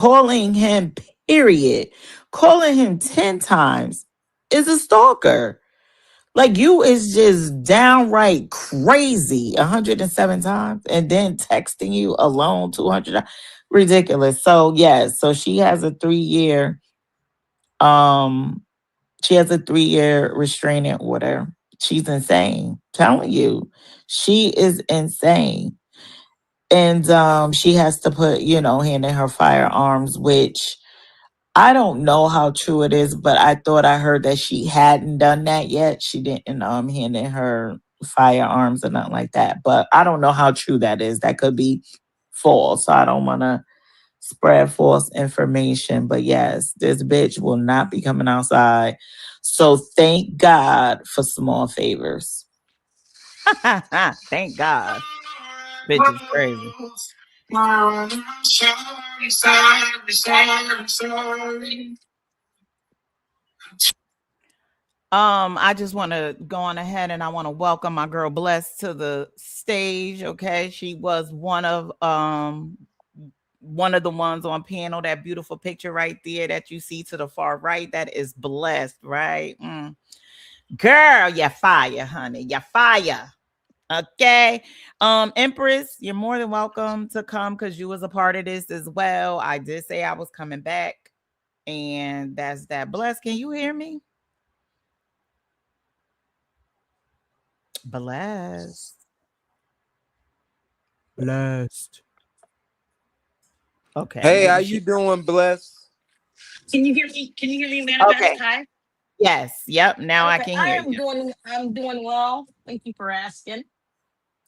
calling him, period, calling him 10 times is a stalker. Like, you is just downright crazy 107 times and then texting you alone 200. Ridiculous. So, yes, so um she has a 3-year restraining order. She's insane. Telling you. She is insane. And she has to put, hand in her firearms, which I don't know how true it is, but I thought I heard that she hadn't done that yet. She didn't hand in her firearms or nothing like that. But I don't know how true that is. That could be false. So I don't want to spread false information. But yes, this bitch will not be coming outside. So thank God for small favors. Thank God. Bitch is crazy. I just want to go on ahead and I want to welcome my girl Bless to the stage. Okay. She was one of the ones on panel. That beautiful picture right there that you see to the far right, that is Blessed, right? Girl, you fire, honey. You fire. Okay. Empress, you're more than welcome to come because you was a part of this as well. I did say I was coming back, and that's that. Blessed, can you hear me? Blessed. Blessed. Okay. Hey, how you doing, Bless? Can you hear me? Can you hear me, Manifest? Okay. Hi. Yes. Yep. Now I can hear you. I'm doing well. Thank you for asking.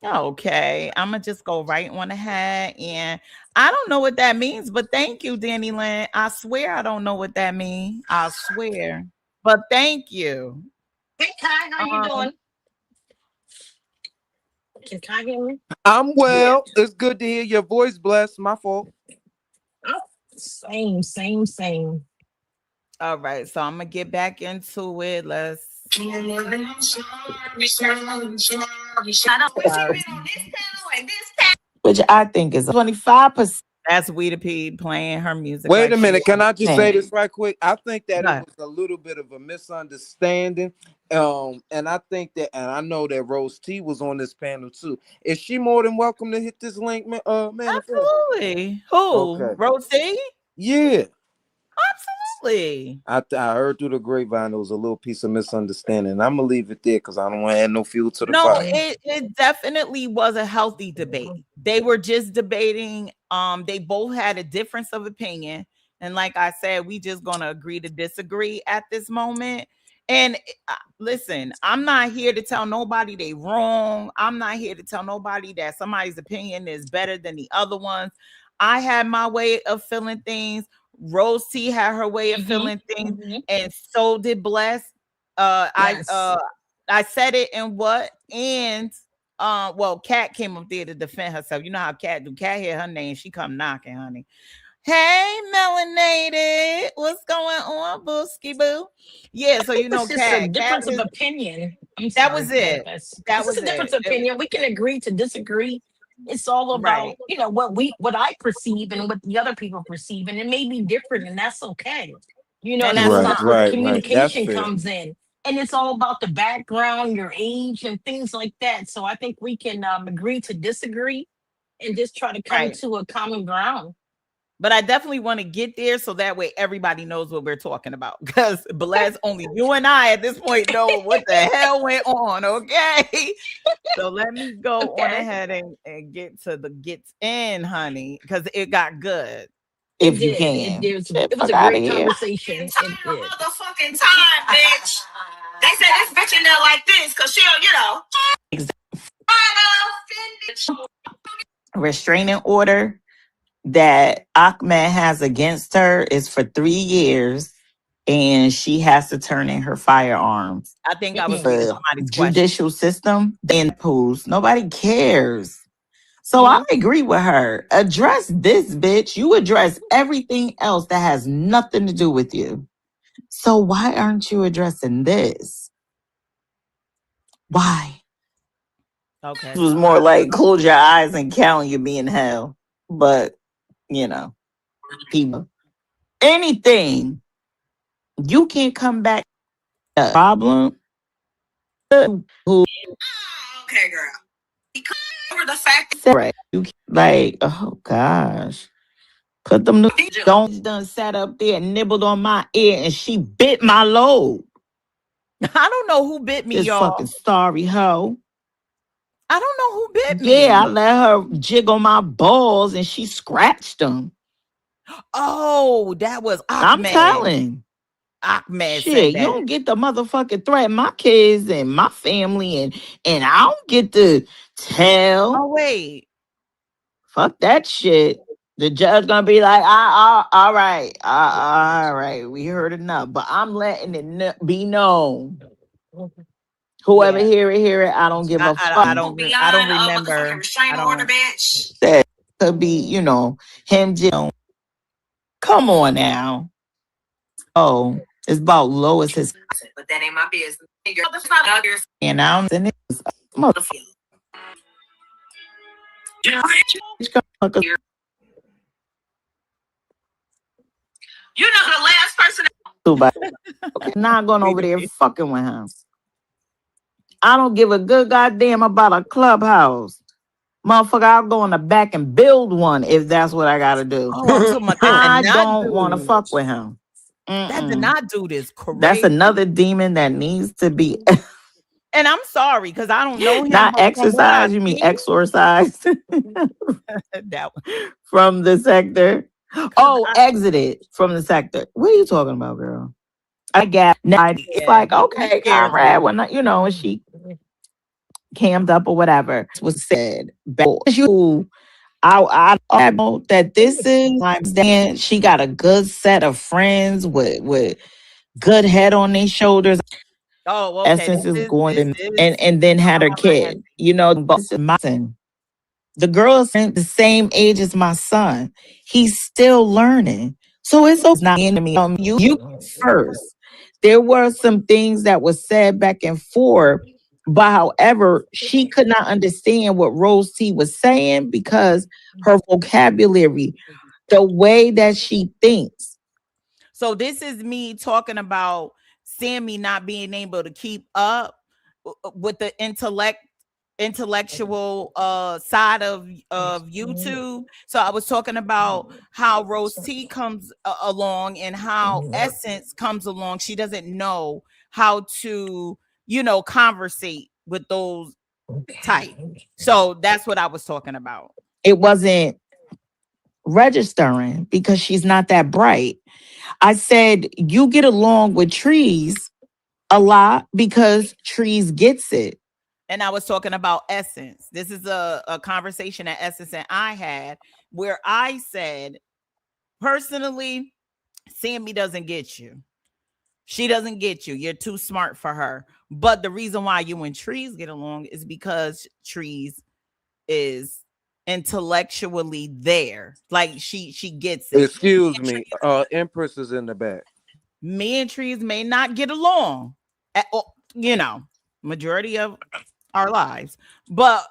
Okay, I'm gonna just go right on ahead, and I don't know what that means, but thank you, Danny Lynn. I swear I don't know what that means. I swear, but thank you. Hey Kai, how you doing? Can Kai hear me? I'm well. Yeah. It's good to hear your voice, Bless. My fault. Oh, same. All right, so I'm gonna get back into it. Let's. Which I think is 25%. That's Weeda P playing her music. Wait a minute. Can I just say this right quick? I think that it was a little bit of a misunderstanding. And I think that, and I know that Rose T was on this panel too. Is she more than welcome to hit this link, man? Absolutely. Who? Okay. Rose T? Yeah. Absolutely. I heard through the grapevine it was a little piece of misunderstanding. I'm gonna leave it there because I don't want to add no fuel to the fire. It definitely was a healthy debate. They were just debating. They both had a difference of opinion, and like I said, we just gonna agree to disagree at this moment. And listen, I'm not here to tell nobody they wrong. I'm not here to tell nobody that somebody's opinion is better than the other ones. I had my way of feeling things. Rose T had her way of feeling things, and so did Bless. Yes. I said it in what? And well, Kat came up there to defend herself. You know how Kat do. Kat hear her name, she come knocking, honey. Hey, melanated, what's going on, Booski Boo? Yeah, so you know, Kat. A difference of opinion. That was it. That was a difference of opinion. We can agree to disagree. It's all about what I perceive and what the other people perceive, and it may be different, and that's okay. You know, and that's where communication comes in, and it's all about the background, your age, and things like that. So I think we can agree to disagree, and just try to come to a common ground. But I definitely want to get there so that way everybody knows what we're talking about. Because Bless, only you and I at this point know what the hell went on, okay? So let me go on ahead and get to the gets in, honey, because it got good. If you can. It was a great conversation. Motherfucking time, bitch. They said this bitch in there like this because she'll, Restraining order that Ahmed has against her is for 3 years, and she has to turn in her firearms. I think I was reading somebody's judicial system and pools. Nobody cares. So I agree with her. Address this, bitch. You address everything else that has nothing to do with you. So why aren't you addressing this? Why? Okay. It was more like close your eyes and count, you be in hell. But, people, anything, you can't come back. Problem. Who Okay, girl. Because over the fact right? You like, oh gosh, put them. Don't done sat up there and nibbled on my ear, and she bit my lobe. I don't know who bit me, This y'all. fucking sorry hoe. I don't know who bit Yeah, I me. let her jiggle my balls, and she scratched them. Oh, that was I'm Ahmed. telling. Ahmed said Shit, you that. don't get the motherfucking threat my kids and my family, and I don't get to tell. Oh, wait. Fuck that shit. The judge gonna be like, all right, all right, we heard enough. But I'm letting it be known. Whoever Yeah. hear it. I don't give a fuck. I don't beyond a motherfucking remember. I restraining order, don't. bitch. That could be, him just come on now. Oh, it's about Lois his But that ain't my business. That's not yours. and I'm and it's motherfucker. You know the last person. Okay, not going over there fucking with him. I don't give a good goddamn about a clubhouse. Motherfucker, I'll go in the back and build one if that's what I gotta do. Oh, I'm talking about that did I not don't want to do. fuck with him. That did Mm-mm. not do this That's crazy. another demon that needs to be And I'm sorry because I don't know him, not but from what I exercised. You mean see, exorcised that one. from the sector? Because Oh, exited from the sector. What are you talking about, girl? I got. It's yeah, like he okay, scares comrade. me. When and she cammed up or whatever was said. You, I know that this is. I'm saying she got a good set of friends with good head on their shoulders. Oh, okay. Essence is going This to is and then had her kid. But the girl is the same age as my son. He's still learning. So it's not the enemy. You first. There were some things that were said back and forth, but however, she could not understand what Rose T was saying because her vocabulary, the way that she thinks. So this is me talking about Sammy not being able to keep up with the intellectual side of YouTube. So I was talking about how Rose T comes along and how Essence comes along. She doesn't know how to, conversate with those type. So that's what I was talking about. It wasn't registering because she's not that bright. I said, you get along with trees a lot because trees gets it. And I was talking about Essence. This is a conversation that Essence and I had where I said, personally, Sammy doesn't get you. She doesn't get you. You're too smart for her. But the reason why you and Trees get along is because Trees is intellectually there. Like she gets it. Excuse me. Empress is in the back. Me and Trees may not get along at all, majority of our lives, but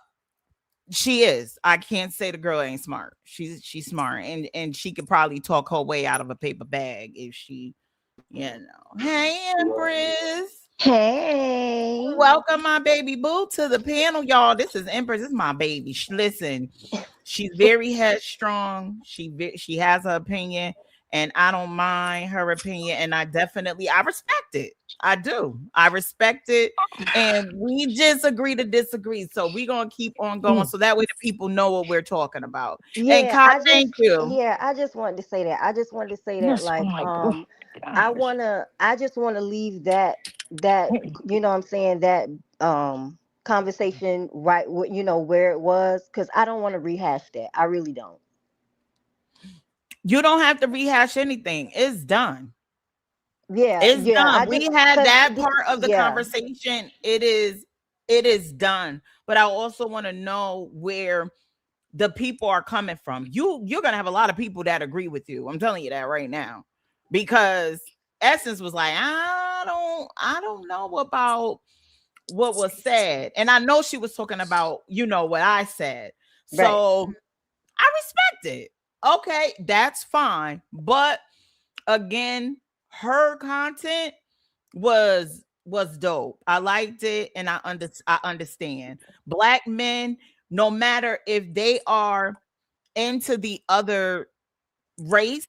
she is. I can't say the girl ain't smart. She's smart, and she could probably talk her way out of a paper bag if she, Hey, Empress. Hey. Welcome, my baby boo, to the panel, y'all. This is Empress. This is my baby. Listen, she's very headstrong. She has her opinion, and I don't mind her opinion, and I respect it. I do. I respect it, and we just agree to disagree. So we're gonna keep on going, so that way the people know what we're talking about. And Yeah, Kai, thank you. I just wanted to say that. I just wanted to say that Yes, oh like my God. I just want to leave that you know what I'm saying that conversation right where it was, cuz I don't want to rehash that. I really don't. You don't have to rehash anything. It's done. Yeah, It's yeah, done. I We just had cuz that part of the yeah. conversation. It is done. But I also want to know where the people are coming from. You're gonna have a lot of people that agree with you. I'm telling you that right now. Because Essence was like, I don't know about what was said. And I know she was talking about, what I said. Right. So I respect it. Okay, that's fine. But again, her content was dope. I liked it, and I understand. Black men, no matter if they are into the other race,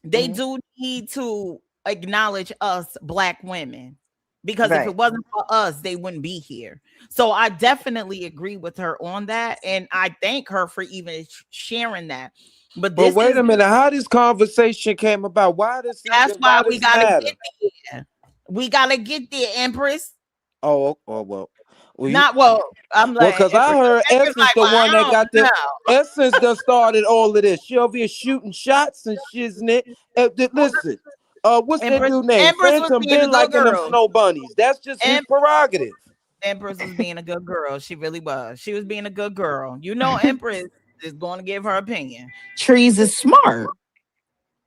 they Mhm. do need to acknowledge us black women, because if Right. it wasn't for us, they wouldn't be here. So I definitely agree with her on that, and I thank her for even sharing that. But But this wait is a minute, how this conversation came about? that's Why why we this gotta matter? get there. We gotta get there, Empress. Oh well. We Not well. I'm Well, like cause I Empress. heard Empress Essence like, the well, one that I got don't the know. Essence that started all of this. She over here shooting shots and shiznit. Listen, what's that Empress. dude name? Empress was Phantom being a been good liking them girl. snow bunnies. That's just his Em- prerogative. Empress was being a good girl. She really was. She was being a good girl. You know, Empress is going to give her opinion. Trees is smart.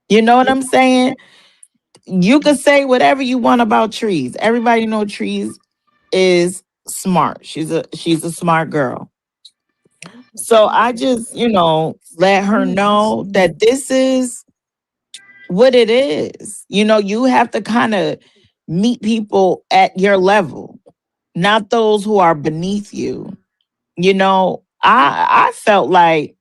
You know what I'm saying? You could say whatever you want about Trees. Everybody know Trees is smart. She's a smart girl. So I just, let her know that this is what it is. You have to kind of meet people at your level, not those who are beneath you. I felt like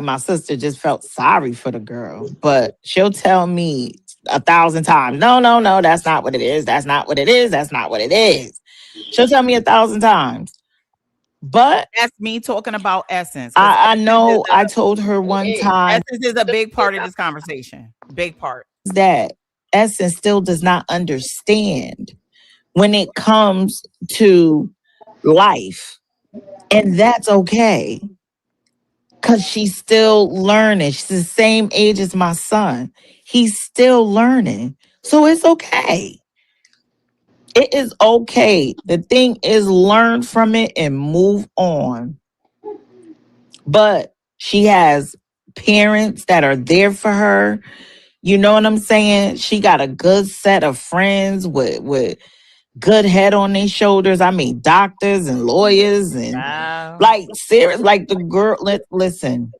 my sister just felt sorry for the girl, but she'll tell me 1,000 times, no, no, no, that's not what it is. That's not what it is. That's not what it is. She'll tell me 1,000 times. But That's me talking about Essence, because I know I told her one time Essence is a big part of this conversation. Big part. that Essence still does not understand when it comes to life. And that's okay. Because she's still learning. She's the same age as my son. He's still learning. So it's okay. It is okay. The thing is, learn from it and move on. But she has parents that are there for her. You know what I'm saying? She got a good set of friends with good head on their shoulders. I mean, doctors and lawyers and Wow. like serious. Like the girl. Listen,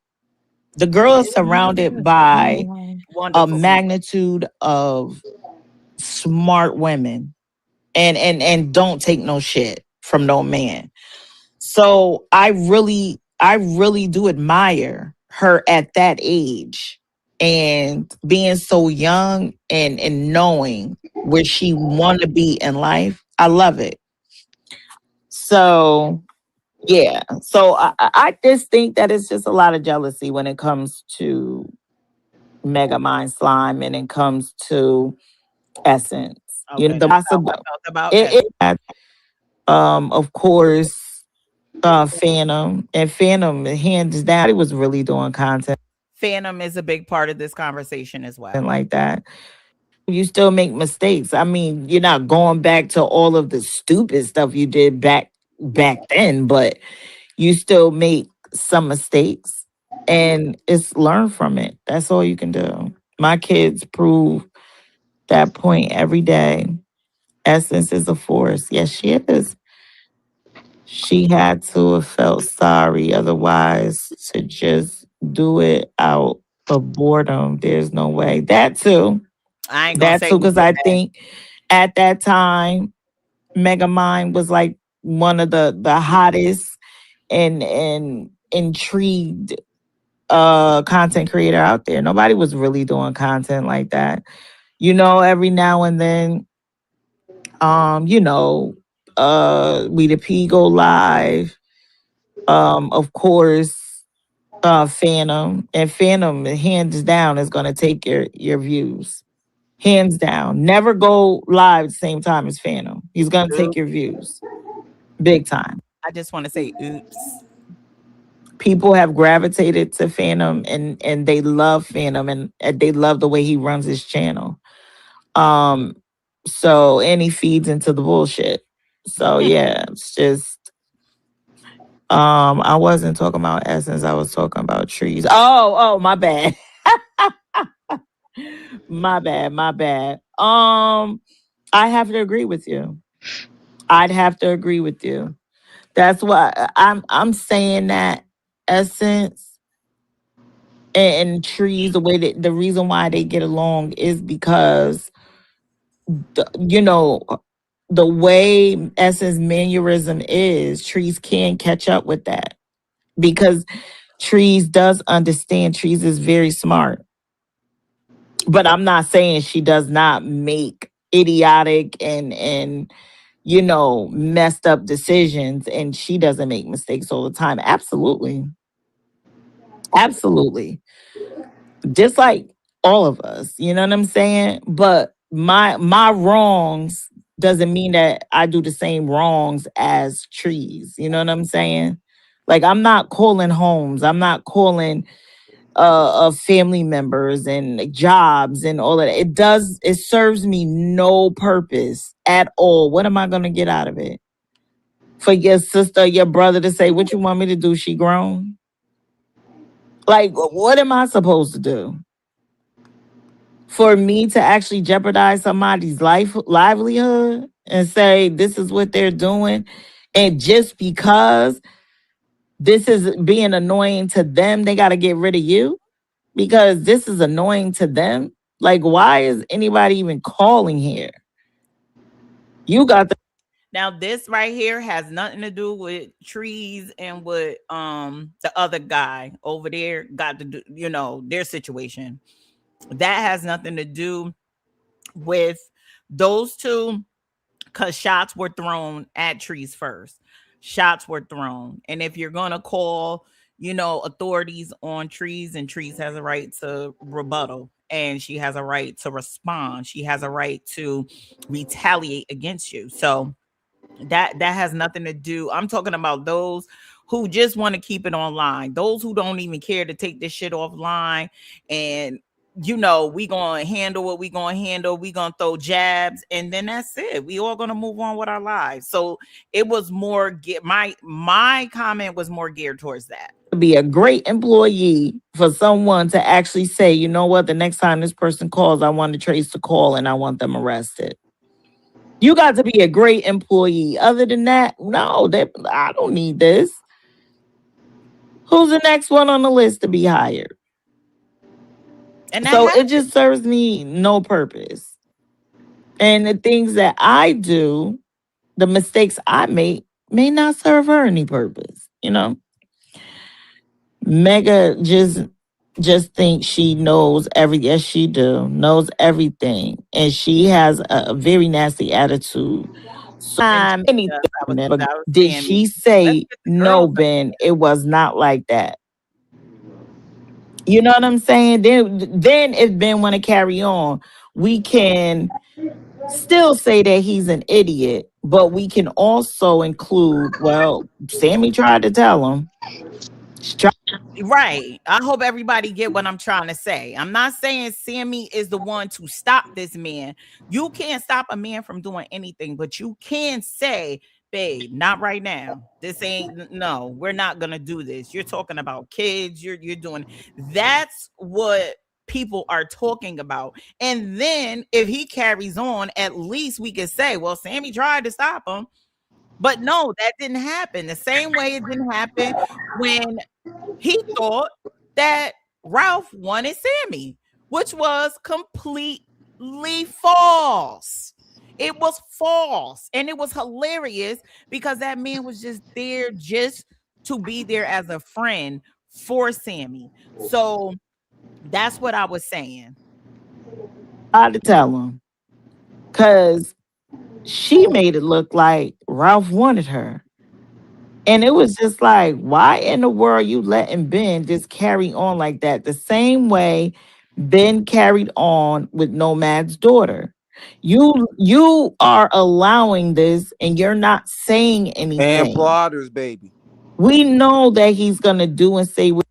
the girl is surrounded by a Wonderful people. magnitude of smart women, and don't take no shit from no man. So I really do admire her at that age and being so young and knowing where she want to be in life. I love it. So yeah. So I just think that it's just a lot of jealousy when it comes to Mega Mind Slime and it comes to Essence. Okay. The That's how possible I felt about it, Essence. of course, Phantom, and Phantom hands down, he was really doing content Phantom is a big part of this conversation as well. like that. You still make mistakes. I mean, you're not going back to all of the stupid stuff you did back then, but you still make some mistakes, and it's learn from it. That's all you can do. My kids prove that point every day. Essence is a force. Yes, she is. She had to have felt sorry otherwise to just do it out of boredom. There's no way. That too. I ain't gonna That say too, because either I way. think at that time, Megamind was like one of the hottest and intrigued content creator out there. Nobody was really doing content like that. Every now and then, um, you know, We the P go live. Of course, Phantom, and Phantom hands down is gonna take your views. Hands down. Never go live at the same time as Phantom. He's gonna take Oops. your views. Big time. I just want to say oops. People have gravitated to Phantom, and they love Phantom, and they love the way he runs his channel. Um, so and he feeds into the bullshit. So yeah, it's just I wasn't talking about Essence, I was talking about Trees. Oh, my bad. My bad. I have to agree with you. I'd have to agree with you. That's why I'm saying that Essence. and Trees, the reason why they get along is because you know the way Essence mannerism is, Trees can catch up with that because Trees does understand. Trees is very smart, but I'm not saying she does not make idiotic and messed up decisions, and she doesn't make mistakes all the time. Absolutely, absolutely, just like all of us. You know what I'm saying? But my wrongs doesn't mean that I do the same wrongs as Trees. You know what I'm saying? Like, I'm not calling homes. I'm not calling of family members and jobs and all of that. It serves me no purpose at all. What am I gonna get out of it? For your sister, your brother to say, what you want me to do? She grown. Like, what am I supposed to do? For me to actually jeopardize somebody's livelihood and say this is what they're doing, and just because this is being annoying to them, they got to get rid of you because this is annoying to them. Like, why is anybody even calling here? You got the Now this right here has nothing to do with Trees and what the other guy over there got to do, their situation. That has nothing to do with those two, because shots were thrown at Trees first. Shots were thrown. And if you're gonna call, authorities on Trees, and Trees has a right to rebuttal, and she has a right to respond. She has a right to retaliate against you. So that has nothing to do. I'm talking about those who just want to keep it online, those who don't even care to take this shit offline, and we gonna handle what we gonna handle. We gonna throw jabs, and then that's it. We all gonna move on with our lives. So it was more my comment was more geared towards that. be a great employee for someone to actually say, you know what, the next time this person calls, I want to trace the call and I want them arrested. You got to be a great employee. Other than that, no, I don't need this. Who's the next one on the list to be hired? And So it just serves me no purpose. And the things that I do, the mistakes I make, may not serve her any purpose. Mega just thinks she knows yes, she knows everything, and she has a very nasty attitude. So anything, but did she say no, Ben? It was not like that. You know what I'm saying? Then if Ben want to carry on, we can still say that he's an idiot, but we can also include, well, Sammy tried to tell him. Right. I hope everybody get what I'm trying to say. I'm not saying Sammy is the one to stop this man. You can't stop a man from doing anything, but you can say, babe, not right now. This ain't, no, we're not gonna do this. You're talking about kids, you're doing, that's what people are talking about. And then if he carries on, at least we could say, well, Sammy tried to stop him. But no, that didn't happen. The same way it didn't happen when he thought that Ralph wanted Sammy, which was completely false. It was false. And it was hilarious because that man was just there just to be there as a friend for Sammy. So that's what I was saying. I to tell him because she made it look like Ralph wanted her. And it was just like, why in the world you letting Ben just carry on like that? The same way Ben carried on with Nomad's daughter. You are allowing this and you're not saying anything. And plotters, baby. We know that he's gonna do and say what.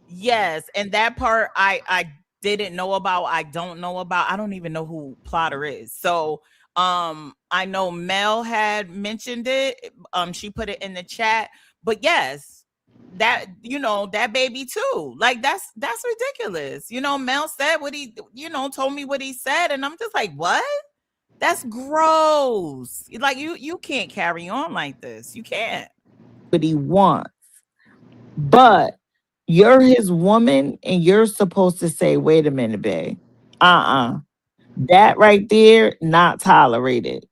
Yes, and that part I didn't know about. I don't know about. I don't even know who Plotter is. So I know Mel had mentioned it. She put it in the chat. But yes, that that baby too. Like that's ridiculous. Mel said what he told me what he said, and I'm just like, what? That's gross. Like you can't carry on like this. You can't. What he wants. But You're his woman, and you're supposed to say, wait a minute, babe. That right there, not tolerated.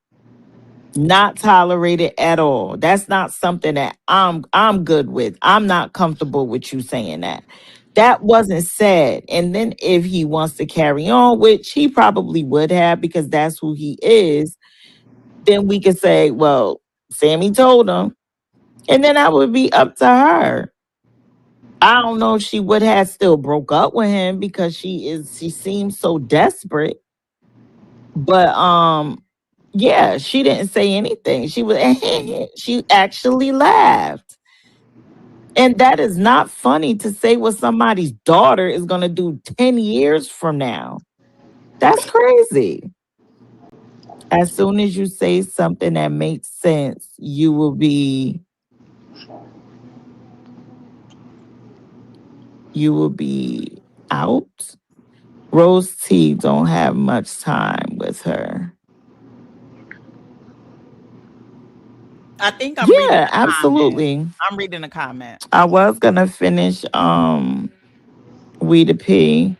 Not tolerated at all. That's not something that I'm good with. I'm not comfortable with you saying that. That wasn't said. And then if he wants to carry on, which he probably would have because that's who he is, then we could say, well, Sammy told him. And then that would be up to her. I don't know if she would have still broke up with him because she seems so desperate. But yeah, she didn't say anything. She was she actually laughed. And that is not funny to say what somebody's daughter is going to do 10 years from now. That's crazy. As soon as you say something that makes sense, you will be out. Rose T don't have much time with her. I think I'm reading Yeah, the comment. absolutely. I'm reading the comment. I was gonna finish We the P,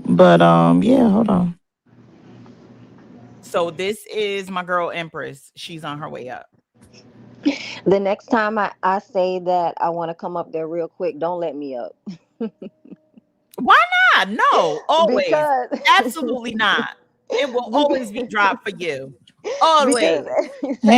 but yeah, hold on. So this is my girl Empress. She's on her way up. The next time I say that I want to come up there real quick, don't let me up. Why not? No, always. Because Absolutely not. It will always be because dropped for you. because Always.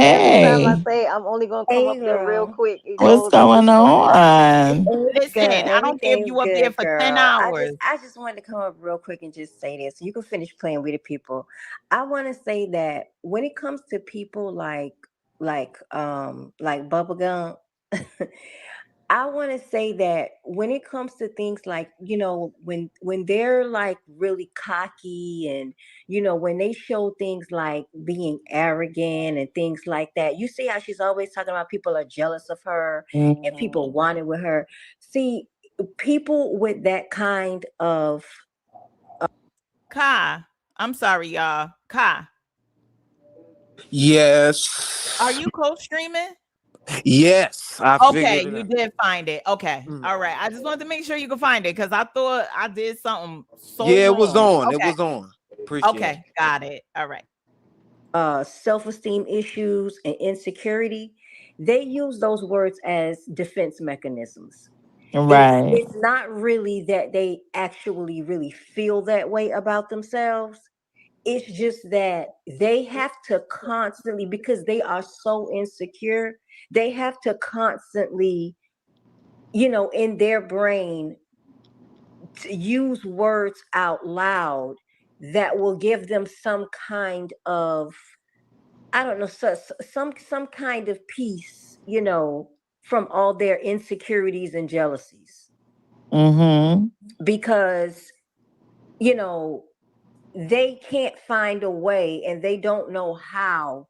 every time I Hey, say I'm only gonna come Hey, up there real girl. quick, it what's goes up to going twice. on? It's good. Listen, I don't care if Everything's you up there good, for 10 girl. hours. I just wanted to come up real quick and just say this. You can finish playing with the people. I want to say that when it comes to people like bubblegum, I want to say that when it comes to things like, when they're like really cocky and, when they show things like being arrogant and things like that, you see how she's always talking about people are jealous of her and people Mhm. want it with her. See, people with that kind of Kai, I'm sorry, y'all. Kai, are Yes. you co-streaming? Yes. I Okay, figured it you out. did find it. Okay. Mm. All right. I just wanted to make sure you could find it because I thought I did something so Yeah, it was wrong. on. It Okay. was on. Appreciate Okay. Got it. All right. self-esteem issues and insecurity, they use those words as defense mechanisms. Right. It's not really that they actually really feel that way about themselves. It's just that they have to constantly, because they are so insecure, they have to constantly, in their brain, to use words out loud that will give them some kind of, I don't know, some kind of peace, from all their insecurities and jealousies. Mm-hmm. Because, you know, they can't find a way and they don't know how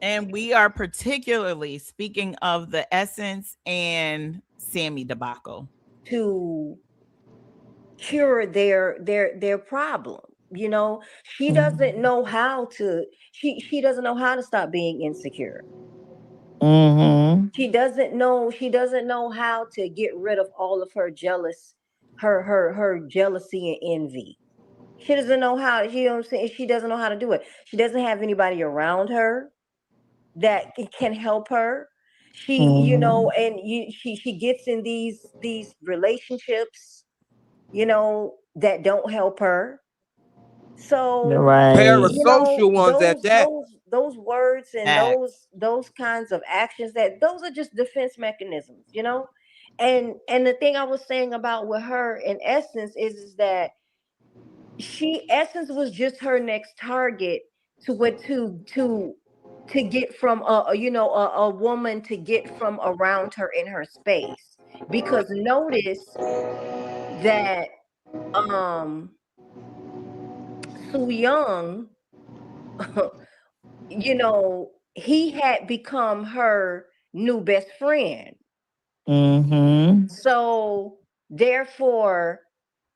And we are particularly speaking of the Essence and Sammy debacle. to cure their problem. She doesn't Mm-hmm. know how to she doesn't know how to stop being insecure. Mm-hmm. She doesn't know how to get rid of all of her jealousy and envy. She doesn't know how, you know what I'm saying? She doesn't know how to do it. She doesn't have anybody around her that can help her. And she gets in these relationships, that don't help her. You're So, right. parasocial ones at those that. those words and Act. those kinds of actions, that those are just defense mechanisms. And the thing I was saying about with her in Essence is that she Essence was just her next target to what to get from a woman, to get from around her in her space. Because notice that um Su Young, he had become her new best friend. Mm-hmm. So therefore,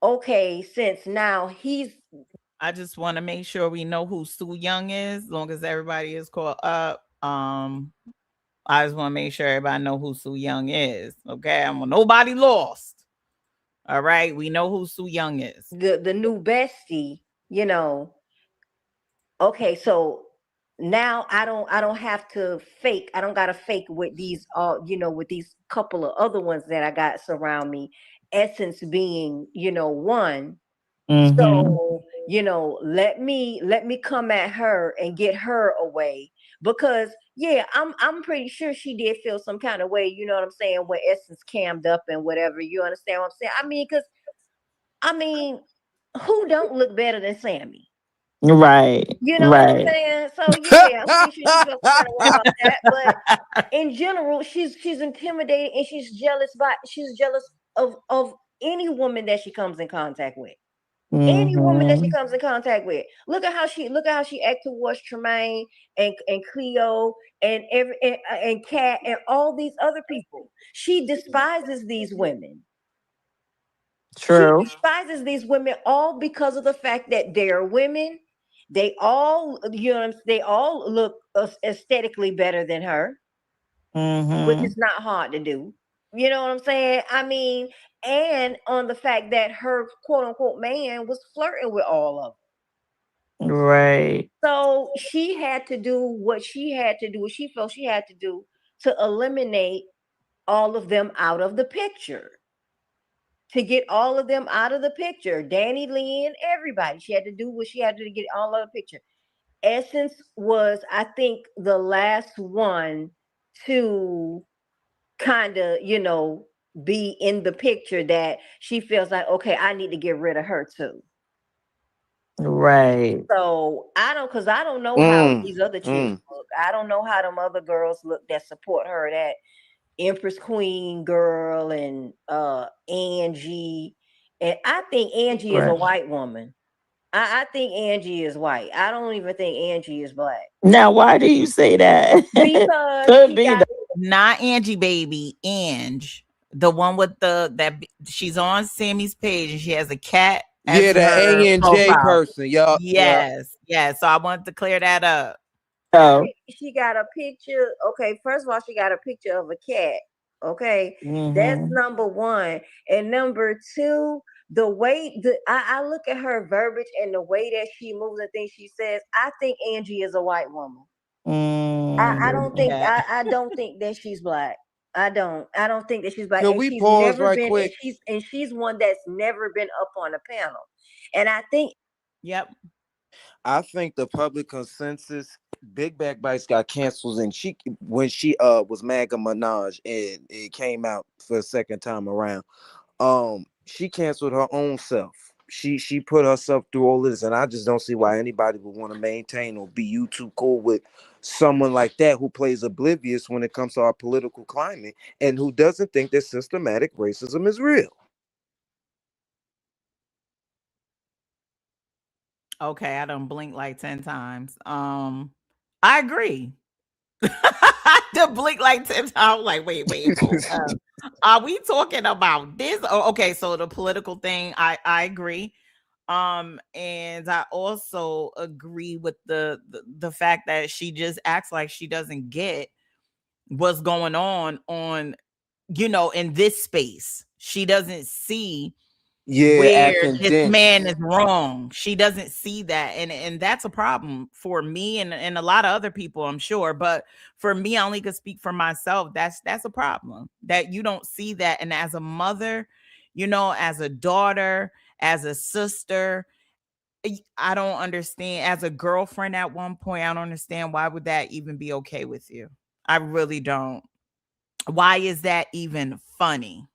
okay, since now he's I just want to make sure we know who Sue Young is, as long as everybody is caught up. I just want to make sure everybody know who Sue Young is. Okay. I want nobody lost. All right, we know who Sue Young is. The new bestie, you know. Okay, so now I don't have to fake. I don't gotta fake with these with these couple of other ones that I got surround me. Essence being, one. Mm-hmm. So, let me come at her and get her away. Because yeah, I'm pretty sure she did feel some kind of way, you know what I'm saying, when Essence cammed up and whatever. You understand what I'm saying? I mean, who don't look better than Sammy? Right. You know what I'm Right. saying? So yeah, I'm pretty sure she felt some kind of way about that. But in general, she's intimidated and she's jealous of any woman that she comes in contact with. Any woman that she Mm-hmm. comes in contact with. Look at how she act towards Tremaine and Cleo and and Kat and all these other people. She despises these women. She True. despises these women all because of the fact that they're women. They all, they all look aesthetically better than her, which Mm-hmm. is not hard to do. You know what I'm saying? I mean, and on the fact that her quote unquote man was flirting with all of them. Right. So she had to do what she had to do, what she felt she had to do to eliminate all of them out of the picture. To get all of them out of the picture. Danny Lynn, everybody. She had to do what she had to do to get all of the picture. Essence was, I think, the last one to kind of, be in the picture that she feels like, okay, I need to get rid of her too. Right. So because I don't know how Mm, these other chicks mm. look. I don't know how them other girls look that support her. That Empress Queen girl and Angie, and I think Angie is a Right. white woman. I think Angie is white. I don't even think Angie is black Now, why do you say that? because Could she be got the Not Angie, baby. Ange, the one with she's on Sammy's page and she has a cat as Yeah, the her A and J profile. person. Yup, yup. Yes, yes. So I wanted to clear that up. oh. she got a picture. Okay, first of all, she got a picture of a cat. Okay, that's Mm-hmm. number one. And number two, I look at her verbiage and the way that she moves and things she says. I think Angie is a white woman. I don't think Mm-hmm. I don't think that she's black. I don't think that she's black, Can and we she's pause never right been, and quick? she's one that's never been up on a panel, and I think Yep. I think the public consensus, Big Back Bites got canceled, and she when she was Maga Minaj and it came out for a second time around. She canceled her own self. She put herself through all this, and I just don't see why anybody would want to maintain or be you too cool with someone like that who plays oblivious when it comes to our political climate and who doesn't think that systematic racism is real. Okay, I done blinked like 10 times. I agree. I done blinked like 10 times. I was like, wait, hold up. Are we talking about this? Oh, okay, so the political thing, I agree. And I also agree with the fact that she just acts like she doesn't get what's going on, in this space. She doesn't see Yeah, where acting this man dense. is wrong. She doesn't see that. And that's a problem for me and a lot of other people, I'm sure. But for me, I only could speak for myself. That's a problem that you don't see that. And as a mother, as a daughter, as a sister, I don't understand. As a girlfriend at one point, I don't understand why would that even be okay with you. I really don't. Why is that even funny?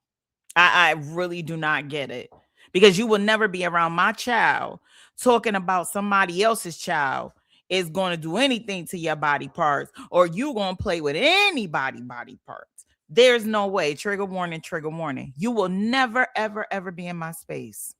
I really do not get it, because you will never be around my child talking about somebody else's child is going to do anything to your body parts, or you going to play with anybody body parts. There's no way. Trigger warning, trigger warning. You will never, ever, ever be in my space.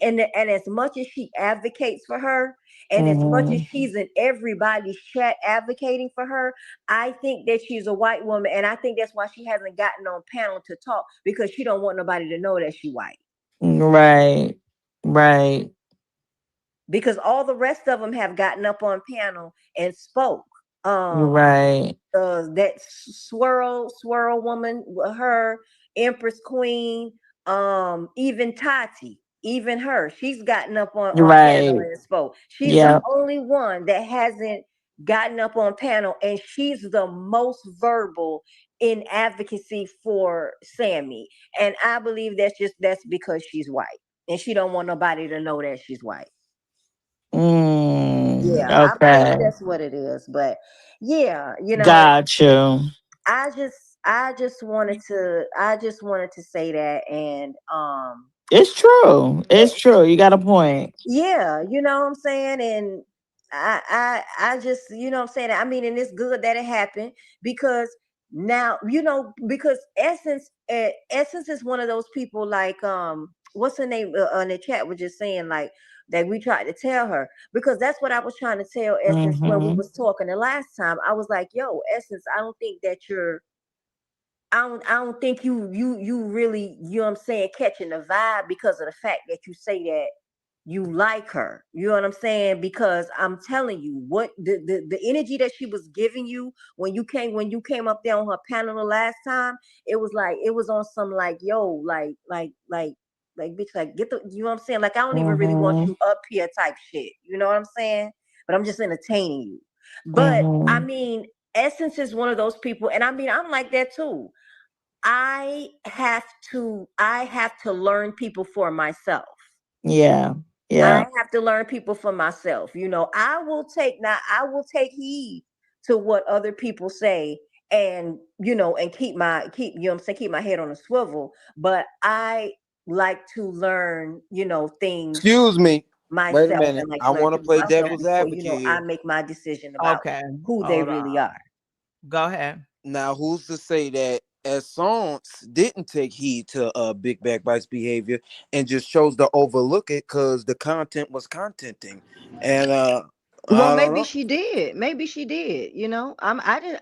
and as much as she advocates for her, and as much as Mm-hmm. she's in everybody's chat advocating for her, I think that she's a white woman, and I think that's why she hasn't gotten on panel to talk, because she don't want nobody to know that she white. Right. Right. Because all the rest of them have gotten up on panel and spoke. Um, Right. that swirl woman, her Empress Queen, Even Tati, even her, she's gotten up on panel Right. and spoke. She's the Yep. only one that hasn't gotten up on panel, and she's the most verbal in advocacy for Sammy. And I believe that's because she's white, and she don't want nobody to know that she's white. Yeah, I believe Okay. that's what it is. But yeah, Got you. I just I just wanted to say that. And It's true. It's true. You got a point. yeah, you know what I'm saying? And I just, you know what I'm saying? I mean, and it's good that it happened, because now, because Essence is one of those people, like, what's her name, in the chat was just saying, like, that we tried to tell her, because that's what I was trying to tell Essence when we Mm-hmm. was talking the last time. I was like, yo, Essence, I don't think that I don't think you really, you know what I'm saying, catching the vibe, because of the fact that you say that you like her. You know what I'm saying? Because I'm telling you, what the energy that she was giving you when you came up there on her panel the last time, it was like, it was on some, like, yo, like bitch, like, get the, you know what I'm saying? Like, I don't even really want Mm-hmm. you up here type shit. You know what I'm saying? But I'm just entertaining you. But I Mm-hmm. mean, Essence is one of those people, and I mean, I'm like that too. I have to learn people for myself. Yeah. I Yeah. have to learn people for myself. I will take heed to what other people say, and and keep you know what I'm saying, keep my head on a swivel. But I like to learn, things Excuse me. Wait a myself, minute. and like I to learn want to people play myself devil's before, advocate I here. make my decision about Okay. who they Hold really on. are. Go ahead. Now, who's to say that Essence didn't take heed to Big Bag Bites behavior and just chose to overlook it because the content was contenting, and Well, I don't maybe know. she did. Maybe she did. I didn't.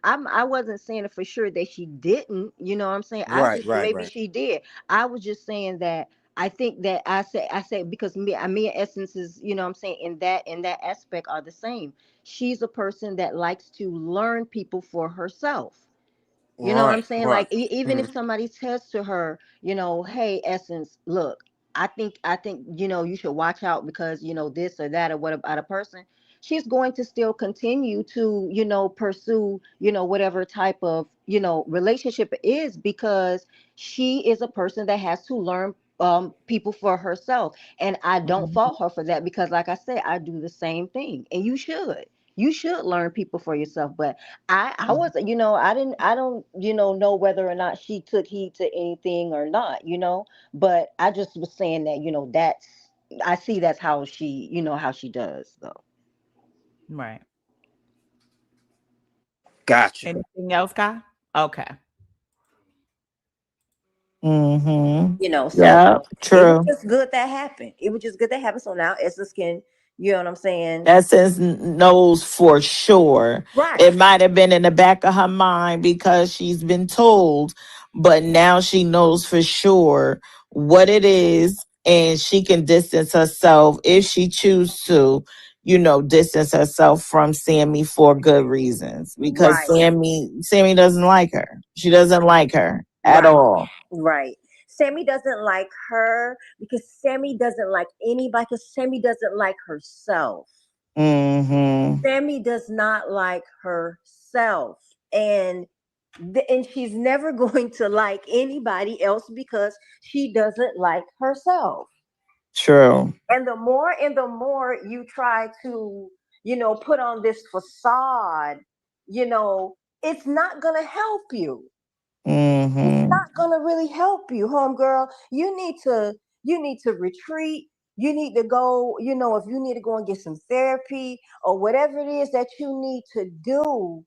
I wasn't saying it for sure that she didn't. You know what I'm saying? I Right, just right, maybe right. she did. I was just saying that I think that I said because me and Essence is, you know what I'm saying, in that aspect are the same. She's a person that likes to learn people for herself. You know what I'm Right, saying? right. Like, even if Mhm. somebody says to her, hey, Essence, look, I think, you should watch out because, this or that or what about a person, she's going to still continue to, pursue, whatever type of, relationship it is, because she is a person that has to learn people for herself. And I don't Mhm. fault her for that, because like I said, I do the same thing. And you should learn people for yourself. But I was, I don't, know whether or not she took heed to anything or not, but I just was saying that, I see that's how she does though. Right. Gotcha. Anything else, Kai? Okay. Mm-hmm. So Yeah. it was True. just good that happened. It was just good that happened. So now Essence can, you know what I'm saying? Essence knows for sure. Right. It might have been in the back of her mind because she's been told, but now she knows for sure what it is, and she can distance herself if she chooses to. Distance herself from Sammy for good reasons, because Right. Sammy doesn't like her. She doesn't like her at Right. all. Right. Sammy doesn't like her because Sammy doesn't like anybody, because Sammy doesn't like herself. Mm-hmm. Sammy does not like herself. And she's never going to like anybody else because she doesn't like herself. True. And the more you try to, put on this facade, it's not gonna help you. It's Mm-hmm. not gonna really help you, homegirl. You need to retreat. You need to go, if you need to go and get some therapy or whatever it is that you need to do,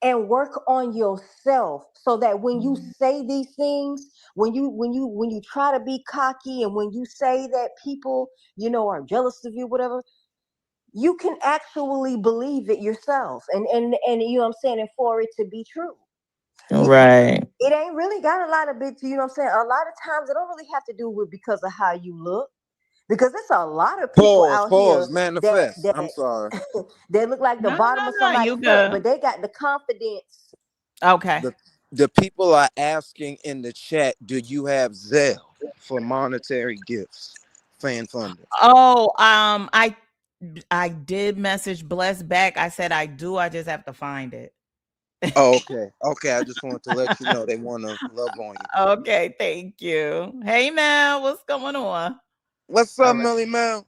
and work on yourself, so that when you say these things, when you try to be cocky, and when you say that people, are jealous of you, whatever, you can actually believe it yourself, and you know what I'm saying, and for it to be true. Right. It ain't really got a lot of big, you know what I'm saying? A lot of times it don't really have to do with because of how you look. Because there's a lot of people Pause, out here pause, that manifest. I'm that sorry. they look like the No, no, bottom of no. You somebody's foot, good. but they got the confidence. Okay. The the people are asking in the chat, do you have Zelle? for monetary gifts, fan funding. Oh, I did message Bless back. I said I do. I just have to find it. Oh, okay. Okay. I just wanted to let you know they want to love on you. Okay, thank you. Hey Mel, what's going on? What's All up, right. Millie Mel?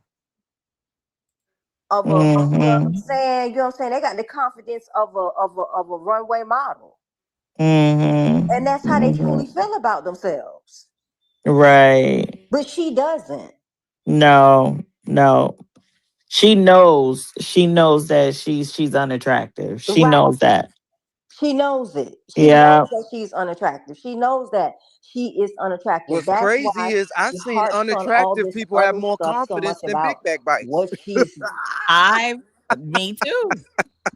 You know what I'm Mm-hmm. saying? You know what I'm saying? They got the confidence of a runway model. And Mm-hmm. that's how they truly Mm-hmm. feel about themselves. Right. But she doesn't. No, no. She knows that she's unattractive. She Right. knows that. She knows it. She Yeah. knows that she's unattractive. She knows that she is unattractive. What's That's crazy why is I she seen harps on all unattractive this people have other more stuff so much confidence than about big back bites. what she's. I Me too.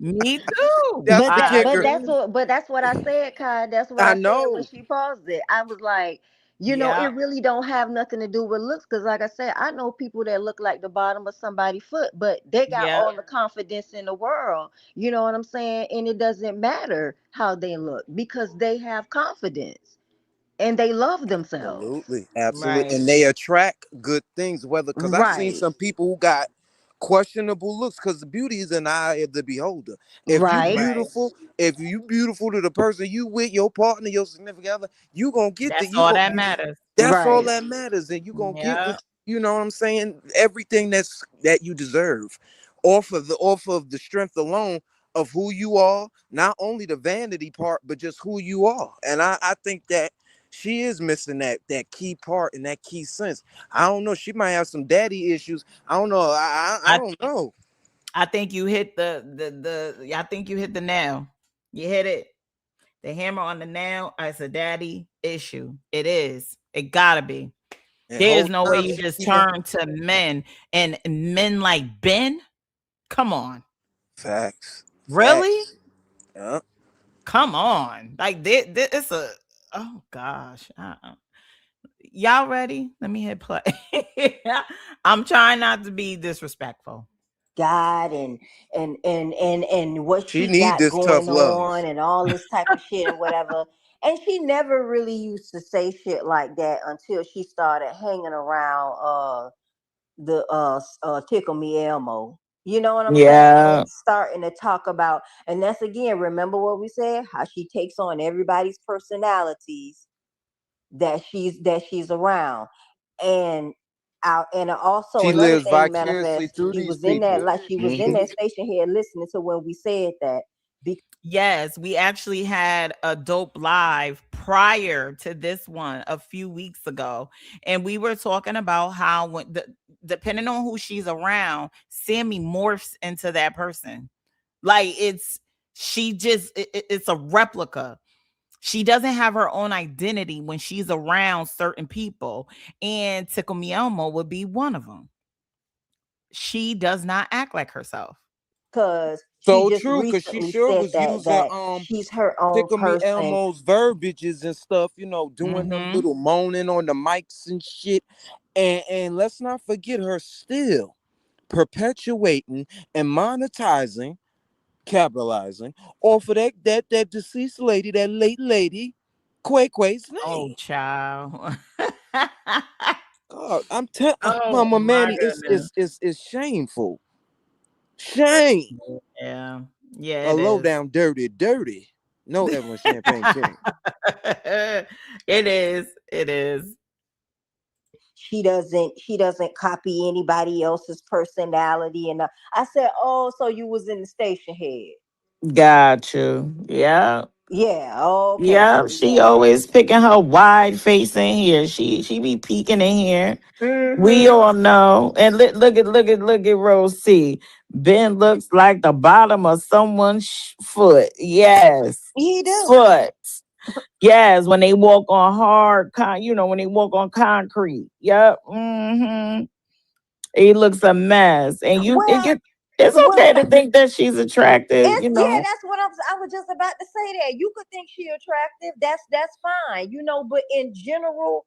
Me too. That's the I kicker. agree. But that's what I said, Kai. That's what I I said when know. she paused it. I was like, it Yeah. really don't have nothing to do with looks. Because like I said, I know people that look like the bottom of somebody's foot, but they got Yeah. all the confidence in the world. You know what I'm saying? And it doesn't matter how they look because they have confidence and they love themselves. Absolutely, absolutely, Right. and they attract good things. Whether because I've seen Right. some people who got questionable looks because the beauty is in the eye of the beholder. If you Right. Right. beautiful, if you beautiful to the person you with, your partner, your significant other, you gonna get the That's you all gonna that you. matters. That's all Right. that matters, and you gonna get Yeah. what you know what I'm saying. Everything that you deserve, off of the strength alone of who you are. Not only the vanity part, but just who you are. And I think that she is missing that key part and that key sense. I don't know. She might have some daddy issues. I don't know. I I don't know. I think you hit the I think you hit the nail. You hit it. The hammer on the nail. It's a daddy issue. It is. It gotta be. And There's whole no way time you she just even turn to men and men like Ben. Come on. facts, Really? facts. Yeah. Come on. Like this it's a oh gosh. Y'all ready? Let me hit play. I'm trying not to be disrespectful. God and what She she need got this tough going love. on and all this type of shit and whatever. And she never really used to say shit like that until she started hanging around the Tickle Me Elmo. You know what I'm saying? Yeah. Starting to talk about, and that's again, remember what we said, how she takes on everybody's personalities that she's around. And and also She another lives thing vicariously manifest, through she these was in that people. like she was in Mhm. that station here listening to when we said that. Yes, we actually had a dope live prior to this one a few weeks ago. And we were talking about how depending on who she's around, Sammy morphs into that person. Like she just it's a replica. She doesn't have her own identity when she's around certain people. And Tickle Me Elmo would be one of them. She does not act like herself. Because she So just true, cause she recently sure said was that using she's her own Tickle Me person. Elmo's verbiages and stuff, doing them Mhm. little moaning on the mics and shit. And let's not forget her still perpetuating and monetizing, capitalizing off of that deceased lady, that late lady, Quay Quay's Oh, name. child. God, I'm telling Oh Mama my Manny, it's goodness. it's it's it's shameful. Shame. Yeah. Yeah, A it low is. down dirty. No Evelyn Champagne King. It is. It is. She doesn't copy anybody else's personality. And I said, oh, so you was in the station head. Got you. Yeah. Yeah, okay. Yeah. She always picking her wide face in here. She be peeking in here. We Mm-hmm. all know. And look at Rose C. Ben looks like the bottom of someone's foot. Yes. He do. Foot. Yes, when they walk on when they walk on concrete. Yep. He looks a mess. And Well, it's well, okay to think that she's attractive, it's yeah, that's what I was just about to say that. You could think she attractive. That's fine, but in general,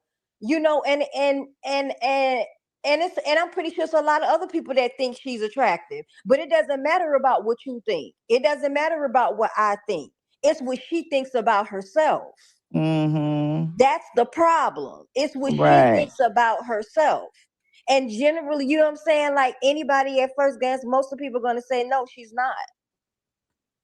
and I'm pretty sure there's a lot of other people that think she's attractive. But it doesn't matter about what you think. It doesn't matter about what I think. It's what she thinks about herself. Mm-hmm. That's the problem. It's what she Right. thinks about herself. And generally, you know what I'm saying? Like anybody at first glance, most of the people are gonna say, no, she's not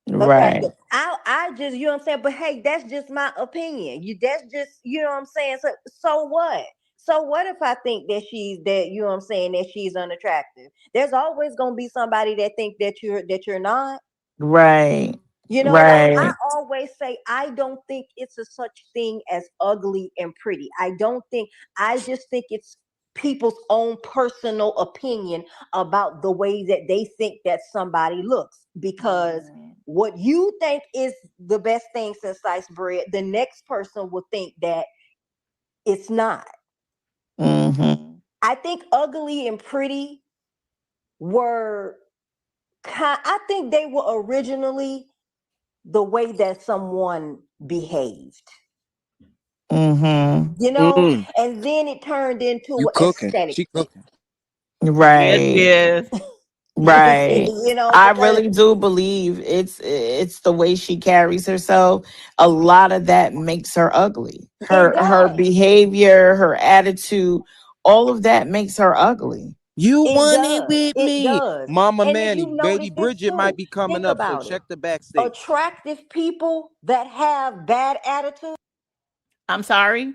Right. attractive. I just, you know what I'm saying? But hey, that's just my opinion. That's just, you know what I'm saying? So what? So what if I think that you know what I'm saying, that she's unattractive? There's always gonna be somebody that think that you're not. Right. You know, like I Right. always say, I don't think it's a such thing as ugly and pretty. I don't think, I just think it's people's own personal opinion about the way that they think that somebody looks. Because what you think is the best thing since sliced bread, the next person will think that it's not. Mm-hmm. I think ugly and pretty were I think they were originally the way that someone behaved, Mm-hmm. you know, Mm, and then it turned you into an cooking? aesthetic She thing. cooking. Yes, Right. yes. Right. You know, I because really do believe it's the way she carries herself. A lot of that makes her ugly. it Her does. behavior, her attitude, all of that makes her ugly. You It want it does. with It me, does. Mama And if Manny? you Baby notice this Bridget might too, be coming think up, so about it. check the backstage. Attractive people that have bad attitude. I'm sorry.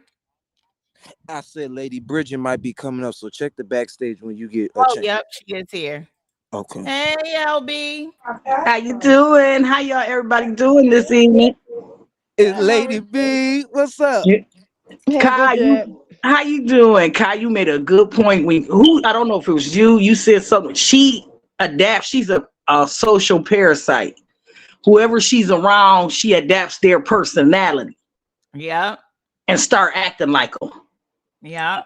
I said Lady Bridget might be coming up, so check the backstage when you get a Oh, chance. yep, she is here. Okay. Hey, LB. How you doing? How y'all everybody doing this evening? It's Good, Lady Maurice. B. What's up? You, Hey, Kai, Bridget. how you doing? Kai, you made a good point when who I don't know if it was you. You said something. She adapts. She's a social parasite. Whoever she's around, she adapts their personality Yep, and start acting like them yep.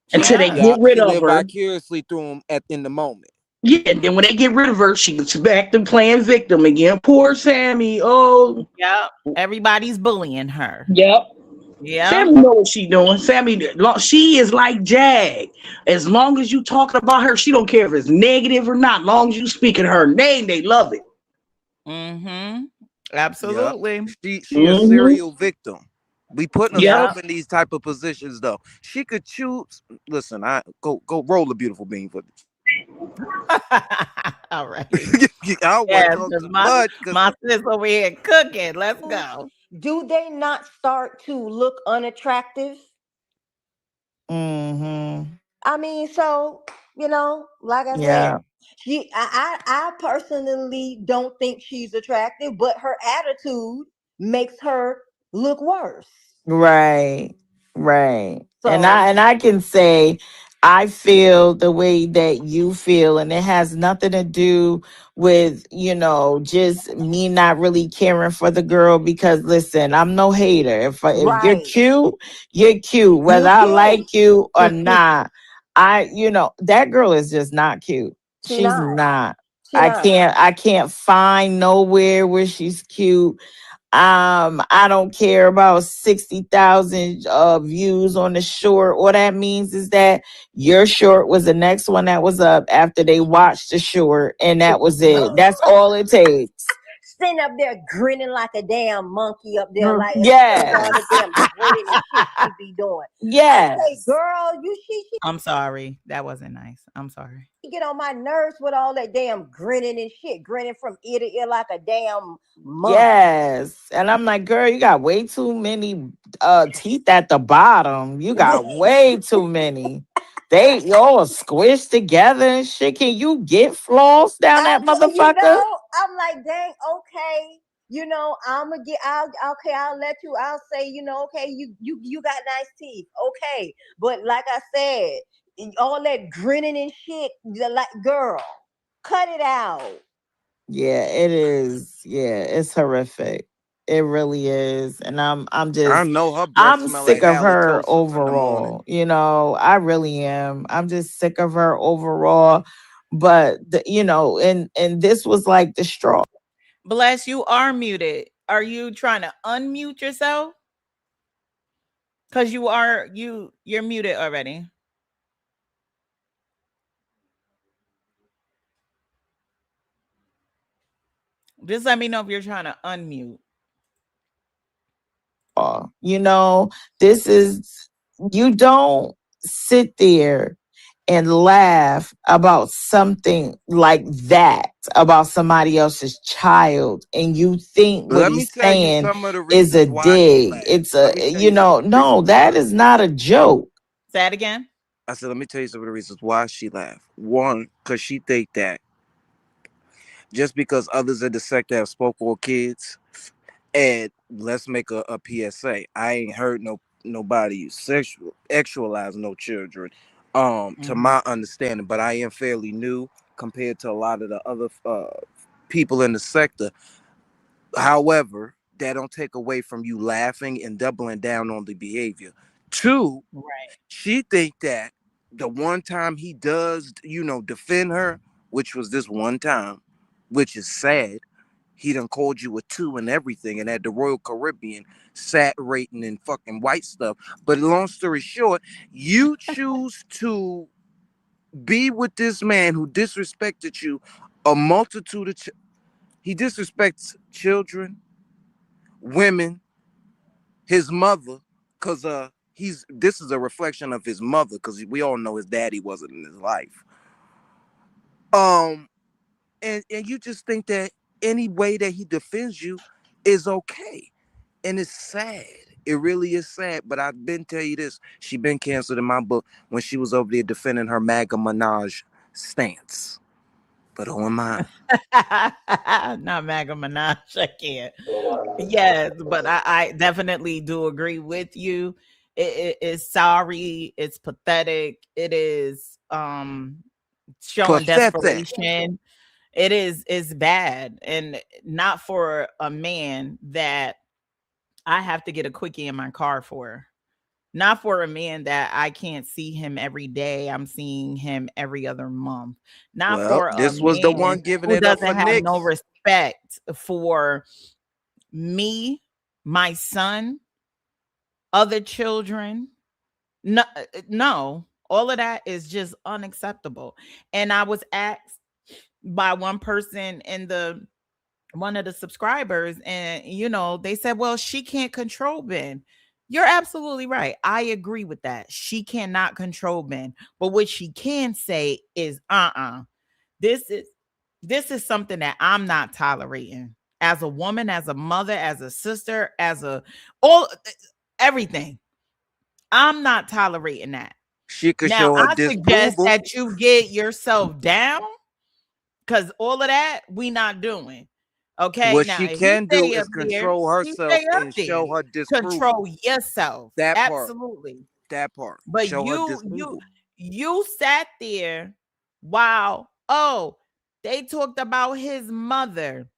She until they does. get Yeah, rid she of lived her. vicariously through him in the moment. Yeah, and then when they get rid of her, she's back to playing victim again. Poor Sammy. Oh, Yep. Everybody's bullying her. yep. Yep. Sammy know what she doing. Sammy, she is like Jag. As long as you talking about her, she don't care if it's negative or not. Long as you speaking her name, they love it. Mm-hmm. Yep. Absolutely. She a Mm-hmm. serial victim. We putting Yep. herself Yep. in these type of positions though. She could choose. Listen, I go roll a beautiful bean for this. All right. I don't want Yes, to talk because too my much because my sis over here cooking. Let's go. Do they not start to look unattractive? Mm-hmm. I mean, so, like I said, Yeah. I personally don't think she's attractive, but her attitude makes her look worse. Right. Right. And So I can say I feel the way that you feel, and it has nothing to do with, just me not really caring for the girl, because listen, I'm no hater. If you're right, cute, you're cute. Whether you I cute. like you or not. That girl is just not cute. She She's not. not. She not. I can't find nowhere where she's cute. I don't care about 60,000 views on the short. All that means is that your short was the next one that was up after they watched the short, and that was it. That's all it takes. Sitting up there grinning like a damn monkey up there, like with all the Yes. damn grinning and shit she be doing. Okay, Yes. girl, she I'm sorry. That wasn't nice. I'm sorry. get on my nerves with all that damn grinning and shit, grinning from ear to ear like a damn monkey. Yes. And I'm like, girl, you got way too many teeth at the bottom. You got way too many. They all squished together and shit. Can you get floss down that motherfucker? I'm like, dang, okay. I'm gonna get. Okay. I'll let you. I'll say, okay. You got nice teeth, okay. But like I said, all that grinning and shit, like, girl, cut it out. Yeah, it is. Yeah, it's horrific. It really is. And I know her breath I'm smell like sick of her halitosis in the morning. overall. I really am. I'm just sick of her overall. But and this was like the straw. Bless, you are muted. Are you trying to unmute yourself? Because you're muted already. Just let me know if you're trying to unmute. raw. This is, you don't sit there and laugh about something like that, about somebody else's child, and you think what Let me he's tell you saying some of the is a reasons why she dig. laughed. It's Let a, me tell you some of the no, reasons that why. is not a joke. Say it again. I said, let me tell you some of the reasons why she laughed. One, because she think that just because others in the sector have spoke with kids, and let's make a PSA. I ain't heard nobody sexualize no children, to Mhm. my understanding, but I am fairly new compared to a lot of the other people in the sector. However, that don't take away from you laughing and doubling down on the behavior. Two, Right. she think that the one time he does, defend her, which was this one time, which is sad. He done called you a two and everything, and at the Royal Caribbean, sat rating and fucking white stuff. But long story short, you choose to be with this man who disrespected you a multitude of. He disrespects children, women, his mother, because he's this is a reflection of his mother, because we all know his daddy wasn't in his life. Um, and you just think that any way that he defends you is okay. And it's sad. It really is sad. But I've been tell you this. She been canceled in my book when she was over there defending her MAGA Minaj stance. But who am I? Not Maga Minaj. I can't. Yes, but I definitely do agree with you. It is sorry. It's pathetic. It is showing Pathetic. desperation. It is bad, and not for a man that I have to get a quickie in my car for. Not for a man that I can't see him every day. I'm seeing him every other month. Not Well, for a this was the man one giving who it up doesn't for have no Knicks. respect for me, my son, other children. No, no, all of that is just unacceptable. And I was asked by one person in the one of the subscribers, and they said, well, she can't control Ben. You're absolutely right. I agree with that. She cannot control Ben. But what she can say is, this is this is something that I'm not tolerating as a woman, as a mother, as a sister, as a all everything. I'm not tolerating that. She could Now, show her I suggest disapproval. that you get yourself down, because all of that we not doing. Okay. What Now, she if he can do stay up is there, control he herself stay up and there. show her disapproval. Control yourself. That part. Absolutely. That part. But Show her you disapproval. you sat there while, oh, they talked about his mother.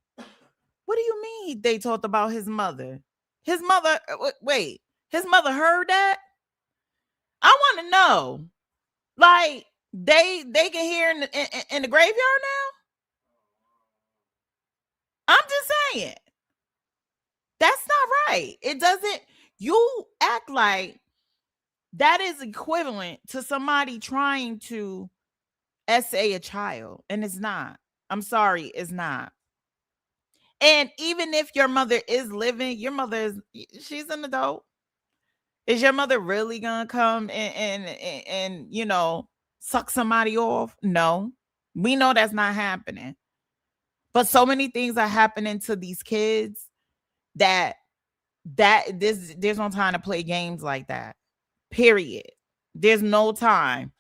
What do you mean they talked about his mother? His mother, wait, his mother heard that? I want to know. Like, they can hear in the graveyard now? I'm just saying. That's not right. It doesn't, you act like that is equivalent to somebody trying to essay a child, and it's not. I'm sorry, it's not. And even if your mother is living, your mother is, she's an adult. Is your mother really gonna come and suck somebody off? No. We know that's not happening. But so many things are happening to these kids that there's no time to play games like that. Period. There's no time.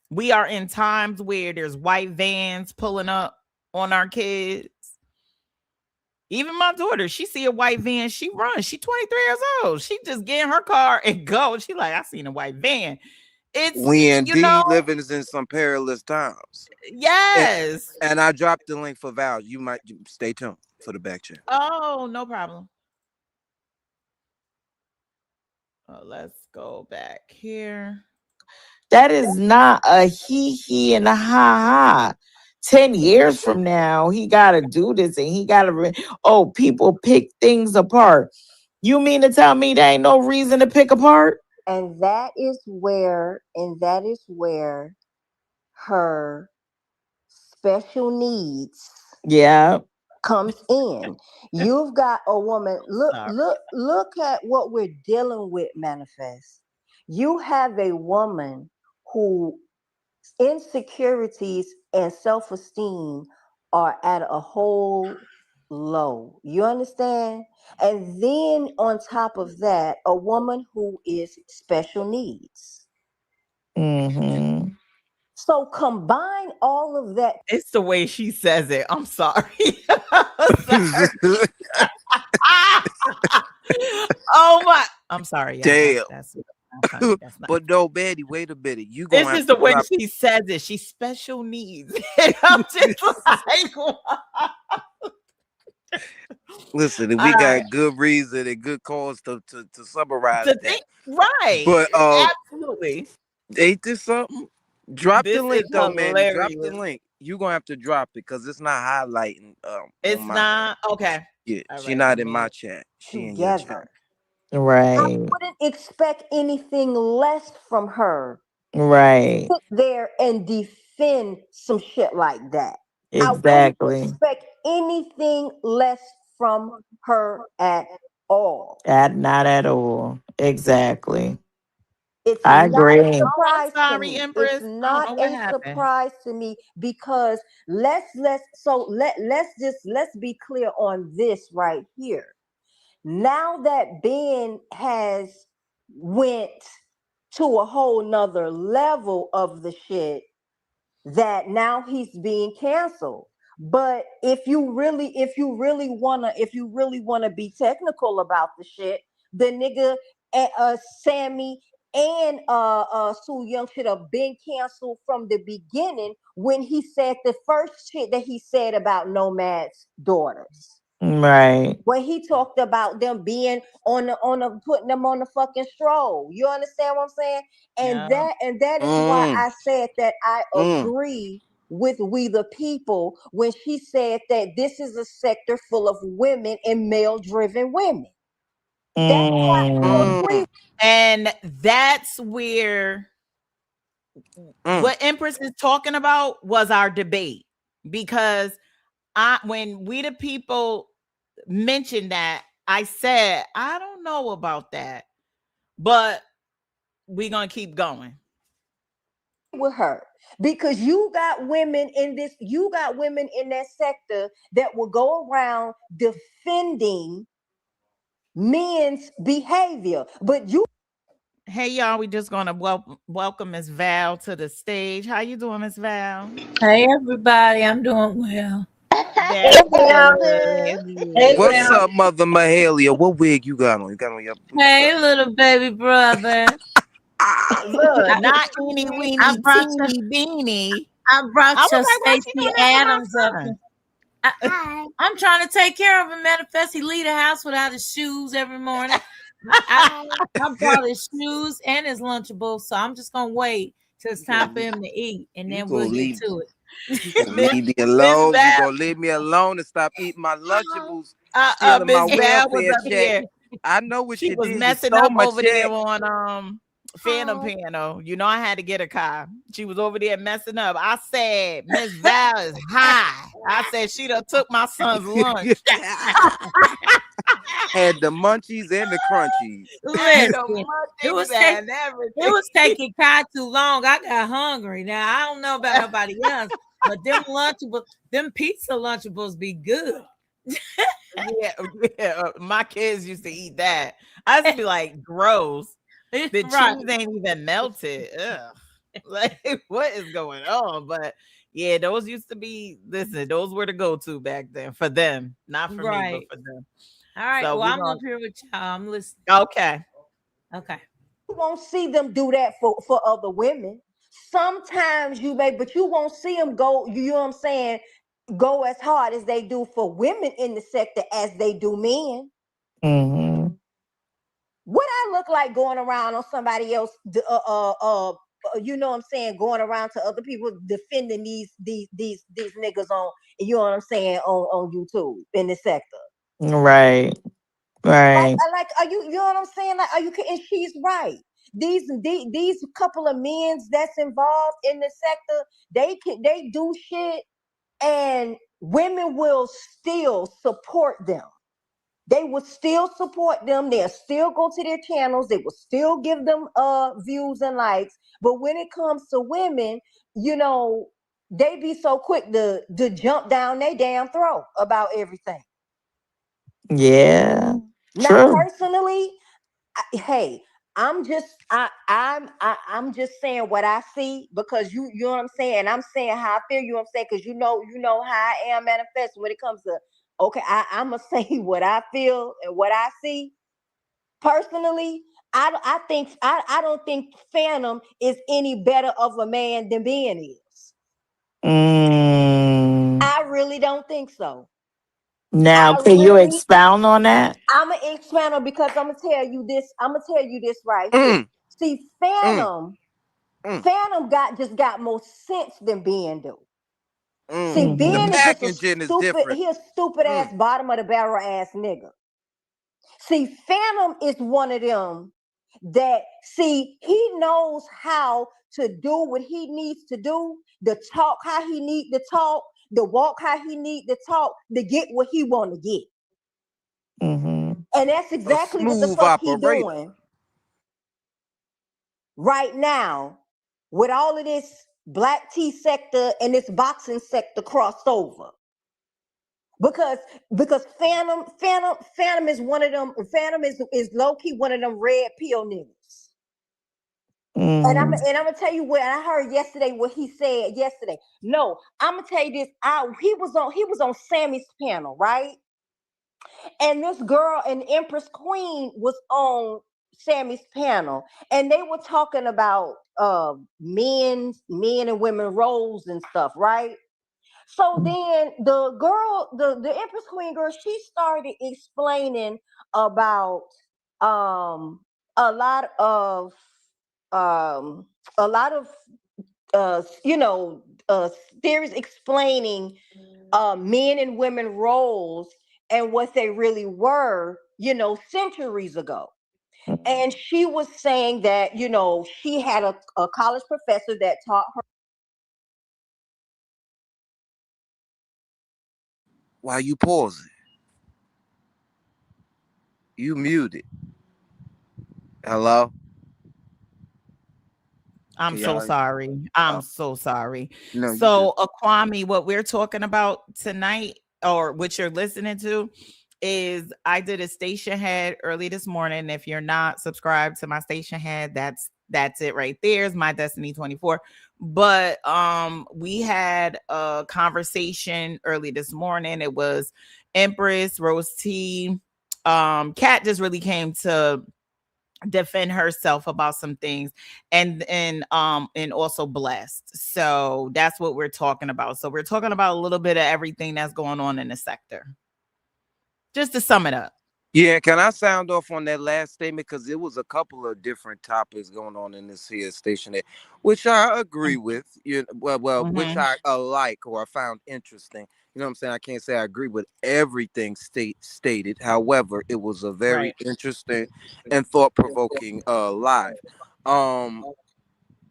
We are in times where there's white vans pulling up on our kids. Even my daughter, she see a white van, she runs. She 23 years old. She just get in her car and go. She like, I seen a white van. It's, We indeed living in some perilous times. And, yes. and I dropped the link for Val. You might stay tuned for the back check. Oh, no problem. Oh, let's go back here. That is not a he and a ha ha. 10 years from now, he got to do this and he got to. Oh, people pick things apart. You mean to tell me there ain't no reason to pick apart? And that is where her special needs Yeah. comes in. You've got a woman. Look at what we're dealing with, manifest. You have a woman who insecurities and self-esteem are at a whole low. You understand? And then on top of that, a woman who is special needs. Mm-hmm. So combine all of that. It's the way she says it. I'm sorry. Sorry. Oh my! I'm sorry, y'all. Damn. That's not funny. That's not. But no, Betty, wait a minute. You This gonna is the way she says it. She's special needs. And I'm just like, listen, we got good reason and good cause to summarize that. Right. But Absolutely. ain't this something? Drop This the link is though, man. Drop hilarious. the link. You're gonna have to drop it because it's not highlighting. It's not okay. Yeah, All she right, not in my chat. She in your chat. Together. Right. I wouldn't expect anything less from her. Right. Sit there and defend some shit like that. Exactly. I wouldn't expect anything less from her at all. Not at all. Exactly. It's I not a agree. surprise to sorry, me. Empress. It's I don't not know what a happened. surprise to me because let's be clear on this right here. Now that Ben has went to a whole nother level of the shit, that now he's being canceled. But if you really wanna be technical about the shit, the nigga Sammy and Sue Young should have been canceled from the beginning when he said the first shit that he said about Nomad's daughters. Right. When he talked about them being on the putting them on the fucking stroll. You understand what I'm saying? And that is why I said that I agree with We the People when she said that this is a sector full of women and male driven women. That's why I agree. And that's where what Empress is talking about was our debate, because when We the People mentioned that, I said, I don't know about that, but we're gonna keep going with her, because you got women in that sector that will go around defending men's behavior. But you Hey y'all, we just gonna welcome Miss Val to the stage. How you doing, Miss Val? Hey everybody, I'm doing well. That's good. What's up, Mother Mahalia? What wig you got on? You got on your Hey, little baby brother. Look, not eeny weeny teeny beanie. I brought your like, why she Stacey doing that to my Adams up. son? I'm trying to take care of him. Manifest, he leave the house without his shoes every morning. I brought his shoes and his Lunchable, so I'm just gonna wait till it's time for him to eat, and then we'll get to it. You gonna leave me alone? You gonna leave me alone and stop eating my Lunchables? Stealing my welfare check. I know what she you was did. messing You stole up my over check. there on Phantom Piano. You know, I had to get a car. She was over there messing up. I said, Miss Val is high. I said she done took my son's lunch. Had the munchies and the crunchies. Listen, it was taking Kai too long. I got hungry. Now I don't know about nobody else, but them Lunchables, them pizza Lunchables be good. yeah, my kids used to eat that. I used to be like, gross. The cheese ain't even melted. Ugh. Like, what is going on? But yeah, those used to be, listen, those were the go-to back then for them, not for me, but for them. All right. So well, I'm up here with y'all. I'm listening. Okay. You won't see them do that for other women. Sometimes you may, but you won't see them go, you know what I'm saying, go as hard as they do for women in the sector as they do men. Mm-hmm. What I look like going around on somebody else, you know what I'm saying, going around to other people defending these niggas on, you know what I'm saying, on YouTube in the sector. Right. Right. Like, are you know what I'm saying? Like, are you? And she's right. These couple of men that's involved in the sector, they do shit And women will still support them. They will still support them. They'll still go to their channels. They will still give them views and likes. But when it comes to women, they be so quick to jump down their damn throat about everything. Yeah. Now, True. personally, hey, I'm just saying what I see, because you know what I'm saying. I'm saying how I feel. You know what I'm saying, because you know how I am manifest when it comes to. Okay, I'm gonna say what I feel and what I see. Personally, I don't think Phantom is any better of a man than Ben is. I really don't think so. Now, I can you really, expound on that? I'm an expander because I'm gonna tell you this. I'm gonna tell you this right here. Mm, See, mm, Phantom got more sense than Ben do. See, The Ben Mm-hmm. is just a packaging is stupid. different. He a stupid ass Mm. bottom of the barrel ass nigga. See, Phantom is one of them that he knows how to do what he needs to do, the talk how he need to talk, the walk how he need to talk to get what he want to get. Mm-hmm. And that's A exactly what the smooth fuck he operator. doing right now with all of this black tea sector and this boxing sector crossed over. Because Phantom is one of them. Phantom is low key one of them red pill niggas. And I'm Mm-hmm. gonna tell you what I heard yesterday. What he said yesterday. No, I'm gonna tell you this. He was on Sammy's panel, right? And this girl and Empress Queen was on Sammy's panel, and they were talking about men and women roles and stuff, right? So then the girl, the Empress Queen girl, she started explaining about um a lot of um a lot of theories explaining men and women roles and what they really were, centuries ago. And she was saying that, she had a college professor that taught her. Why you pausing? You muted. Hello? I'm Can so y'all? sorry. I'm Oh, so sorry. no, you good. So, Kwame, what we're talking about tonight, or what you're listening to, is I did a station head early this morning. If you're not subscribed to my station head, that's it right there. Is my Destiny 24. But we had a conversation early this morning. It was Empress, Rose T. Kat just really came to defend herself about some things, and also Blessed. So that's what we're talking about. So we're talking about a little bit of everything that's going on in the sector, just to sum it up. Yeah, can I sound off on that last statement? Because it was a couple of different topics going on in this here station, there, which I agree with. Which Mm-hmm. I like or I found interesting. You know what I'm saying? I can't say I agree with everything stated. However, it was a very Right. interesting and thought provoking live. Um,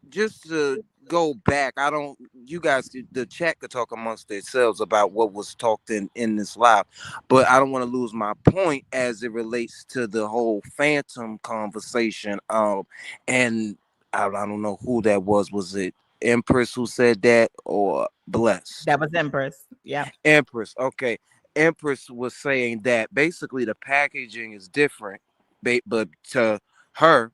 just to go back, I don't. You guys, the chat could talk amongst themselves about what was talked in this live, but I don't want to lose my point as it relates to the whole phantom conversation. And I don't know who that was. Was it Empress who said that or Blessed? That was Empress. Yeah. Empress. Okay. Empress was saying that basically the packaging is different, but to her,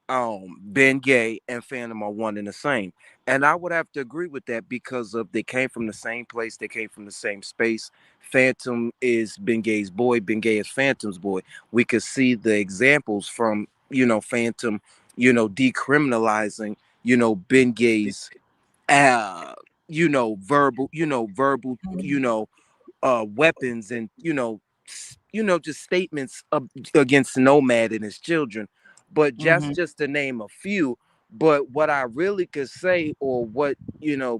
Ben Gay and Phantom are one and the same. And I would have to agree with that because of they came from the same place, they came from the same space. Phantom is Ben Gay's boy, Ben Gay is Phantom's boy. We could see the examples from, Phantom, decriminalizing, Ben Gay's uh, verbal, weapons and just statements against Nomad and his children, but Mm-hmm. just to name a few. But what I really could say, or what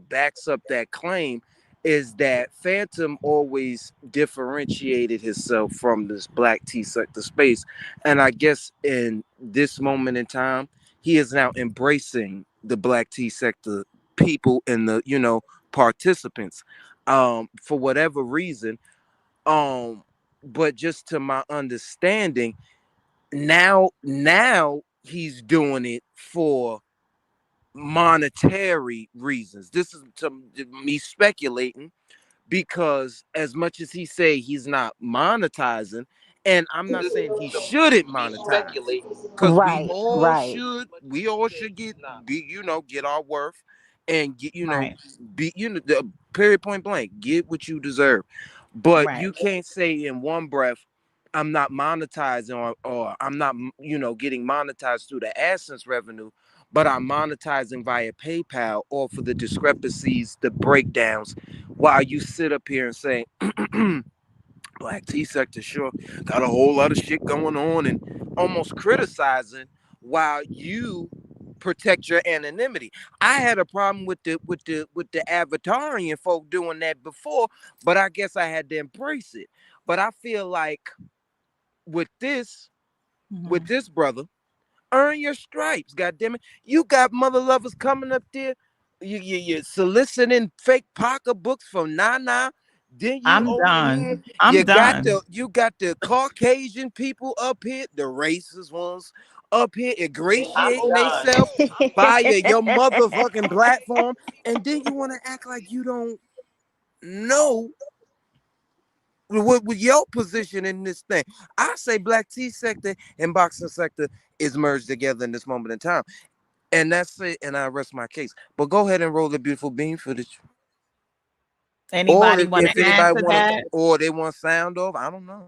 backs up that claim, is that Phantom always differentiated himself from this black T sector space, and I guess in this moment in time he is now embracing the black T sector people and the participants. for whatever reason. But just to my understanding, now he's doing it for monetary reasons. This is to me speculating, because as much as he say he's not monetizing, and I'm not saying he shouldn't monetize, because Right, right. we all should get our worth, and get, Right. be, the period, point blank, get what you deserve. But Right. you can't say in one breath, I'm not monetizing, or I'm not, getting monetized through the AdSense revenue, but I'm monetizing via PayPal, or for the discrepancies, the breakdowns, while you sit up here and say, Black T sector sure got a whole lot of shit going on, and almost criticizing while you protect your anonymity. I had a problem with the avatarian folk doing that before, but I guess I had to embrace it. But I feel like with this, brother, earn your stripes, goddamn it. You got mother lovers coming up there. You're soliciting fake pocketbooks from Nana. Then you I'm over here, done. I'm done. you got the Caucasian people up here, the racist ones up here ingratiating themselves via your motherfucking platform, and then you want to act like you don't know with your position in this thing. I say Black T sector and boxing sector is merged together in this moment in time. And that's it. And I rest my case. But go ahead and roll the beautiful beam footage. Or Anybody want if to add anybody to want to, that? or they want sound off, I don't know.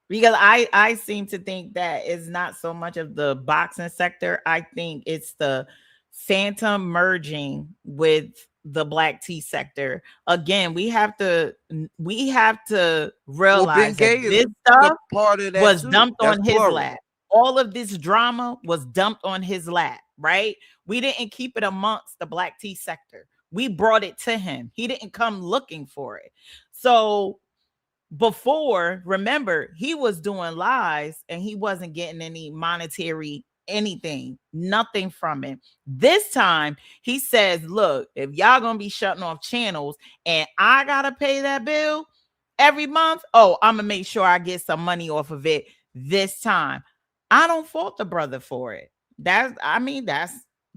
Because I seem to think that it's not so much of the boxing sector. I think it's the phantom merging with the black tea sector. Again, we have to Well, Ben realize that Gay is this a stuff part of that was too. dumped That's on his plural. lap. All of this drama was dumped on his lap, right? We didn't keep it amongst the black tea sector. We brought it to him. He didn't come looking for it. So before, remember, he was doing lies and he wasn't getting any monetary anything, nothing from it. This time he says, look, if y'all gonna be shutting off channels and I gotta pay that bill every month, oh, I'm gonna make sure I get some money off of it this time. I don't fault the brother for it. That's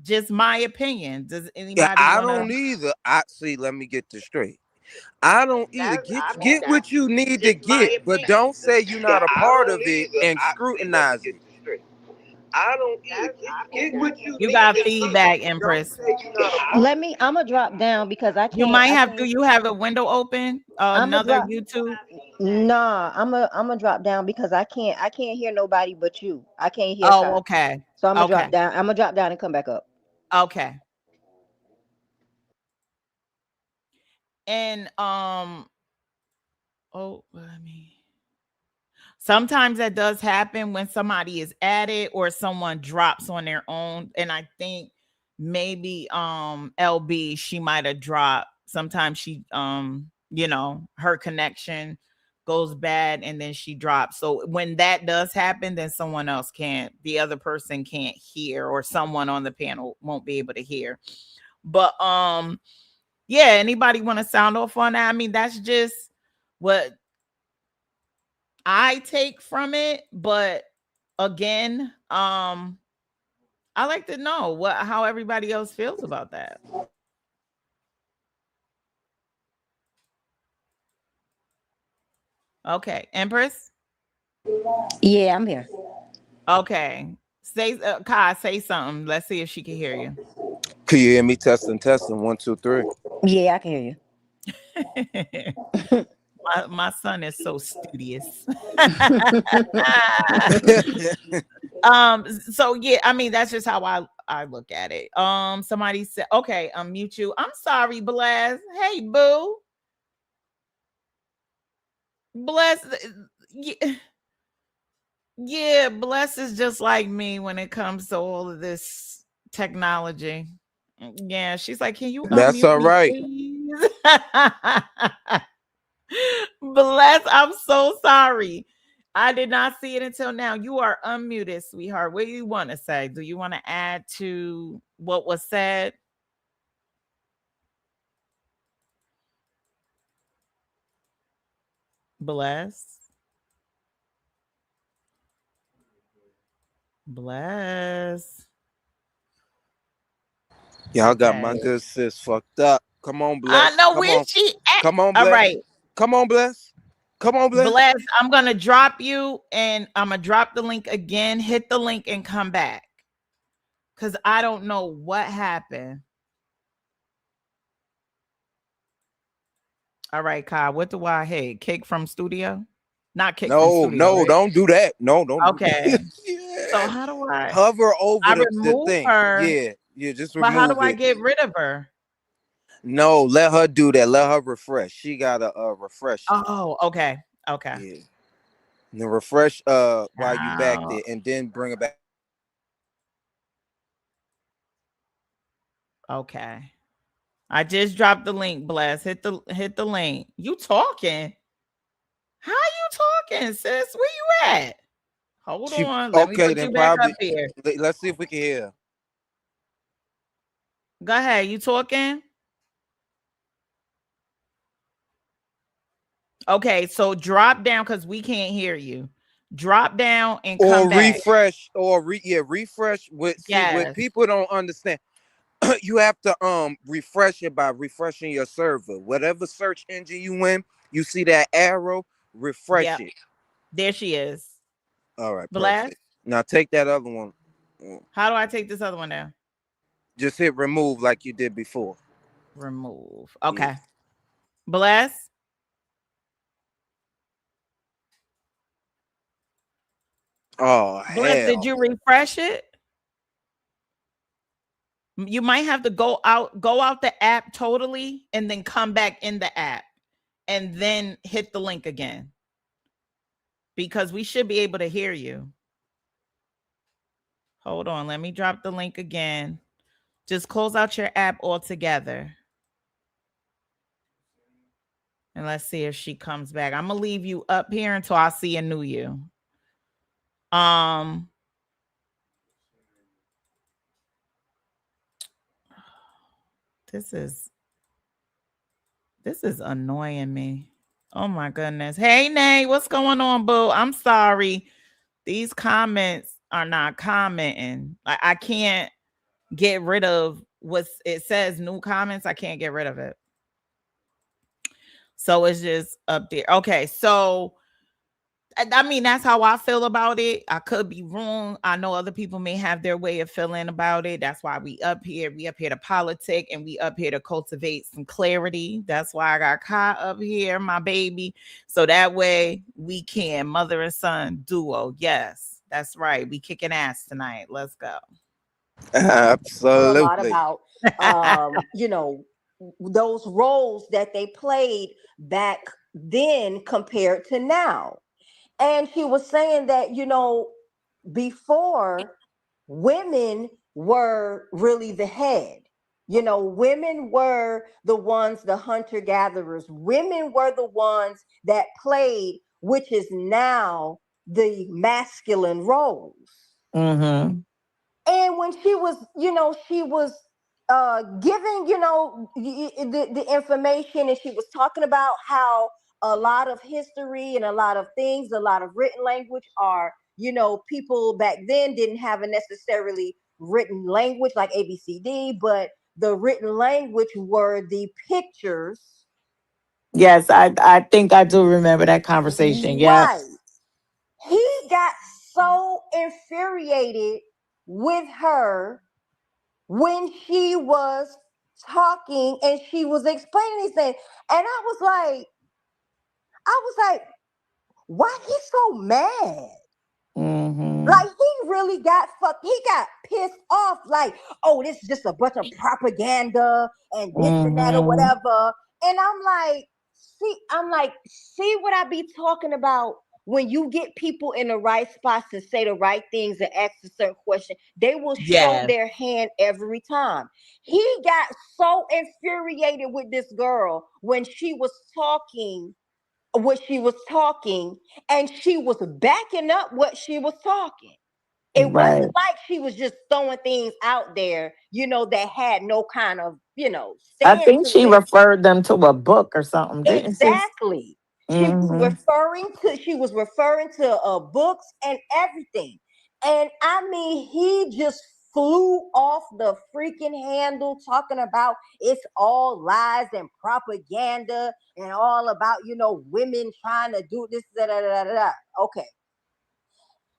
just my opinion. Does Yeah, anybody I want to? don't either. I see. Let me get this straight. I don't either. Get what you need to get, but don't say you're not a part of it and scrutinize it. I don't either. Get what you You need got to get. feedback, Don't Empress. say you're not a part. Let me. I'm gonna drop down because I You can't. might I have to. can't. You have a window open. I'm gonna Another drop. YouTube. Nah, I'm gonna drop down because I can't. I can't hear nobody but you. I can't hear Oh, Kai. okay. So I'm gonna drop Okay. down. I'm gonna drop down and come back up. Okay. And oh, let me. Sometimes that does happen when somebody is added or someone drops on their own. And I think maybe LB, she might have dropped. Sometimes she her connection goes bad and then she drops. So when that does happen, then the other person can't hear, or someone on the panel won't be able to hear. But yeah, anybody want to sound off on that? I mean, that's just what I take from it, but again, I like to know how everybody else feels about that. Okay, Empress. Yeah, I'm here. Okay, say Kai, say something. Let's see if she can hear you. Can you hear me? Testing, testing. 1, 2, 3. Yeah, I can hear you. my son is so studious. So yeah, I mean that's just how I look at it. Somebody said, okay, unmute you. I'm sorry, Bless. Hey, boo. Bless. Yeah, Bless is just like me when it comes to all of this technology. Yeah, she's like, can you That's unmute all me, right. please? Bless, I'm so sorry. I did not see it until now. You are unmuted, sweetheart. What do you want to say? Do you want to add to what was said? Bless. Bless. Y'all got Okay. my good sis fucked up. Come on, I Bless. know Come where on. she at. Come on, All Bless. right. Come on, Bless. Come on, Bless. Bless. I'm gonna drop you and I'm gonna drop the link again. Hit the link and come back. Cause I don't know what happened. All right, Kyle. What do I hit? Kick from studio? Not kick from No, studio, no, right? don't do that. No, don't do Okay. that. So Yeah. how do I Hover over the remove thing. her? Yeah, yeah, just But how do remove I it. get rid of her? No, let her do that. Let her refresh. She gotta refresh it. Oh, okay. Okay. Yeah. And then refresh while you back Now, there and then bring it back. okay. I just dropped the link, Bless. Hit the link. You talking? How you talking, sis? Where you at? Hold She on. Let me okay, put then you back up probably here. let's see if we can hear. Go ahead. You talking? Okay, so drop down because we can't hear you. Drop down and come Or back. refresh or refresh with see what Yes. people don't understand. You have to refresh it by refreshing your server. Whatever search engine you in, you see that arrow, refresh Yep. it. There she is. All right, Bless. perfect. Now take that other one. How do I take this other one down? Just hit remove like you did before. Remove. Yeah. Okay. Bless. Oh Bless, did hell. you refresh it? You might have to go out the app totally and then come back in the app and then hit the link again because we should be able to hear you. Hold on, let me drop the link again. Just close out your app altogether. And let's see if she comes back. I'm gonna leave you up here until I see a new you. Um this is annoying me. Oh my goodness. Hey Nay, what's going on, boo? I'm sorry. These comments are not commenting. I can't get rid of what's it says new comments. I can't get rid of it. So it's just up there. Okay, so I mean that's how I feel about it. I could be wrong. I know other people may have their way of feeling about it. That's why we up here. We up here to politic and we up here to cultivate some clarity. That's why I got Kai up here, my baby. So that way we can mother and son duo. Yes, that's right. We kicking ass tonight. Let's go. A lot Absolutely. about you know, those roles that they played back then compared to now. And she was saying that, before, women were really the head. Women were the ones, the hunter gatherers. Women were the ones that played, which is now the masculine roles. Mm-hmm. And when she was giving, the information, and she was talking about how a lot of history and a lot of things, a lot of written language are, people back then didn't have a necessarily written language like ABCD, but the written language were the pictures. Yes, I think I do remember that conversation. Yeah. Right. He got so infuriated with her when she was talking and she was explaining these things. And I was like, why he so mad? Mm-hmm. Like he really got fucked. He got pissed off. Like, oh, this is just a bunch of propaganda and this and that or Mm-hmm. whatever. And see what I be talking about. When you get people in the right spots to say the right things and ask a certain question, they will show Yes. their hand every time. He got so infuriated with this girl when she was talking what she was talking, and she was backing up what she was talking. It Right. wasn't like she was just throwing things out there, that had no kind of, I stand think to she it. referred them to a book or something, didn't she? Exactly. She was referring to books and everything. And I mean, he just flew off the freaking handle talking about it's all lies and propaganda and all about, women trying to do this, da, da, da, da, da. Okay.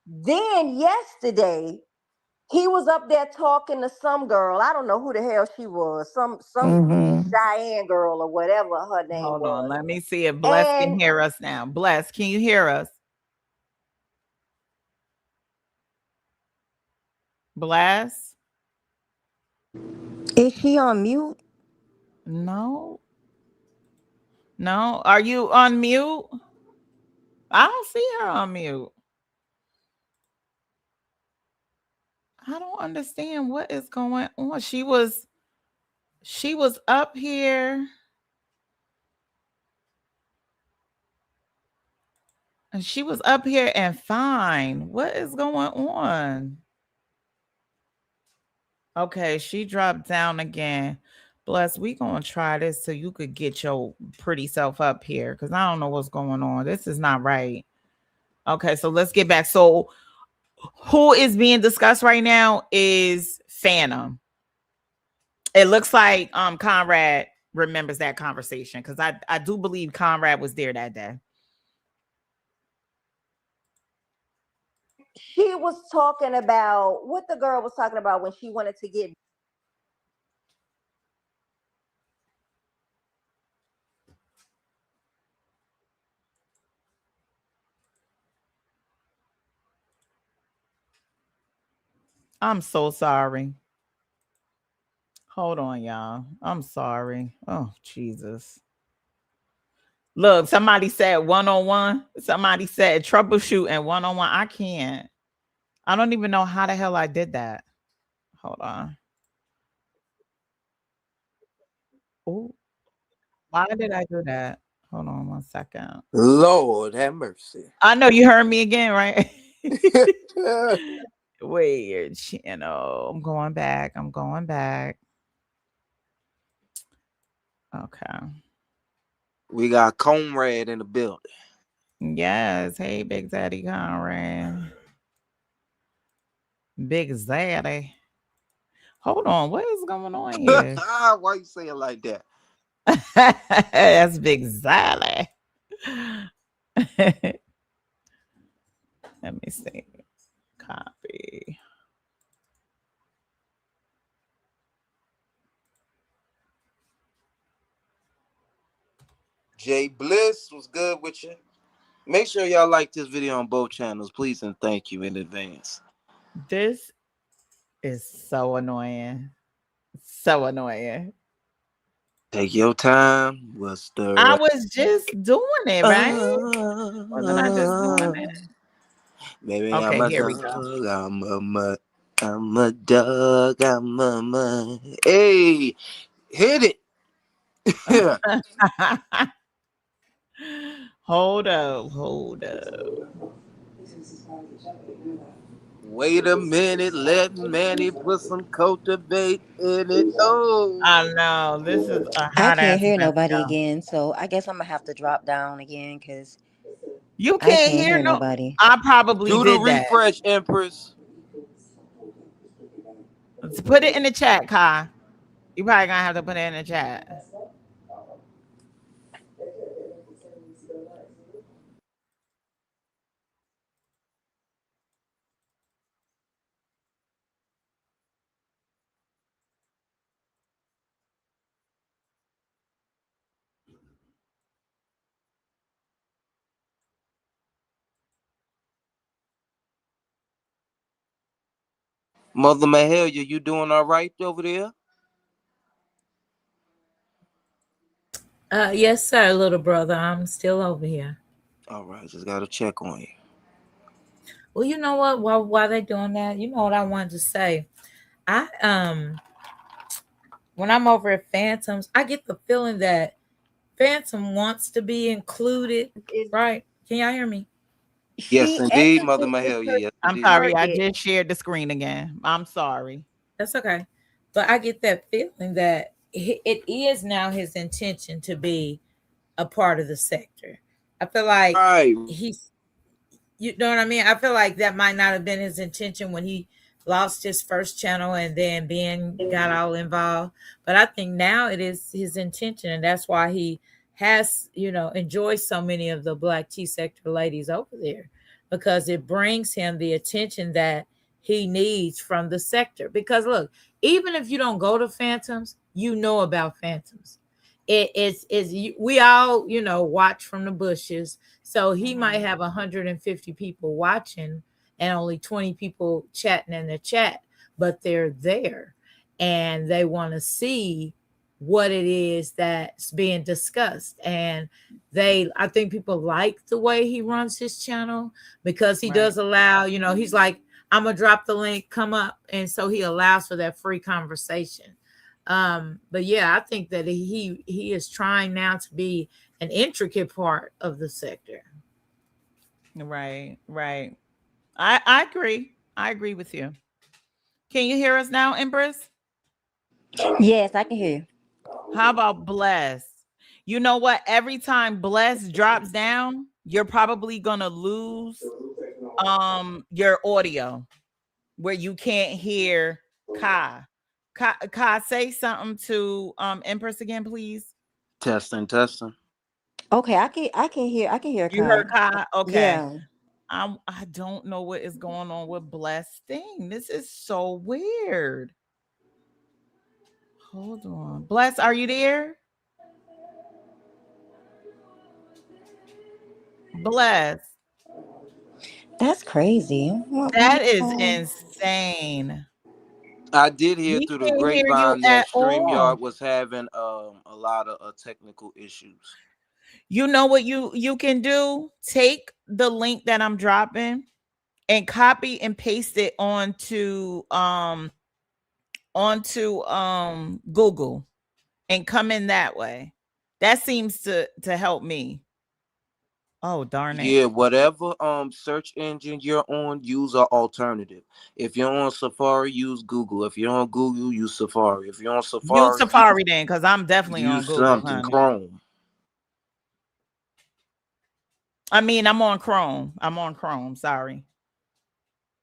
Then yesterday, he was up there talking to some girl. I don't know who the hell she was. Some Cheyenne girl or whatever her name was. Hold on. Let me see if Bless can hear us now. Bless, can you hear us? Bless? Is she on mute? No. No. Are you on mute? I don't see her on mute. I don't understand what is going on. She was up here. And she was up here and fine. What is going on? Okay, she dropped down again. Bless, we gonna try this so you could get your pretty self up here because I don't know what's going on. This is not right. Okay, so let's get back. So who is being discussed right now is Phantom. It looks like Conrad remembers that conversation because I do believe Conrad was there that day. She was talking about what the girl was talking about when she wanted to get. I'm so sorry. Hold on, y'all. I'm sorry. Oh, Jesus. Look, somebody said one-on-one. Somebody said troubleshoot and one-on-one. I can't. I don't even know how the hell I did that. Hold on. Oh, why did I do that? Hold on 1 second. Lord have mercy. I know you heard me again, right? Wait, your channel. I'm going back. Okay. We got Conrad in the building. Yes. Hey, Big Daddy Conrad. Big Zaddy. Hold on. What is going on here? Why you say it like that? That's Big Zaddy. Let me see. Copy. Jay Bliss was good with you. Make sure y'all like this video on both channels, please, and thank you in advance. This is so annoying. So annoying. Take your time. What's the I was just doing it, right? Wasn't I just doing it? Maybe Okay, I'm a here we dog. go. I'm a dog. I'm a mud. Hey, hit it. Hold up. Wait a minute, let Manny put some cultivate in it. Oh, I know this is a I hot can't ass hear mess, nobody y'all. again, so I guess I'm gonna have to drop down again because You I can't can't hear hear no. nobody. I probably do the did that. refresh, Empress. Let's put it in the chat, Kai. You probably gonna have to put it in the chat. Mother Mahalia, you doing all right over there? Yes, sir, little brother. I'm still over here. All right, just gotta check on you. Well, you know what? While they doing that, you know what I wanted to say. I when I'm over at Phantoms, I get the feeling that Phantom wants to be included. Right? Can y'all hear me? Yes, She indeed, Mother executed Mahalia. her Yes, I'm indeed. sorry, I target. just shared the screen again. I'm sorry. That's okay. But I get that feeling that it is now his intention to be a part of the sector. I feel like Right. he's, you know what I mean? I feel like that might not have been his intention when he lost his first channel and then Ben got all involved. But I think now it is his intention, and that's why he has, enjoys so many of the Black Tea sector ladies over there, because it brings him the attention that he needs from the sector. Because look, even if you don't go to Phantoms, you know about Phantoms. We all watch from the bushes, so he might have 150 people watching and only 20 people chatting in the chat, but they're there and they want to see what it is that's being discussed. And I think people like the way he runs his channel, because he does allow, he's like, I'm gonna drop the link, come up, and so he allows for that free conversation. But yeah, I think that he is trying now to be an intricate part of the sector. Right, right. I agree. I agree with you. Can you hear us now, Empress? Yes, I can hear you. How about Bless? You know what? Every time Bless drops down, you're probably gonna lose your audio where you can't hear Kai. Kai, say something to Empress again, please. Testing, testing. Okay, I can hear You heard Kai. Kai? Okay. Yeah. I don't know what is going on with Bless thing. This is so weird. Hold on. Bless, are you there? Bless. That's crazy. That is insane. I did hear We through the can't hear you grapevine that at all. StreamYard was having a lot of technical issues. You know what you can do? Take the link that I'm dropping and copy and paste it onto Google and come in that way. That seems to help me. Oh, darn it. Yeah, whatever search engine you're on, use an alternative. If you're on Safari, use Google. If you're on Google, use Safari. If you're on Use Safari, Safari then, because I'm definitely on use Google, something honey. Chrome. I mean, I'm on Chrome. I'm on Chrome. Sorry.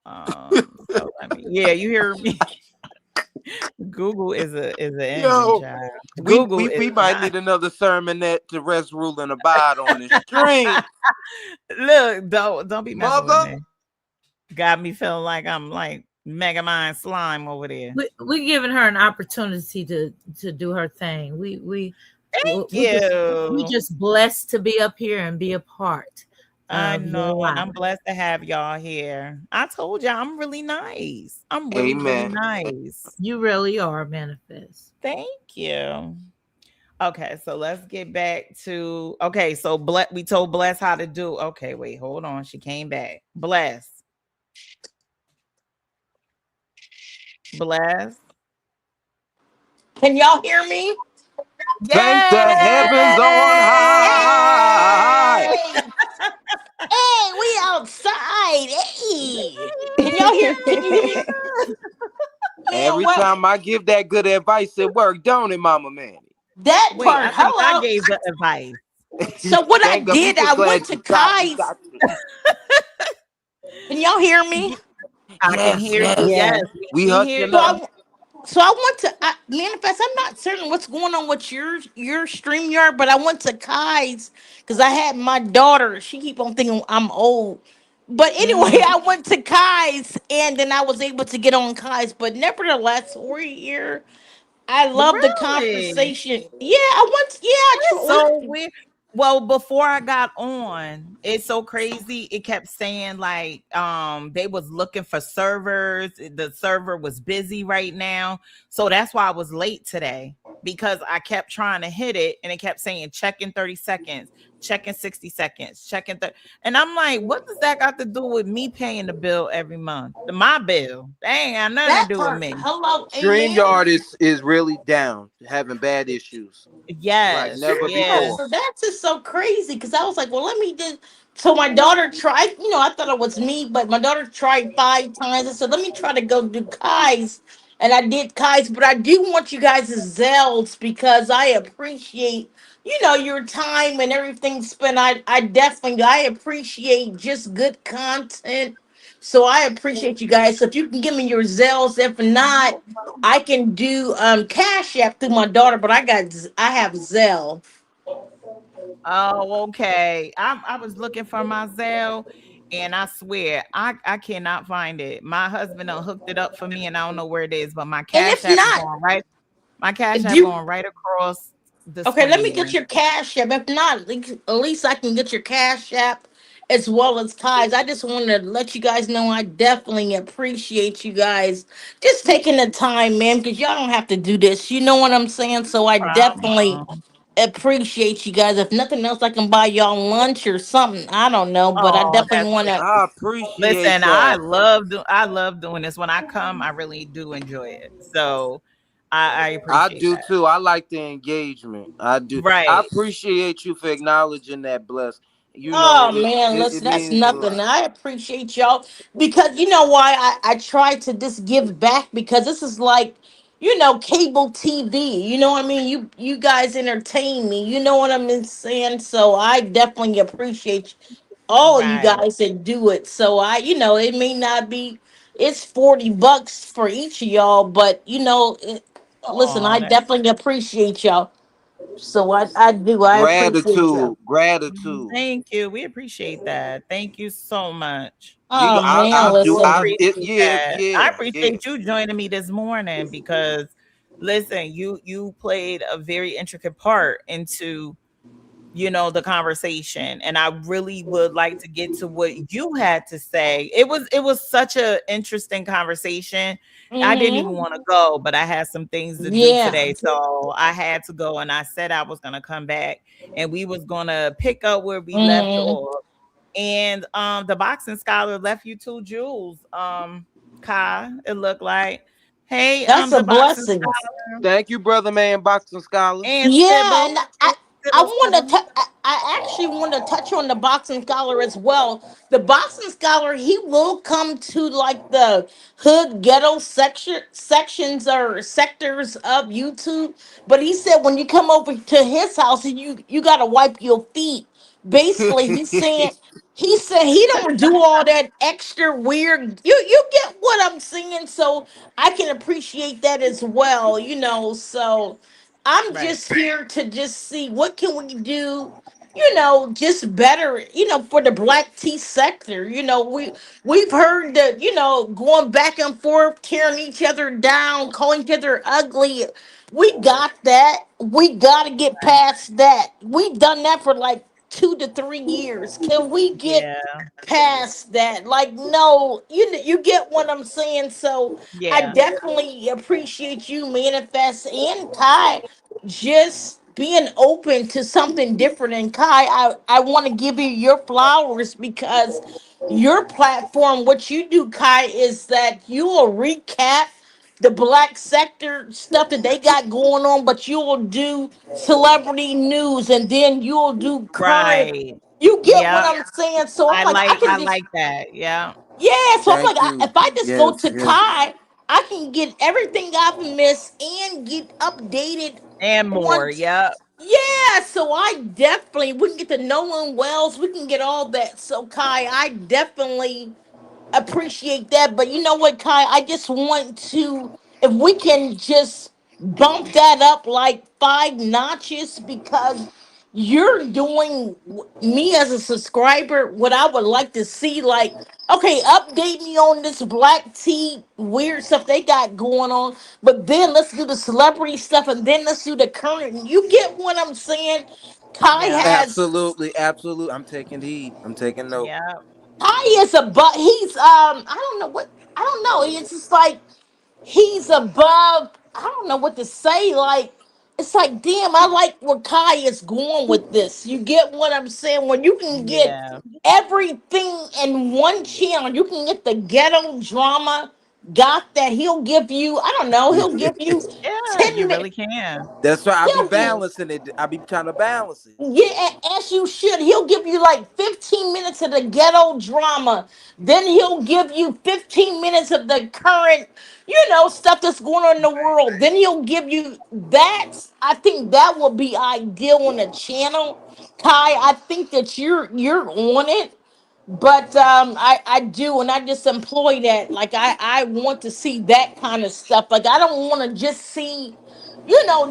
So yeah, you hear me? Google is an engine, Yo, child. we Google we, is we might not. need another sermonette to rest, rule, and abide on the stream. Look, don't be messing with Mother. me. Got me feeling like I'm like Mega Mind slime over there. We're giving her an opportunity to do her thing. Thank We you. just blessed to be up here and be a part I of know, your and life. I'm blessed to have y'all here. I told y'all I'm really nice. I'm really, really Amen. nice. You really are, Manifest. Thank you. Okay, so let's get back to so we told Bless how to do. Okay, wait, hold on. She came back. Bless. Bless. Can y'all hear me? Thank the heavens on high. Hey, hey, we outside. Hey, can y'all hear? Can you hear me? Man, Every what? time I give that good advice at work, don't it, Mama Manny? That Wait, part. I think I Hello. gave the advice. So what I Thank God, we did, just I went glad to you stopped. We Kai's. got you. Can y'all hear me? I can Yes, hear you. yes. Yes, Yeah. we We can hear hushing So up. you. I went to manifest. I'm not certain what's going on with your stream yard, but I went to Kai's because I had my daughter. She keep on thinking I'm old, but anyway, Mhm. I went to Kai's and then I was able to get on Kai's. But nevertheless, we're here. I love the Really? conversation. Yeah, I went. Yeah, It's so weird. Well, before I got on, it's so crazy. It kept saying like they was looking for servers. The server was busy right now. So that's why I was late today, because I kept trying to hit it and it kept saying check in 30 seconds, check in 60 seconds, check in 30. And I'm like, what does that got to do with me paying the bill every month? My bill. That ain't got nothing to that do with part. me. Hello, amen. StreamYard is really down, having bad issues like Yes, never Yeah, yes. before. so that's just so crazy because I was like, well, let me just. So my daughter tried, I thought it was me, but my daughter tried 5 times. I said, let me try to go do Kai's. and I did Kai's, but I do want you guys' Zells because I appreciate, your time and everything spent. I definitely, I appreciate just good content. So I appreciate you guys. So if you can give me your Zells, if not, I can do Cash App through my daughter, but I have Zelle. Oh, okay. I was looking for my Zelle, and I swear I cannot find it. My husband done hooked it up for me, and I don't know where it is. But my And Cash if App not, going right. My Cash do App you going right across the okay, let me screen. get your Cash App. If not, at least I can get your Cash App as well as Kai's. I just want to let you guys know I definitely appreciate you guys just taking the time, man, because y'all don't have to do this. You know what I'm saying? So I definitely Problem. appreciate you guys. If nothing else, I can buy y'all lunch or something. I don't know, but I Oh, definitely that's want to. I appreciate listen. I that. love I love doing this. When I come, I really do enjoy it. So I I appreciate do that. too. I like the engagement. I do. I Right. appreciate you for acknowledging that, bless. Oh It, man, it, listen, it that's means a nothing. lot. I appreciate y'all because you know why I try to just give back because this is like, cable TV. You know what I mean? You guys entertain me. You know what I'm saying? So I definitely appreciate all of you Right. guys that do it. So it may not be it's $40 for each of y'all, but listen, Oh, I that's definitely appreciate y'all. So I do. I appreciate y'all. Gratitude, gratitude. thank you. We appreciate that. Thank you so much. Oh I man, do listen. appreciate that. I Yeah. appreciate you joining me this morning because listen, you played a very intricate part into the conversation, and I really would like to get to what you had to say. It was such a interesting conversation. I didn't even Hmm. want to go, but I had some things to do Yeah. today, so I had to go, and I said I was going to come back and we was going to pick up where we left Hmm. off. And the boxing scholar left you two jewels. Kai, it looked like. Hey, That's a the boxing blessing. scholar Thank you, brother man, boxing scholar. and Yeah, Sybil. and I want Sybil. to. I actually want to touch on the boxing scholar as well. The boxing scholar, he will come to like the hood ghetto sections or sectors of YouTube, but he said when you come over to his house, you got to wipe your feet. Basically, he said he don't do all that extra weird. You get what I'm saying? So I can appreciate that as well. So. I'm Right. just here to just see what can we do, just better, for the black tea sector. We've heard that, going back and forth, tearing each other down, calling each other ugly. We got that. We gotta get past that. We've done that for like 2 to 3 years. Can we get Yeah. past that? Like, no, you get what I'm saying. So I Yeah. definitely appreciate you, Manifest and Kai, just being open to something different. And Kai, I want to give you your flowers because your platform, what you do, Kai, is that you will recap the black sector stuff that they got going on, but you will do celebrity news and then you'll do current. Right. You get what Yeah. I'm saying? So I'm I like, I like can I just, like that. Yeah. yeah. So I'm Thank like, you. if I just go Yes, to yes. Kai, I can get everything I've missed and get updated And more. on. Yep. Yeah, so I definitely we can get to Nolan Wells, we can get all that. So Kai, I definitely appreciate that. But you know what, Kai? I just want to, if we can just bump that up like 5 notches, because you're doing me as a subscriber what I would like to see. Like, okay, update me on this black tea weird stuff they got going on, but then let's do the celebrity stuff and then let's do the current. You get what I'm saying? Kai Yeah. has Absolutely, absolutely. I'm taking heed. I'm taking note. Yeah. Kai is a but he's I don't know what I don't know. It's just like he's above. I don't know what to say. Like it's like, damn, I like where Kai is going with this. You get what I'm saying? When you can get Yeah. everything in one channel, you can get the ghetto drama. got that. He'll give you, I don't know, he'll give you Yeah, 10 you minutes. really can. That's right. I be He'll give, balancing it. I be trying to balance it. yeah, as you should. He'll give you like 15 minutes of the ghetto drama. Then he'll give you 15 minutes of the current, stuff that's going on in the world. Then he'll give you that. I think that will be ideal on the channel. Kai, I think that you're on it. But I do, and I just employ that. Like I want to see that kind of stuff. Like I don't want to just see,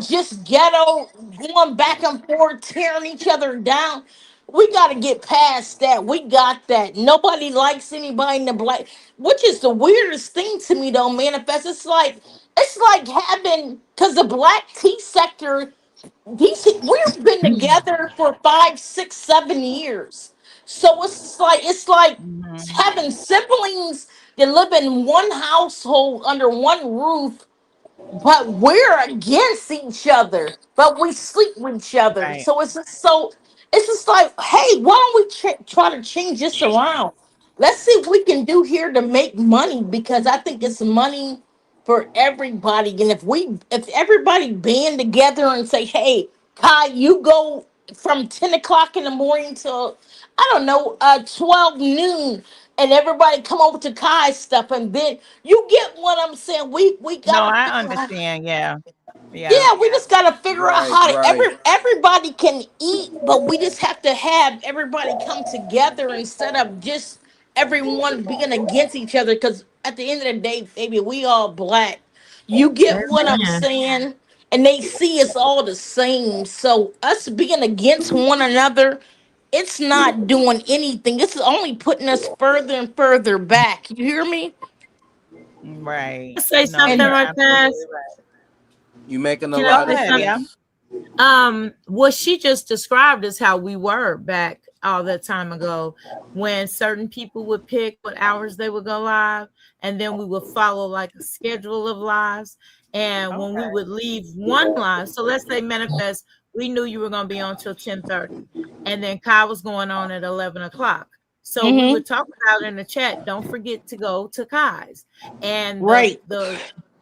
just ghetto going back and forth, tearing each other down. We got to get past that. We got that. Nobody likes anybody in the black, which is the weirdest thing to me, though. Manifest. It's like having, because the black tea sector, we've been together for 5, 6, 7 years. So it's like Mhm. having siblings that live in one household under one roof, but we're against each other, but we sleep with each other. Right. So it's just like, hey, why don't we try to change this around? Let's see what we can do here to make money, because I think it's money for everybody. And if everybody band together and say, hey, Kai, you go from 10 o'clock in the morning till, I don't know, 12 noon, and everybody come over to Kai's stuff, and then you get what I'm saying. We No, gotta I figure out. understand. Yeah. Yeah. Yeah, we just gotta figure out Right, how to right. everybody can eat, but we just have to have everybody come together instead of just everyone being against each other. Because at the end of the day, baby, we all black. You get what I'm Amen. saying? And they see us all the same. So us being against one another, it's not doing anything. This is only putting us further and further back. You hear me? Right. I say No, something you're And right absolutely fast. right. You making a Can I Go lot of say ahead. something? Yeah. sense. What she just described is how we were back all that time ago, when certain people would pick what hours they would go live, and then we would follow like a schedule of lives. And when we Okay. would leave one live, so let's say manifest, we knew you were going to be on till 10:30, and then Kai was going on at 11 o'clock. So we mm-hmm, would talk about in the chat, don't forget to go to Kai's. And right.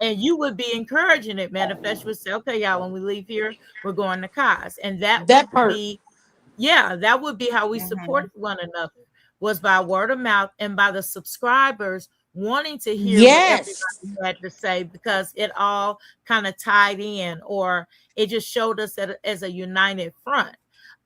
and you would be encouraging it. Manifest would say, okay, y'all, when we leave here, we're going to Kai's. And that would That part. be, yeah, that would be how we Mhm. supported one another, was by word of mouth and by the subscribers wanting to hear what Yes. everybody had to say, because it all kind of tied in, or it just showed us that as a united front.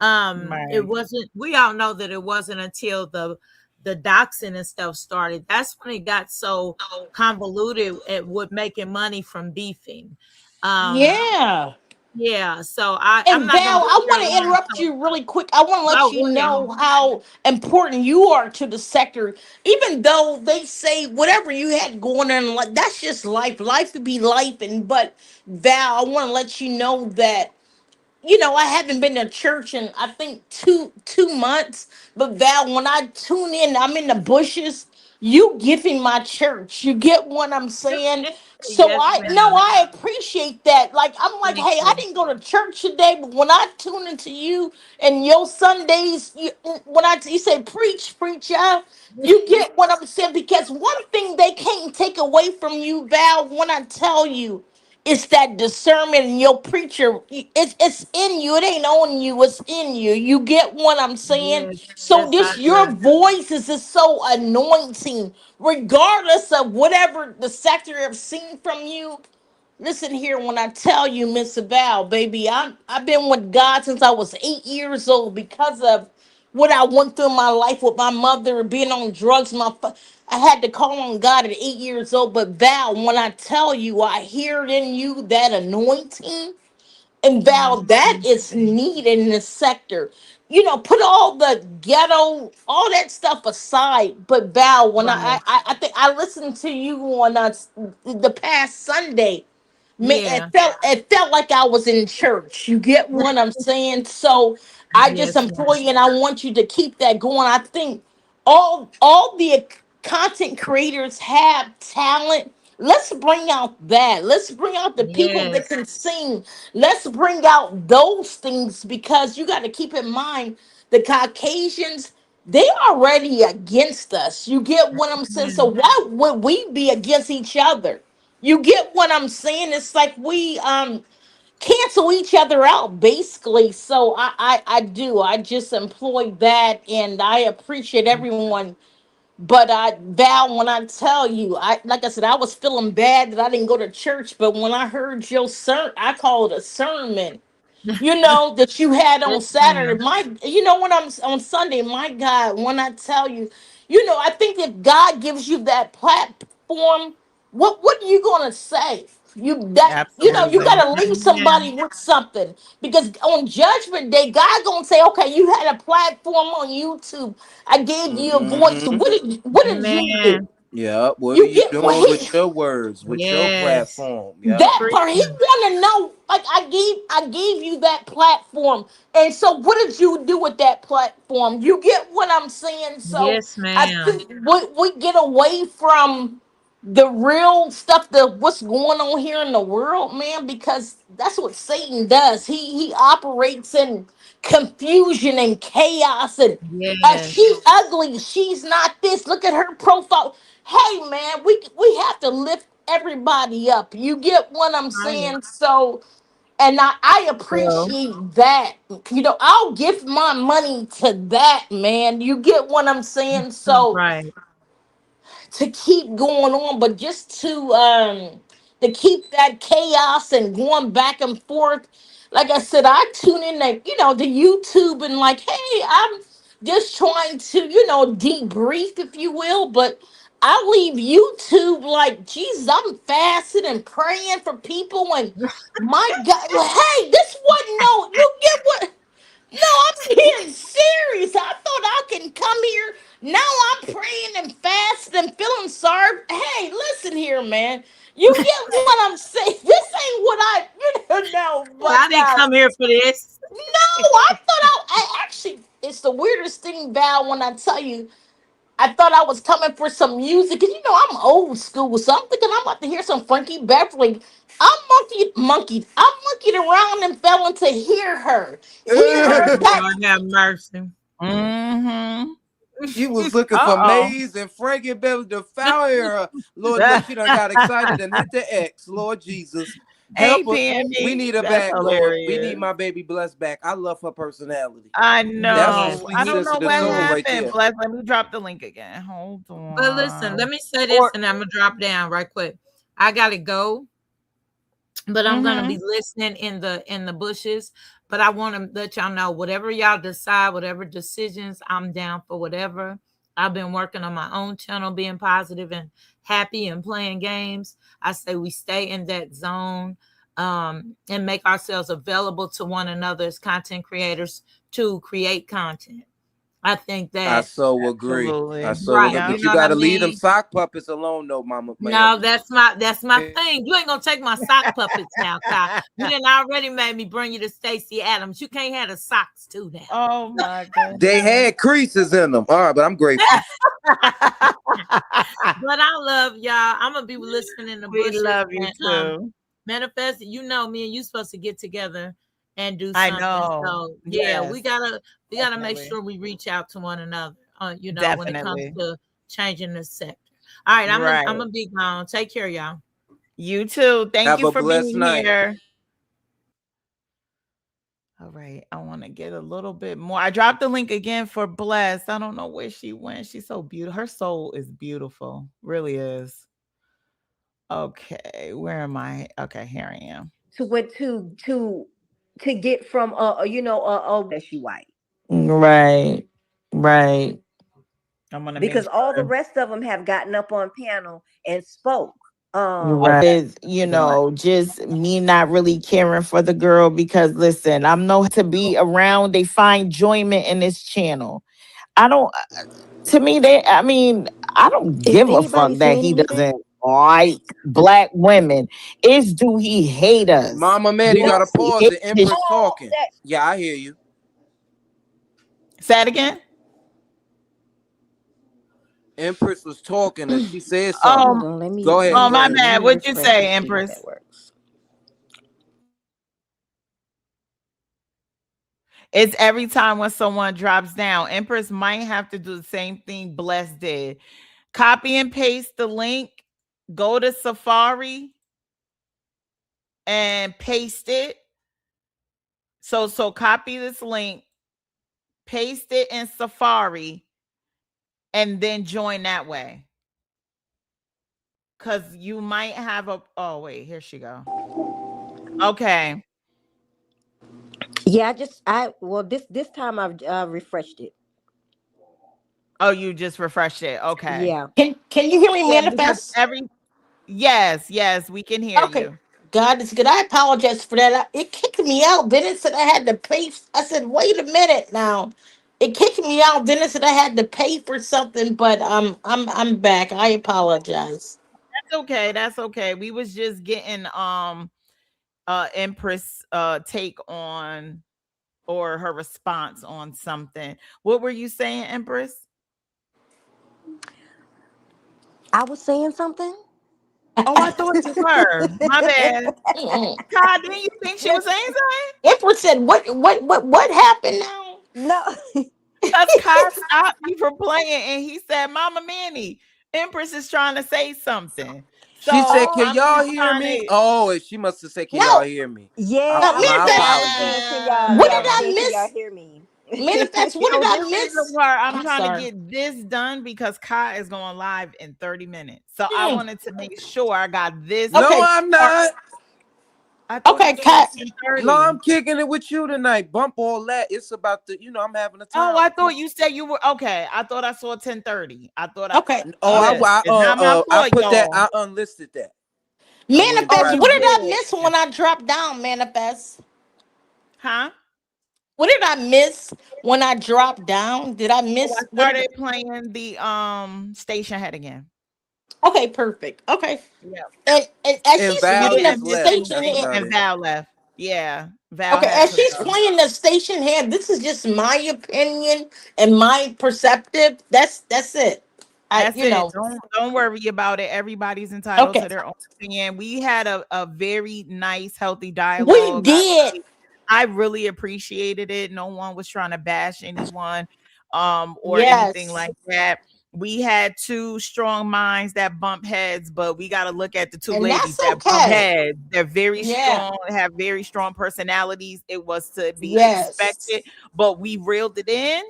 It Right. wasn't, we all know that it wasn't until the doxing and stuff started. That's when it got so convoluted at what making money from beefing. Um, Yeah. yeah, so I'm And not gonna Val, be I here want to long. interrupt So, you really quick. I want to let oh, you go ahead. know how important you are to the sector. Even though they say whatever you had going on, like that's just life. Life to be life. And but Val, I want to let you know that I haven't been to church in I think two months. But Val, when I tune in, I'm in the bushes. You giving my church. You get what I'm saying? So Yes, I no, ma'am. I appreciate that. Like I'm like, Thank hey, I you. didn't go to church today, but when I tune into you and your Sundays, when you say preach, preach out, you get what I'm saying. Because one thing they can't take away from you, Val, when I tell you. It's that discernment in your preacher. It's in you. It ain't on you. It's in you. You get what I'm saying? Yes, So yes, I this your do. voice is just so anointing, regardless of whatever the sector have seen from you. Listen here, when I tell you, Miss Val, baby, I've been with God since I was 8 years old because of what I went through in my life with my mother being on drugs. I had to call on God at 8 years old. But Val, when I tell you, I hear it in you that anointing. And Val, that Mhm. is needed in this sector. Put all the ghetto, all that stuff aside. But Val, when Right. I think I listened to you on the past Sunday, man, it Yeah. felt it felt like I was in church. You get what I'm saying? So I just Yes, implore ma'am. you, and I want you to keep that going. I think all the content creators have talent. Let's bring out that. Let's bring out the people that Yes. can sing. Let's bring out those things, because you got to keep in mind the Caucasians. they already against us. You get what I'm saying? So why would we be against each other? You get what I'm saying? It's like we cancel each other out basically. So I do. I just employ that, and I appreciate everyone. But I Val, when I tell you, I like I said, I was feeling bad that I didn't go to church, but when I heard your sermon, I call it a sermon, that you had on Yes, Saturday. ma'am. When I'm on Sunday, my God, when I tell you, I think if God gives you that platform, what are you gonna say? You Absolutely. gotta leave somebody with something, because on Judgment Day, God gonna say, okay, you had a platform on YouTube. I gave you a voice. So Mm-hmm. what did you do? Amen. Yep. What are You you get what doing he with your words, with your Yes. platform? Yep. that part, he Preaching. want to know, like, I gave you that platform, and so what did you do with that platform? You get what I'm saying? So Yes, I ma'am. think we get away from the real stuff, the what's going on here in the world, man, because that's what Satan does. He operates in confusion and chaos, and Yes. she's ugly, she's not this, look at her profile. Hey man, we have to lift everybody up. You get what I'm Right. saying? So, and I Well, appreciate that. I'll give my money to that, man. You get what I'm saying? So right. to keep going on, but just to keep that chaos and going back and forth. Like I said, I tune in to YouTube, and like, hey, I'm just trying to, debrief, if you will, but I leave YouTube like, Jesus, I'm fasting and praying for people, and my God, hey, this wasn't no, you get what? No, I'm being serious. I thought I can come here. Now I'm praying and fasting and feeling sorry. Hey, listen here, man. You get what I'm saying? This ain't what know, I but didn't come here for this. no, I thought I actually, it's the weirdest thing, Val, when I tell you, I thought I was coming for some music. And I'm old school, so I'm thinking I'm about to hear some Frankie Beverly. I monkeyed around and fell into hear her. Hear Oh, her that Lord have mercy. Mm-hmm. You was looking for Uh-oh. Maze and Frankie Beverly to fire her. Lord, look, she done got excited and hit the X. Lord Jesus. Hey, Help her. We Pammy. need her That's back, Lord. We need hilarious. my baby Blessed back. I love her personality. I That's some Yes, know. sweet, I don't me know sensitive what soul too. right happened. there. Bless. Let me drop the link again. Hold But listen, let on. me say this Or and I'm gonna drop down right quick. I gotta go, but I'm gonna mm-hmm. be listening in the bushes. But I want to let y'all know whatever y'all decide, whatever decisions, I'm down for whatever. I've been working on my own channel, being positive and happy and playing games. I say we stay in that zone, and make ourselves available to one another as content creators to create content. I think I that so agree. I Absolutely. so right, agree. Yeah. you But you know what got I to leave them mean? sock puppets alone, though, Mama No, Mary. that's my thing. You ain't gonna take my sock puppets now, Kai. You didn't already made me bring you to Stacey Adams. You can't have the socks too now. Oh my They goodness. had creases in them. All right, but I'm grateful. But I love y'all. I'm gonna be listening in the We bushes love you and too. manifest. You know, me and you supposed to get together and do I something. know. So yeah, Yes, we gotta make definitely. sure we reach out to one another. When it comes Definitely. to changing the sector. All right, I'm Right. gonna be gone. Take care, y'all. You too. Thank Have you a for blessed being night. here. All right. I want to get a little bit more. I dropped the link again for Bless. I don't know where she went. She's so beautiful. Her soul is beautiful. Really is. Okay. Where am I? Okay, here I am. To what to get from that you white, Right. Right. I'm gonna make because all the sure. rest of them have gotten up on panel and spoke. Right. Okay. With, Good. just me not really caring for the girl because listen, I'm no to be around. They find enjoyment in this channel. I don't to me they I mean, I don't Is give a anybody fuck that saying he anything? doesn't like black women. It's do he hate us? Mama man, you No, gotta Does he pause hate it. his Empress all talking. that. Yeah, I hear you. Say it again. Empress was talking and she said Oh, something. Hold on, Go ahead. oh, Go my ahead. let bad. me What'd you refresh say, and see if Empress? that works. It's every time when someone drops down. Empress might have to do the same thing Bless did. Copy and paste the link, go to Safari and paste it. So copy this link, paste it in Safari, and then join that way. Cause you might have a oh wait, here she go. Okay. Yeah, I well this time I've refreshed it. Oh, you just refreshed it. Okay. Yeah. Can you hear me Yeah, because manifest? yes, we can hear Okay. you. God is good. I apologize for that. It kicked me out. Then it said I had to pay. I said, wait a minute now. It kicked me out. Then it said I had to pay for something, but I'm back. I apologize. That's okay. That's okay. We was just getting Empress take on or her response on something. What were you saying, Empress? I was saying something. Oh, I thought you were. My bad. Mm-mm. God, didn't you think she was saying something? Empress said, what happened now? No. Because Kai stopped me from playing and he said, Mama Manny, Empress is trying to say something. So She said, "Can I'm Oh, y'all just hear trying me?" to Oh, she must have said, "Can y'all No, hear me?" yeah, My manifest. I was saying, apologies. can y'all? What Yeah, I did was uh I saying, can y'all miss? hear me? Manifest. What did so I this is the miss? part I'm I'm trying to sorry. get this done because Kai is going live in 30 minutes. So I Mm. wanted to make sure I got this No, Okay. I'm part. not. I thought you Okay, said cut. No, 10:30. I'm kicking it with you tonight. Bump all that. It's about the, I'm having a Oh, time. I thought you said you were okay. I thought I saw 10:30. I thought I Okay. Oh, listen, it's not my I fault, put that. y'all. I unlisted that. I went in Oh, Manifest. you What private did I mode. did. miss when I dropped down? Manifest. Huh? What did I miss when I dropped down? Did I Oh, I miss? What did? started playing the station head again. Okay, perfect. Okay, Yeah. and as And she's So you Val playing just the didn't miss left. station That's anything hand. about and it. Val left. Yeah. Val Okay, had as to she's go. playing the station hand, this is just my opinion and my perceptive. That's it. I That's it. Don't worry about it. Everybody's entitled okay. to their own opinion. We had a very nice, healthy We dialogue. did. I really appreciated it. No one was trying to bash anyone or anything Yes, like that. We had two strong minds that bump heads, but we got to look at the two and ladies that's that bump okay. heads. They're very Yeah. strong, have very strong personalities. It was to be Yes. expected, but we reeled it in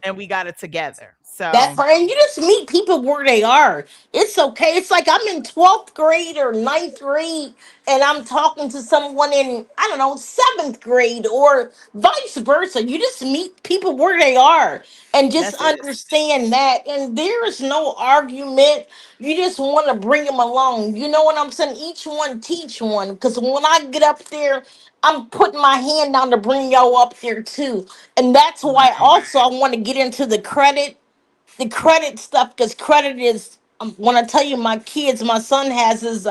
and we got it together. That So part, and you just meet people where they are. It's okay. It's like I'm in 12th grade or ninth grade, and I'm talking to someone in, I don't know, 7th grade, or vice versa. You just meet people where they are and just that's it. understand that. And there is no argument. You just want to bring them along. You know what I'm saying? Each one teach one. Because when I get up there, I'm putting my hand down to bring y'all up there too. And that's why Right. also I want to get into the credit stuff because credit is when I tell you my kids, my son has his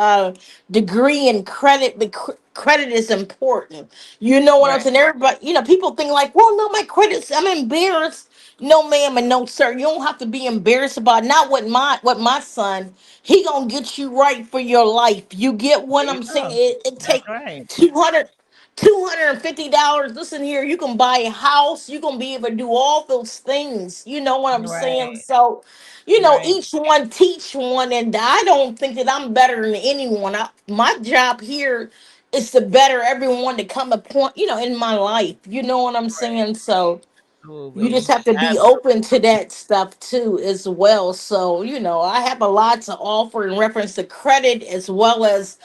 degree in credit. The credit is important. You know what I'm Right. saying? Everybody, people think like, well, no, my credit's. I'm embarrassed. No, ma'am, and no, sir. You don't have to be embarrassed about not what my son. He gonna get you right for your life. You get There what you I'm saying? go. It That's take right. 250. Listen here, you can buy a house, you can be able to do all those things. You know what I'm saying? Right. So, Right. each one teach one, and I don't think that I'm better than anyone. My job here is to better everyone to come a point, in my life. You know what I'm Right. saying? So you just Absolutely. have to be open to Absolutely. that stuff too, as well. So, I have a lot to offer in reference to credit as well as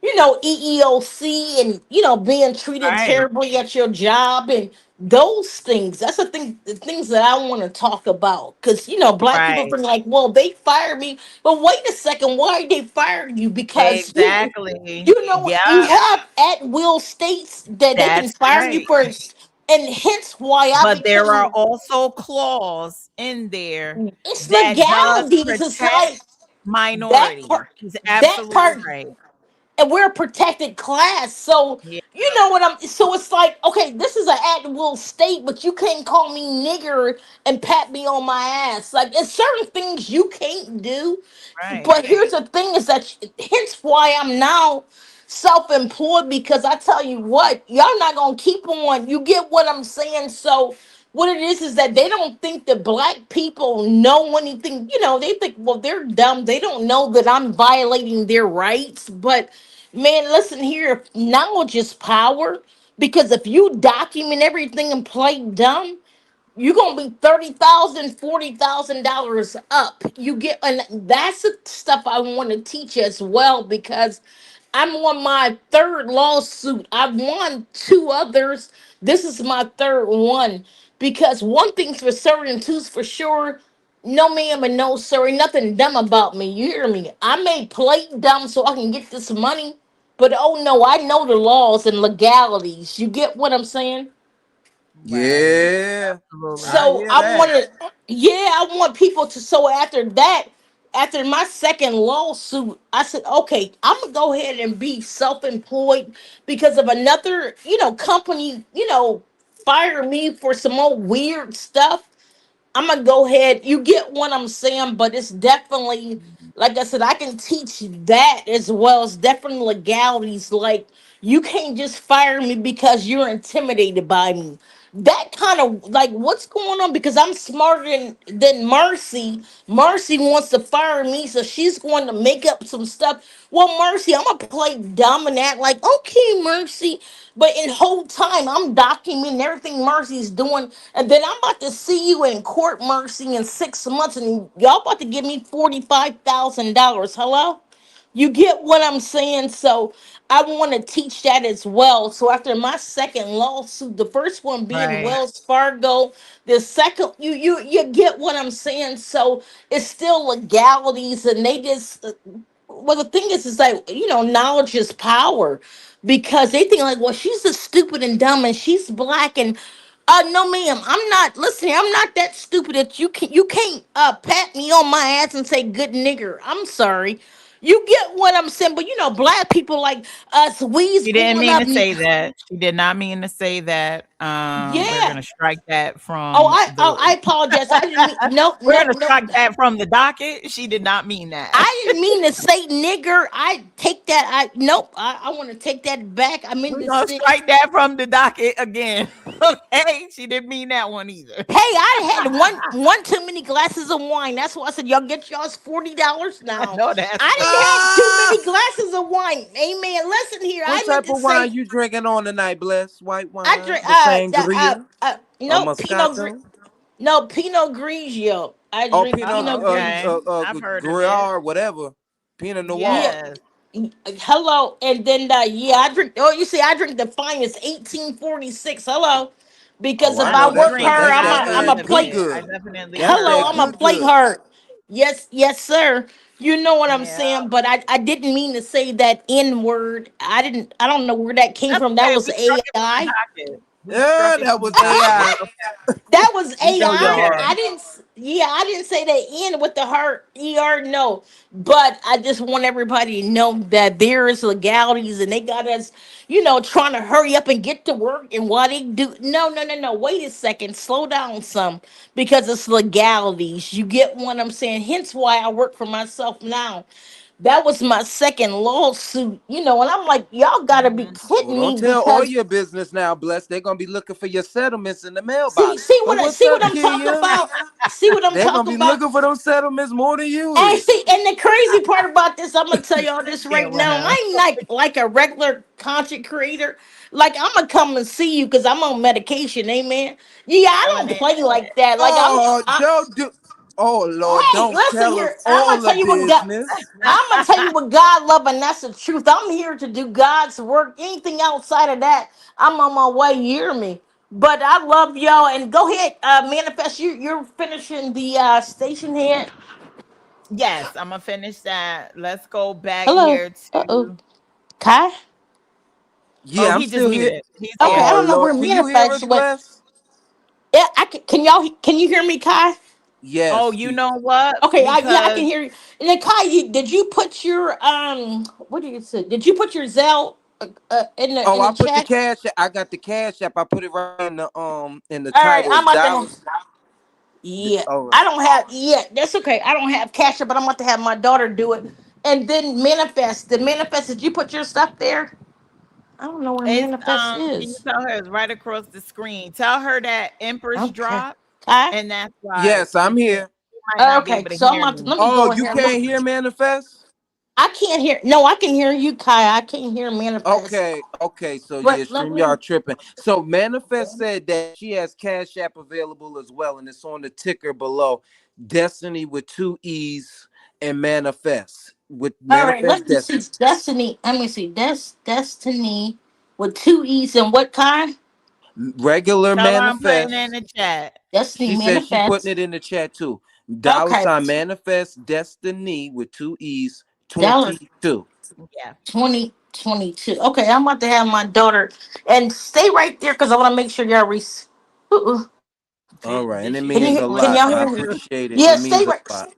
EEOC and being treated Right. terribly at your job and those things. That's the things that I want to talk about. Because black people Right. think like, well, they fired me. But wait a second, why did they fire you? Because Exactly. you Yep. have at will states that they can That's fire you right. for, and hence why I But there are became also clause in there it's that does legalities. It's protect like that minorities. part. He's That absolutely part right. and we're a protected class. So Yeah. you know what I'm so it's like, okay, this is an at will state, but you can't call me nigger and pat me on my ass. Like it's certain things you can't do. Right. But here's the thing is that hence why I'm now. self-employed, because I tell you what, y'all not gonna keep on. You get what I'm saying? So what it is that they don't think that black people know anything. You know, they think, well, they're dumb. They don't know that I'm violating their rights. But man, listen here, knowledge is power. Because if you document everything and play dumb, you're gonna be $30,000, $40,000 up. You get, and that's the stuff I want to teach as well, because I'm on my third lawsuit. I've won two others. This is my third one. Because one thing's for certain, two's for sure. No ma'am and no sir, ain't nothing dumb about me. You hear me? I may play dumb so I can get this money, but oh no, I know the laws and legalities. You get what I'm saying? Right. Yeah, Absolutely. I So hear I that. wanted, yeah, I want people to. So after that, after my second lawsuit, I said, okay, I'm gonna go ahead and be self-employed, because of another, company, fire me for some old weird stuff. I'm gonna go ahead. You get what I'm saying, but it's definitely, like I said, I can teach that as well. It's definitely legalities. Like, you can't just fire me because you're intimidated by me. That kind of, like, what's going on? Because I'm smarter than Mercy. Mercy wants to fire me, so she's going to make up some stuff. Well, Mercy, I'm gonna play dumb and act like, okay, Mercy. But in whole time, I'm documenting everything Mercy's doing, and then I'm about to see you in court, Mercy, in 6 months, and y'all about to give me $45,000. Hello? You get what I'm saying? So I want to teach that as well. So after my second lawsuit, the first one being Right. Wells Fargo, the second, you get what I'm saying? So it's still legalities, and they just, well, the thing is like, knowledge is power, because they think like, well, she's just stupid and dumb and she's black, and no ma'am, I'm not. Listen, I'm not that stupid that you can't pat me on my ass and say good nigger. I'm sorry. You get what I'm saying? But black people like us, we's She didn't going mean up. to say that. She did not mean to say that. We're Yeah. gonna strike that Oh, from I the. apologize. I didn't mean, no, We're no, gonna no. strike that from the docket. She did not mean that. I didn't mean to say nigger. I take that. Nope. I want to take that back. I meant We're to gonna say. strike that from the docket again. Okay, she didn't mean that one either. Hey, I had one too many glasses of wine. That's why I said y'all get y'all's $40 I now. know that's I didn't right. have too many Ah, glasses of wine. Amen. Listen here. I what meant type to of say wine you drinking on tonight? Bless white I wine, drink the sangria, a no moscato. no Pinot Grigio. I Oh, drink Pinot Pinot Oh, Grigio. okay. I've heard of it. Gruyere, whatever. Pinot Yeah. Noir. Yes. Hello, and then yeah, I drink. Oh, you see, I drink the finest 1846. Hello, Oh, because if I I I know don't that's work that. drink, hard, but That's I'm I've that a I'm a heard of good plate. it. I good. definitely That's heard Hello, that of I'm a it. good plate good. hard. Yes, yes, sir. You know what I'm Yeah. saying, but I didn't mean to say that N word. I don't know where that came That's from. That okay. was We struck it from the AI. docket. We Yeah, struck it that from was the docket. AI. That was We know AI. your Okay. heart. I didn't. Yeah, I didn't say that N with the heart ER. No, but I just want everybody to know that there is legalities, and they got us, trying to hurry up and get to work. And why they do? No, no, no, no. Wait a second. Slow down some, because it's legalities. You get what I'm saying? Hence why I work for myself now. That was my second lawsuit, and I'm like, y'all gotta be Mhm. Oh, kidding don't me, tell all because your business now, Bless. They're gonna be looking for your settlements in the see, mailbox. see Oh, what I what's see what up, I'm talking Kia? about. See what I'm They're gonna talking be about. looking for those settlements more than you And is. see, and the crazy part about this, I'm gonna tell y'all this Yeah, right with now. her. I ain't like a regular content creator. Like, I'm gonna come and see you because I'm on medication, amen. Yeah, I Telling don't it. play like that. Like, Oh, don't do. Oh Lord, hey, don't listen tell here. us all the business. I'm gonna tell you what God love, and that's the truth. I'm here to do God's work. Anything outside of that, I'm on my way. You hear me? But I love y'all, and go ahead, manifest. You're finishing the station here. Yes, I'm gonna finish that. Let's go back Hello. here Uh-oh. to. Kai? Oh, Yeah, I'm he just still here. muted. He's Okay, I here. Oh don't know where Lord, can you hear manifest us, went. Bless? Yeah, can you hear me, Kai? Oh, Yes. you know what? Okay, I Because can hear you. And then Kai, did you put your what did you say? Did you put your Zelle Oh, in I the put the chat? cash. I got the cash app. I put it right in the All right, title. I'm It's about to. Dallas. Yeah, All right. I don't have. Yeah, that's okay. I don't have cash, but I'm about to have my daughter do it. And then manifest. The manifest, did you put your stuff there? I don't know where It's manifest can you is. tell her it's right across the screen? Tell her that Empress Okay. dropped, Okay. and that's why Yes, I'm you here. might not be Okay. able to So I'm hear about to, me. let me Oh, go you ahead and look. can't hear manifest? I can't hear. No, I can hear you, Kai. I can't hear manifest. Okay. So yeah, But let me. StreamYard tripping. So Manifest said that she has Cash App available as well, and it's on the ticker below. Destiny with two E's and Manifest with All right. Manifest Let me see. Destiny. Destiny. Let me see. Destiny with two E's and what kind? Regular Tell her I'm putting it in Manifest. the chat. Destiny She said she putting manifest. it in the chat too. Dollar Okay. sign Manifest Destiny with two E's Dollar 22. Yeah. 2022. Okay, I'm about to have my daughter and stay right there because I want to make sure y'all uh-uh. All right, and Did it she Can means just a you switch can lot. y'all I hear over me? to? appreciate it. It Yeah, stay means a right. lot.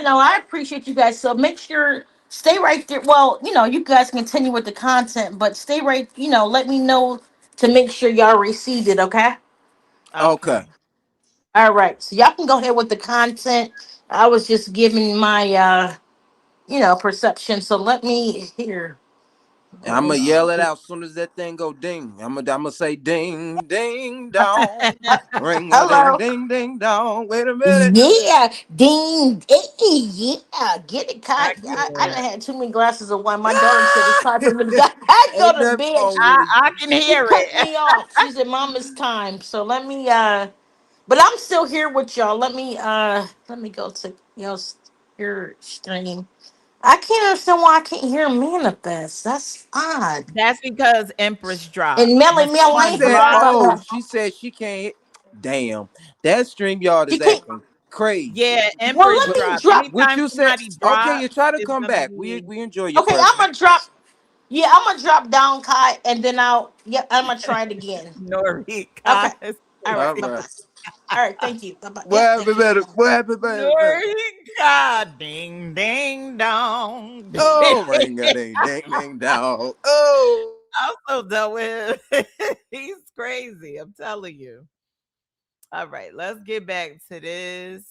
No. I appreciate you guys. So make sure stay right there. Well, you guys continue with the content, but stay right. Let me know to make sure y'all received it. Okay. Okay. Okay. All right. So y'all can go ahead with the content. I was just giving my perception. So let me here. I'm gonna Let's yell it see. out as soon as that thing go ding. I'm gonna say ding ding dong, ring a ding Hello. ding ding dong. Wait a minute. Yeah, ding, hey, yeah, get it, I Kai. get I it. done had too many glasses of wine. My daughter said it's time for me to Ain't go to nothing bed. wrong with it. I can She hear cut it. me off. She said, "Mom, it's time." So let me but I'm still here with y'all. Let me go to your stream. I can't understand why I can't hear manifest. That's odd. That's because Empress dropped. And When Melly Mel, I She someone ain't said, forgot drops, about "Oh, that. she said she can't hit." Damn, that StreamYard She is can't. acting crazy. yeah, Well, Empress let What? me dropped. drop. What Anytime you said? somebody Okay, you drops, try to it's come gonna back. be We enjoy your Okay, I'm presence. gonna drop. Yeah, I'm gonna drop down, Kai, and then I'm gonna try it again. Okay. Norika. It's All right. All Bye right. bye. All right. Thank you. Bye bye. What Yep. Thank happened, you. better? What happened, better? Norika. Ding ding dong. Oh, ring a ding ding ding dong. Oh. I'm so done with he's crazy. I'm telling you. All right, let's get back to this.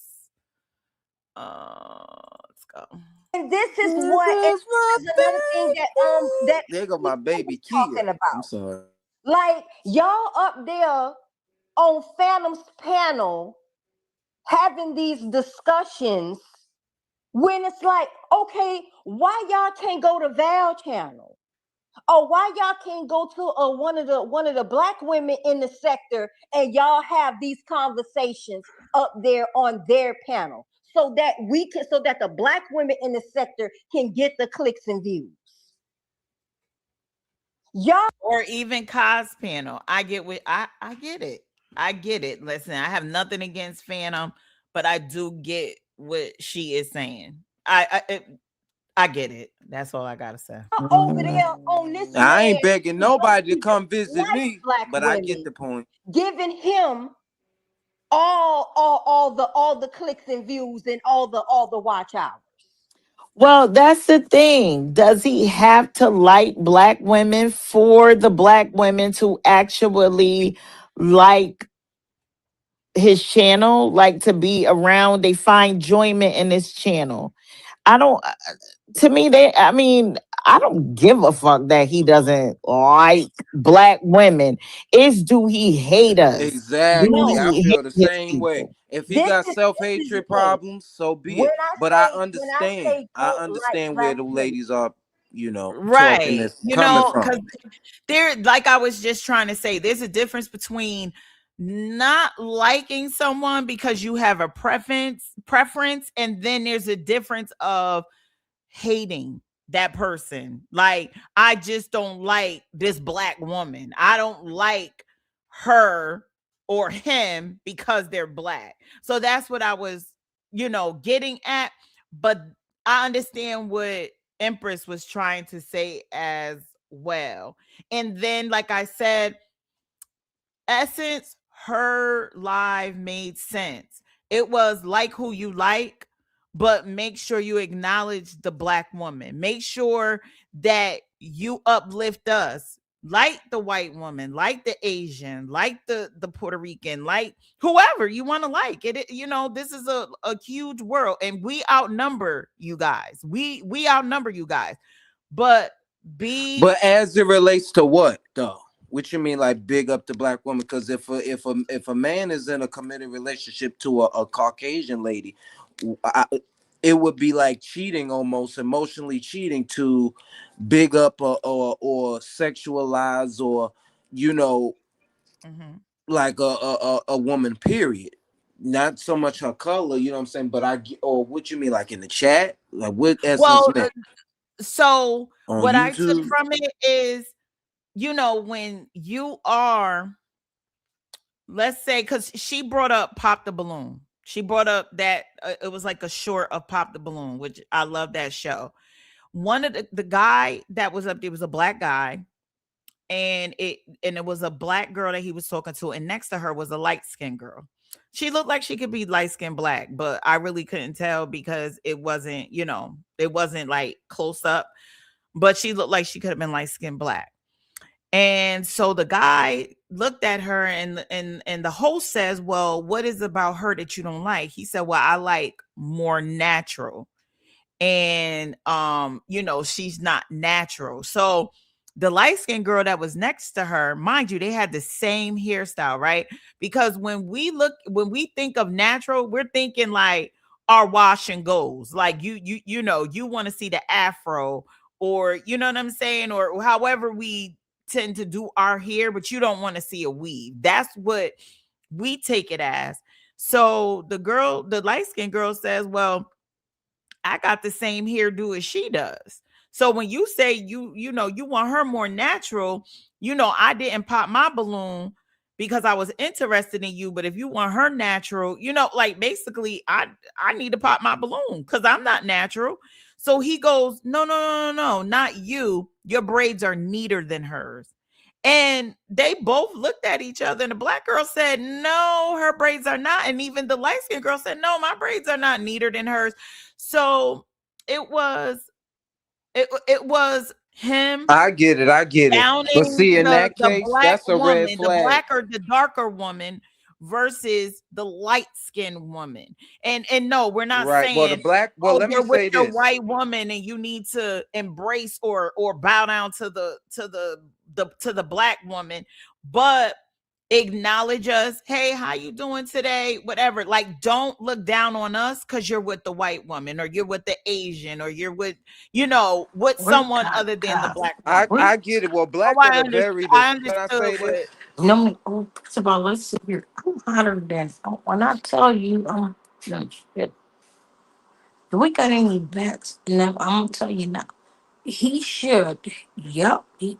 Let's go. And this is This what, and is my this is another thing that There go my people baby be Kia. talking I'm about. sorry. Like y'all up there on Phantom's panel having these discussions when it's like, okay, why y'all can't go to Val channel? Or why y'all can't go to one of the black women in the sector and y'all have these conversations up there on their panel so that the black women in the sector can get the clicks and views. Y'all Or even Cos panel. I get it. I get it. Listen, I have nothing against Phantom, but I do get what she is saying. I get it. That's all I gotta say. over there on this I man ain't begging what nobody to he come visit likes me, black but I get women, the point. giving him all the clicks and views and all the watch hours. Well, that's the thing. Does he have to like black women for the black women to actually like his channel, like to be around? They find enjoyment in his channel. I don't, to me, I mean, I don't give a fuck that he doesn't like black women. It's do he hate us? Do Exactly. No, I he feel hate the his same way. people? If he this got is this is the self-hatred thing. problems, so be When it. I But say when I say I don't like understand where black the women, ladies are, talking Right. this coming from. Because there, like I was just trying to say, there's a difference between not liking someone because you have a preference, and then there's a difference of hating that person. Like, I just don't like this black woman. I don't like her or him because they're black. So that's what I was, getting at. But I understand what Empress was trying to say as well. And then, like I said, Essence, her live made sense. It was like who you like, but make sure you acknowledge the black woman. Make sure that you uplift us. like the white woman, like the Asian, like the Puerto Rican, like whoever you want to like. You know, this is a huge world, and we outnumber you guys. We outnumber you guys. But But as it relates to what though? What you mean, like big up the black woman? Because if a man is in a committed relationship to a Caucasian lady, it would be like cheating, almost emotionally cheating, to big up or sexualize, or you know, like a woman. Period. Not so much her color, you know what I'm saying. But or what you mean, like in the chat, like what Essence well, meant so on what I took YouTube. from it is, you know, when you are, let's say, because she brought up Pop the Balloon. She brought up that it was like a short of Pop the Balloon, which I love that show. One of the guy that was up there was a black guy, and it was a black girl that he was talking to, and next to her was a light-skinned girl. She looked like she could be light-skinned black, but I really couldn't tell because it wasn't, you know, it wasn't like close up, but she looked like she could have been light-skinned black. And so the guy looked at her, and the host says, well, what is about her that you don't like? He said, well, I like more natural. And you know, she's not natural. So the light-skinned girl that was next to her, mind you, they had the same hairstyle, right? Because when we think of natural, we're thinking like our wash and goes. Like you know, you want to see the afro, or you know what I'm saying, or however we tend to do our hair, but you don't want to see a weave. That's what we take it as. So the light-skinned girl says, well, I got the same hairdo as she does. So when you say you know you want her more natural, you know, I didn't pop my balloon because I was interested in you. But if you want her natural, you know, like basically I need to pop my balloon because I'm not natural. So he goes, no, not you. Your braids are neater than hers. And they both looked at each other, and the black girl said, no, her braids are not. And even the light-skinned girl said, no, my braids are not neater than hers. So it was him I get it. I get it. But downing see, in that the case, black that's a red woman, the flag. black or the darker woman versus the light-skinned woman. And no, we're not Right. Well, the saying, black. Well, oh, let me you're with say the this. white woman and you need to embrace or bow down to the black woman, but acknowledge us. Hey, how you doing today? Whatever. Like, don't look down on us because you're with the white woman, or you're with the Asian, or you're with, you know, with someone other than the black woman. I get it. Well, Oh, black are the very. I Can I understood say what. this? No, first of all, let's see here. I'm hotter than when I tell you, no, shit. Do we got any bets? And I'm gonna tell you now. He should. Yep. He.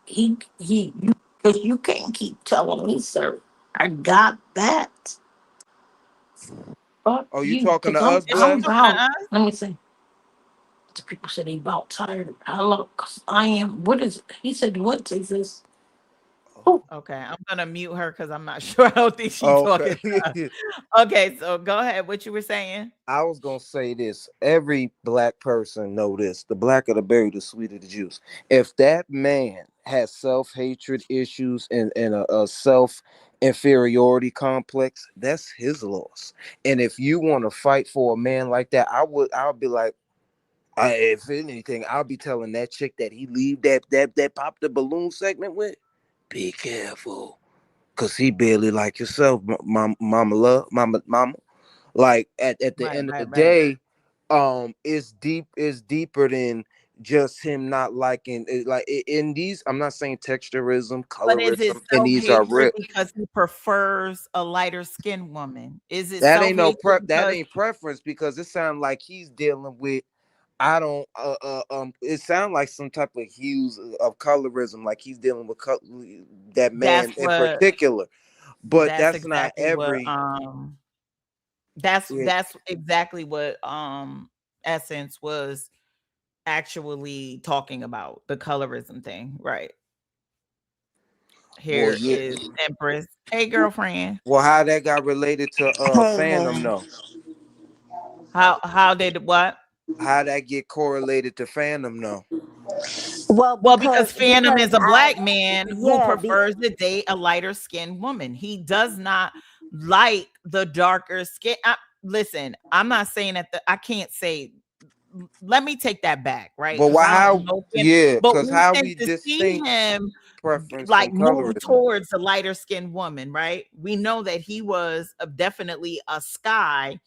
Because you can't keep telling me, sir. I got that. Fuck Oh, you you. talking Because to us, Is she I'm Bless? talking to about. us? Let me see. The people said he about tired. Hello, because I am. What is it? He said, what is this? Oh, Okay, I'm gonna mute her because I'm not sure. I don't think she's talking to us. Okay. Okay, so go ahead. What you were saying? I was gonna say this. Every black person know this. The blacker the berry, the sweeter the juice. If that man has self-hatred issues and a self-inferiority complex, that's his loss. And if you want to fight for a man like that, I'll be like, if anything, I'll be telling that chick that he leave that pop the balloon segment with. Be careful. Cause he barely like yourself, mama love, mama. Like at the Right, end of the right, right. day, it's deeper than just him not liking it. Like in these, I'm not saying texturism, But is it colorism, and these are self-hatred real. because he prefers a lighter skinned woman? Is it That ain't no self-hatred prep. That because ain't preference because it sounds like he's dealing with. I don't. It sounds like some type of hues of colorism, like he's dealing with that that's man in what particular. But that's that's not exactly what every. Yeah. that's exactly what Essence was actually talking about, the colorism thing, right? Well, Here yeah. is Empress. Hey, girlfriend. Well, how that got related to Hey, fandom man. though? How did what? How that get correlated to fandom though? Well, Well, because Phantom because is a I black man who yeah, prefers to date a lighter skinned woman. He does not like the darker skin. Listen, I'm not saying that I can't say. Let me take that back, right? But Because why? I don't How? know him, Yeah, but because we how tend we to see distinct him preference like from move colorism? towards a lighter skinned woman, right? We know that he was definitely a Sky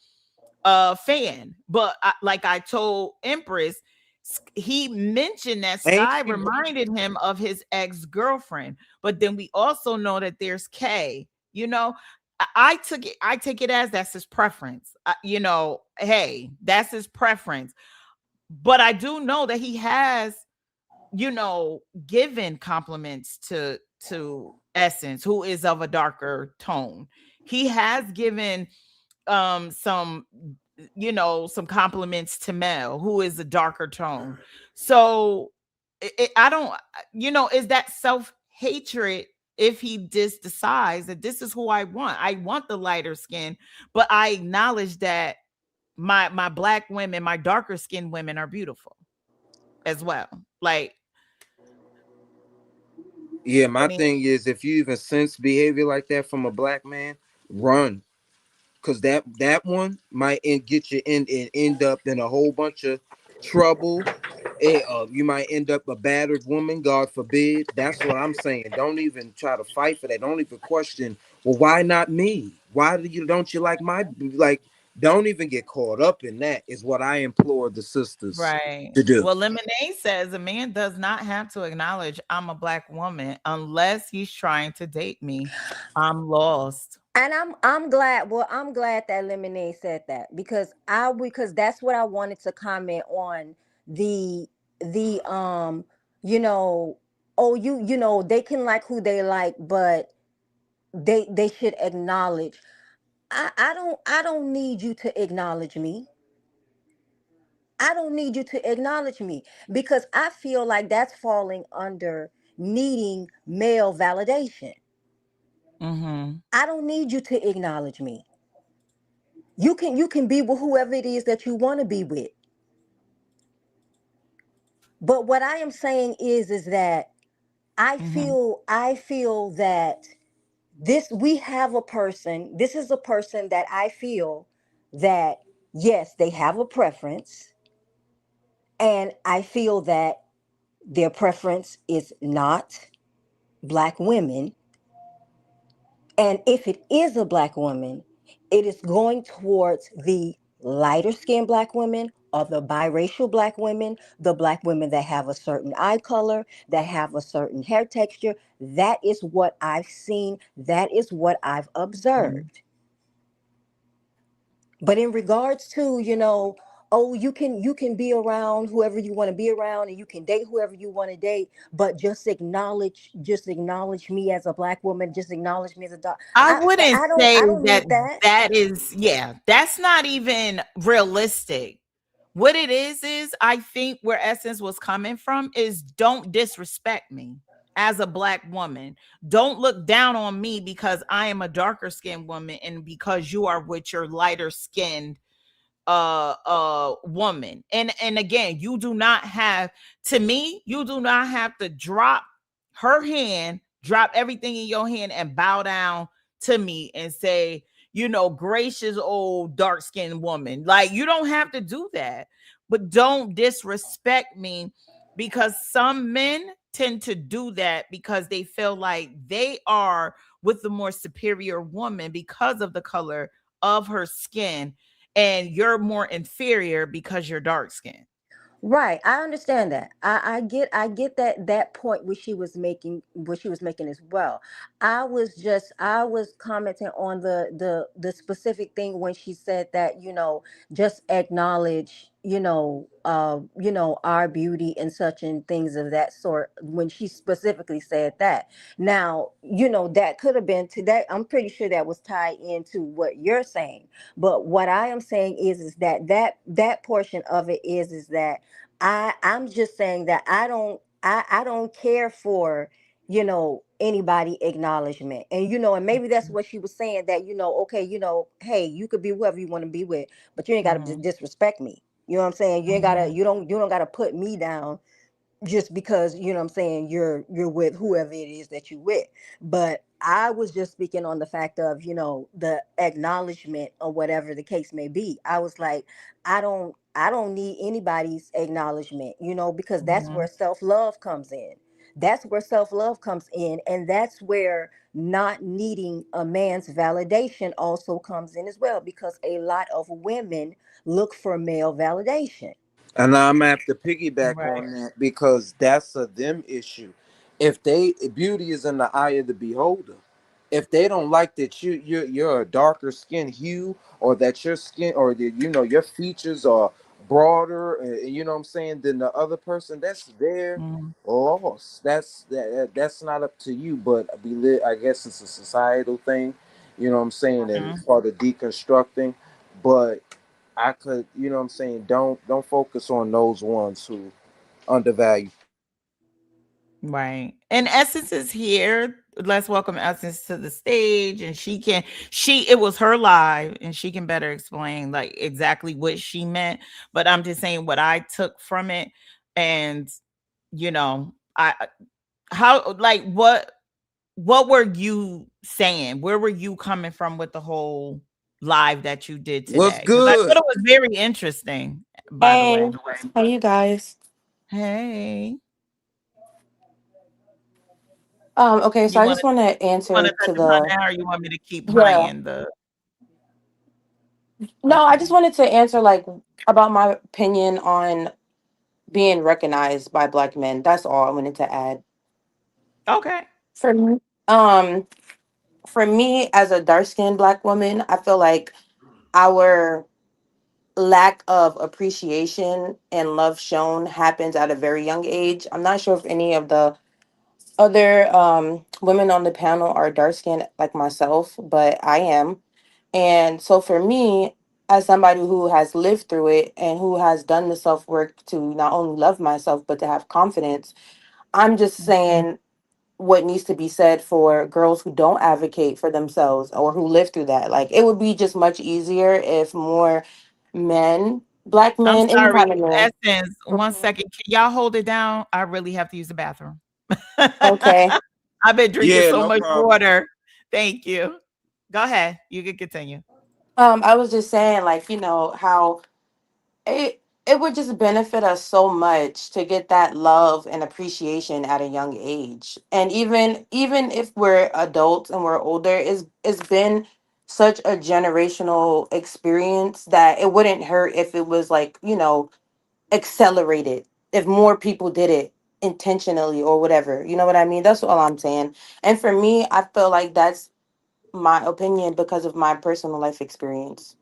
fan, but like I told Empress, he mentioned that Ain't Sky she? reminded him of his ex-girlfriend, but then we also know that there's K. You know, I take it as that's his preference. You know, hey, that's his preference. But I do know that he has, you know, given compliments to Essence, who is of a darker tone. He has given some, you know, some compliments to Mel, who is a darker tone. So I don't, you know, is that self-hatred if he just decides that this is who I want the lighter skin, but I acknowledge that my black women, my darker skinned women are beautiful as well. Like, Yeah, I my mean, thing is, if you even sense behavior like that from a black man, run. Cause that one might get you in and end up in a whole bunch of trouble. You might end up a battered woman, God forbid. That's what I'm saying. Don't even try to fight for that. Don't even question. Well, why not me? Why don't you like my like? Don't even get caught up in that. Is what I implore the sisters right. to do. Well, Lemonade says a man does not have to acknowledge I'm a black woman unless he's trying to date me. I'm lost. and I'm glad. Well, I'm glad that Lemonade said that because that's what I wanted to comment on the you know, oh, you know, they can like who they like, but they should acknowledge. I don't need you to acknowledge me. I don't need you to acknowledge me because I feel like that's falling under needing male validation. Mm-hmm. I don't need you to acknowledge me. You can be with whoever it is that you want to be with. But what I am saying is that Mm-hmm. I feel that this we have a person, this is a person that I feel that yes, they have a preference, and I feel that their preference is not black women. And if it is a black woman, it is going towards the lighter skinned black women or the biracial black women, the black women that have a certain eye color, that have a certain hair texture. That is what I've seen. That is what I've Mm-hmm. observed. But in regards to, oh, you can be around whoever you want to be around, and you can date whoever you want to date, but just acknowledge me as a black woman, just acknowledge me as a dog. I I wouldn't I don't say I don't that need that. that is, yeah, that's not even realistic. What it is I think where Essence was coming from is don't disrespect me as a black woman. Don't look down on me because I am a darker skinned woman and because you are with your lighter skinned woman. And again, you do not have, to me, you do not have to drop her hand, drop everything in your hand and bow down to me and say, you know, gracious old dark skinned woman. Like, you don't have to do that, but don't disrespect me, because some men tend to do that because they feel like they are with the more superior woman because of the color of her skin, and you're more inferior because you're dark skinned. Right, I understand that. I get that point which she was making as well. I was commenting on the specific thing when she said that, just acknowledge, our beauty and such and things of that sort, when she specifically said that. Now, that could have been to that. I'm pretty sure that was tied into what you're saying. But what I am saying is that portion of it is that I'm just saying that I don't care for, anybody acknowledgement. And and maybe that's what she was saying, that, okay, hey, you could be whoever you want to be with, but you ain't got to Mm-hmm. disrespect me. You know what I'm saying? You ain't got to Mm-hmm. you don't got to put me down, just because, you know what I'm saying, you're with whoever it is that you with. But I was just speaking on the fact of, the acknowledgement or whatever the case may be. I was like, I don't need anybody's acknowledgement, because that's Mhm. where self-love comes in. That's where self-love comes in, and that's where not needing a man's validation also comes in as well, because a lot of women look for male validation. And I'm gonna have to piggyback Right. on that because that's a them issue. If they beauty is in the eye of the beholder. If they don't like that you're a darker skin hue, or that your skin or your features are broader, you know what I'm saying, than the other person, that's their Mhm. loss. That's not up to you. But I guess it's a societal thing. You know what I'm saying, and it's Mhm. part of deconstructing. But I could, you know what I'm saying, don't focus on those ones who undervalue. Right. And Essence is here. Let's welcome Essence to the stage. And it was her live and she can better explain like exactly what she meant. But I'm just saying what I took from it. And, I how like what were you saying? Where were you coming from with the whole live that you did What's today? Because I thought good? it was very interesting, by the way. Hey, how you guys? Hey, Okay, so you I want just to want to you want answer to touch to upon the that, or you want me to keep yeah. playing the? No, I Okay. just wanted to answer like about my opinion on being recognized by black men. That's all I wanted to add. Okay. For me, um, for me as a dark-skinned black woman, I feel like our lack of appreciation and love shown happens at a very young age. I'm not sure if any of the other women on the panel are dark skinned like myself, but I am. And so for me, as somebody who has lived through it and who has done the self work to not only love myself, but to have confidence, I'm just saying what needs to be said for girls who don't advocate for themselves or who live through that. Like it would be just much easier if more men, black I'm men, any sorry, kind of men. Essence. One Mhm. second. Can y'all hold it down? I really have to use the bathroom. Okay. I've been drinking Yeah, so no much problem. water. Thank you. Go ahead. You can continue. I was just saying, like, how it would just benefit us so much to get that love and appreciation at a young age. And even if we're adults and we're older, it's been such a generational experience that it wouldn't hurt if it was like, accelerated, if more people did it intentionally or whatever. You know what I mean? That's all I'm saying. And for me, I feel like that's my opinion because of my personal life experience.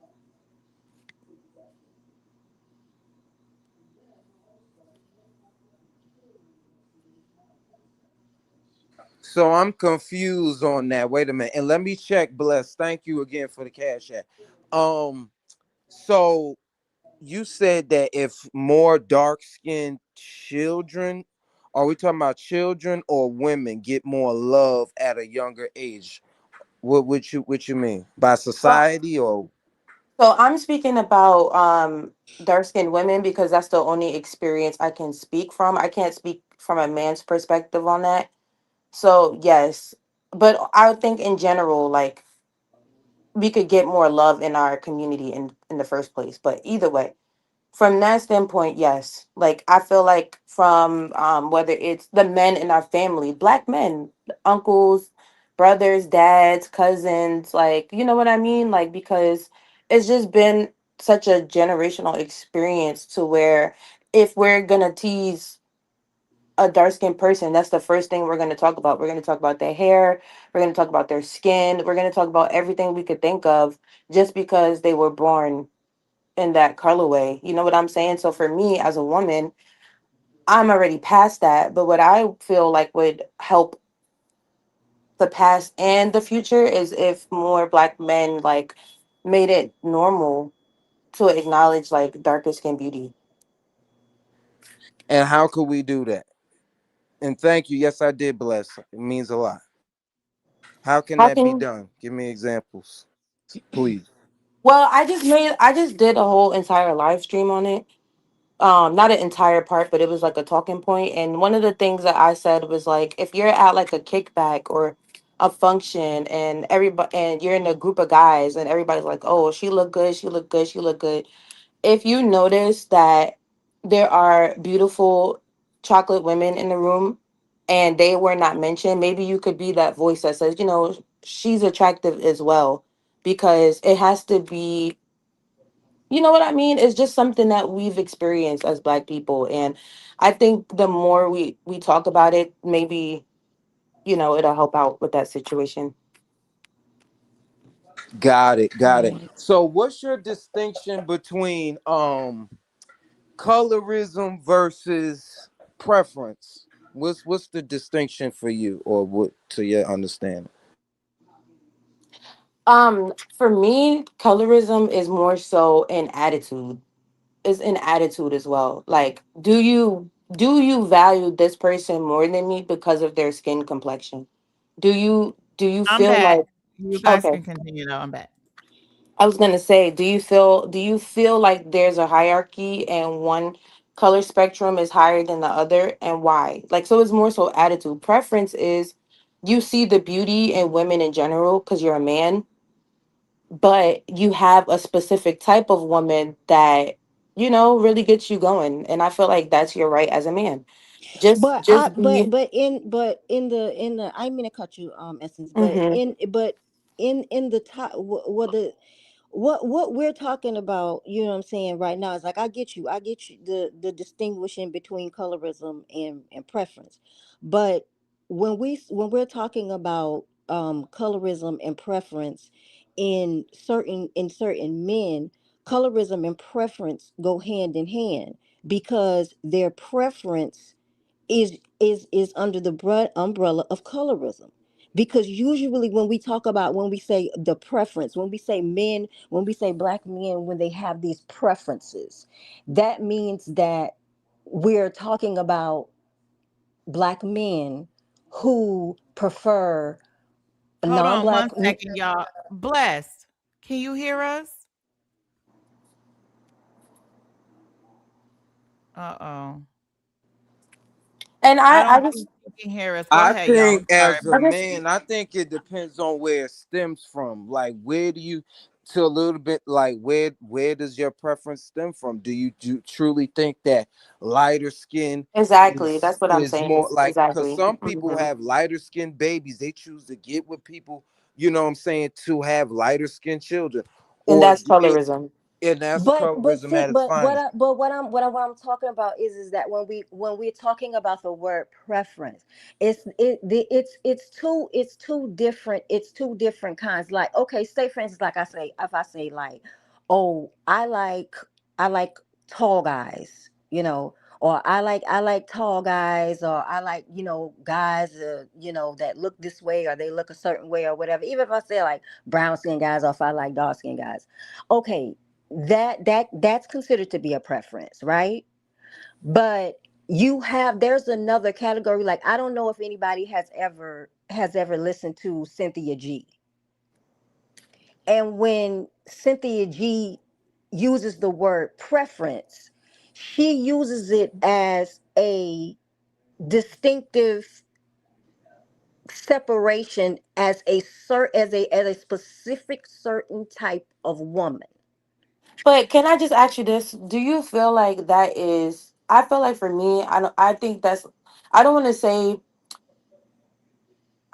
So I'm confused on that. Wait a minute. And let me check, Bless. Thank you again for the cash app. Um, so you said that if more dark skinned children, are we talking about children or women, get more love at a younger age? What you mean? By So society or So I'm speaking about dark skinned women because that's the only experience I can speak from. I can't speak from a man's perspective on that. So yes, but I would think in general, like we could get more love in our community in the first place. But either way, from that standpoint, yes. Like I feel like from whether it's the men in our family, black men, uncles, brothers, dads, cousins, like you know what I mean? Like because it's just been such a generational experience to where if we're gonna tease a dark skinned person, that's the first thing we're gonna talk about. We're gonna talk about their hair, we're gonna talk about their skin, we're gonna talk about everything we could think of just because they were born in that colorway. You know what I'm saying? So for me as a woman, I'm already past that. But what I feel like would help the past and the future is if more black men like made it normal to acknowledge like darker skin beauty. and how could we do that? And thank you. Yes, I did, Bless. It means a lot. How can How that be can done? Give me examples, please. I just did a whole entire live stream on it. not an entire part, but it was like a talking point. And one of the things that I said was like, if you're at like a kickback or a function and everybody and you're in a group of guys and everybody's like, oh, she look good, she look good, she look good. If you notice that there are beautiful chocolate women in the room and they were not mentioned, maybe you could be that voice that says, she's attractive as well, because it has to be, you know what I mean? It's just something that we've experienced as Black people. And I think the more we talk about it, maybe, it'll help out with that situation. Got it, got it. Right. So what's your distinction between colorism versus preference? What's the distinction for you, or what to your understanding? For me, colorism is more so an attitude. Is an attitude as well. Like, do you value this person more than me because of their skin complexion? Do you I'm feel back. like, You guys okay, can continue though. I'm back. I was gonna say, do you feel like there's a hierarchy and one color spectrum is higher than the other, and why? Like, so it's more so attitude. Preference is you see the beauty in women in general because you're a man, but you have a specific type of woman that really gets you going, and I feel like that's your right as a man. just But I just be. but in the I didn't mean to cut you, Essence, Hmm. but in the top, what the what we're talking about, you know what I'm saying, right now is like, I get you the distinguishing between colorism and preference. But when we're talking about colorism and preference in certain men, colorism and preference go hand in hand, because their preference is under the broad umbrella of colorism. Because usually when we talk about, when we say the preference, when we say men, when we say Black men, when they have these preferences, that means that we're talking about Black men who prefer Hold on non-Black. one second, y'all. Blessed. Can you hear us? Uh-oh. And I I don't just think you can hear us. Go I ahead, y'all. I'm think sorry. as a I just man, I think it depends on where it stems from. Like, where do you, to a little bit, like, where does your preference stem from? Do you truly think that lighter skin exactly, is that's what I'm is saying. more Is like, because exactly. some people Hmm. have lighter skinned babies, they choose to get with people, you know what I'm saying, to have lighter skinned children, And or that's colorism. and that's But colorism see, at its finest. what I'm talking about is that when we're talking about the word preference, it's two different kinds. Like, okay, say for instance, like I say, if I say like, oh, I like tall guys, or I like tall guys, or I like, guys, that look this way, or they look a certain way, or whatever. Even if I say like brown skin guys, or if I like dark skin guys, okay, that's considered to be a preference, right? But there's another category. Like, I don't know if anybody has ever listened to Cynthia G. And when Cynthia G uses the word preference, she uses it as a distinctive separation, as a specific certain type of woman. But can I just ask you this? Do you feel like that is? I feel like for me, I don't. I think that's. I don't want to say.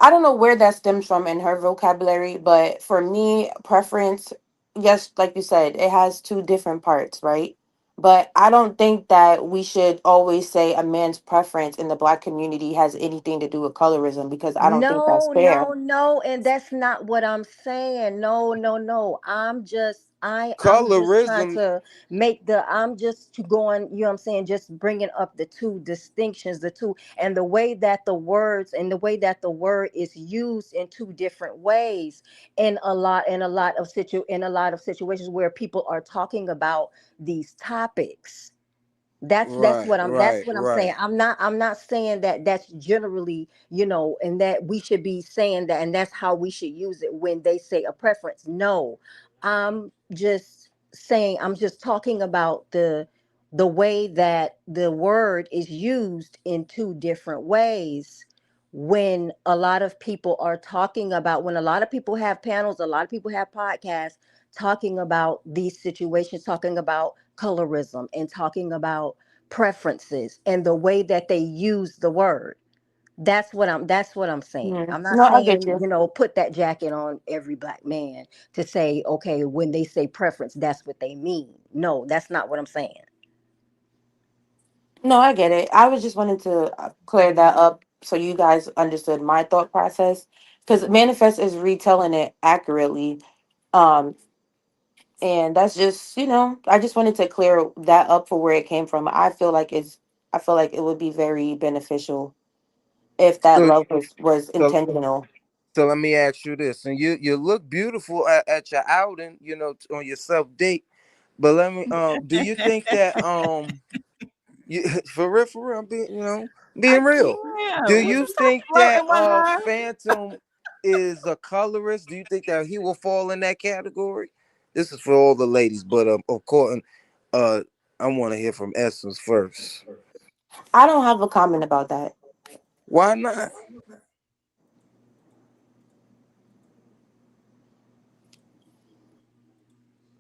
I don't know where that stems from in her vocabulary, but for me, preference, yes, like you said, it has two different parts, right? But I don't think that we should always say a man's preference in the Black community has anything to do with colorism, because I don't think that's No, fair. no, no, and that's not what I'm saying. No, no, no. I'm just trying Colorism, to I'm just going, you know what I'm saying, just bringing up the two distinctions, the two, and the way that the word is used in two different ways in a lot of situations where people are talking about these topics. right, That's right, what I'm right. saying. I'm not saying that that's generally, and that we should be saying that, and that's how we should use it when they say a preference. No, I'm just saying, I'm just talking about the way that the word is used in two different ways when a lot of people are talking about, when a lot of people have panels, a lot of people have podcasts talking about these situations, talking about colorism and talking about preferences and the way that they use the word. That's what I'm saying. Mm. I'm not No, I get saying, you. put that jacket on every black man to say, okay, when they say preference, that's what they mean. No, that's not what I'm saying. No, I get it. I was just wanting to clear that up so you guys understood my thought process because manifest is retelling it accurately. Um, and that's just, I just wanted to clear that up for where it came from. I feel like it would be very beneficial if that So, love was so, intentional. so let me ask you this, and you look beautiful at your outing, on your self date. But let me, do you think that you for real, I'm being, I being real. Do can't. Would you you stop think that flirting with her? Phantom is a colorist? Do you think that he will fall in that category? This is for all the ladies, but of course, uh, I want to hear from Essence first. I don't have a comment about that. Why not?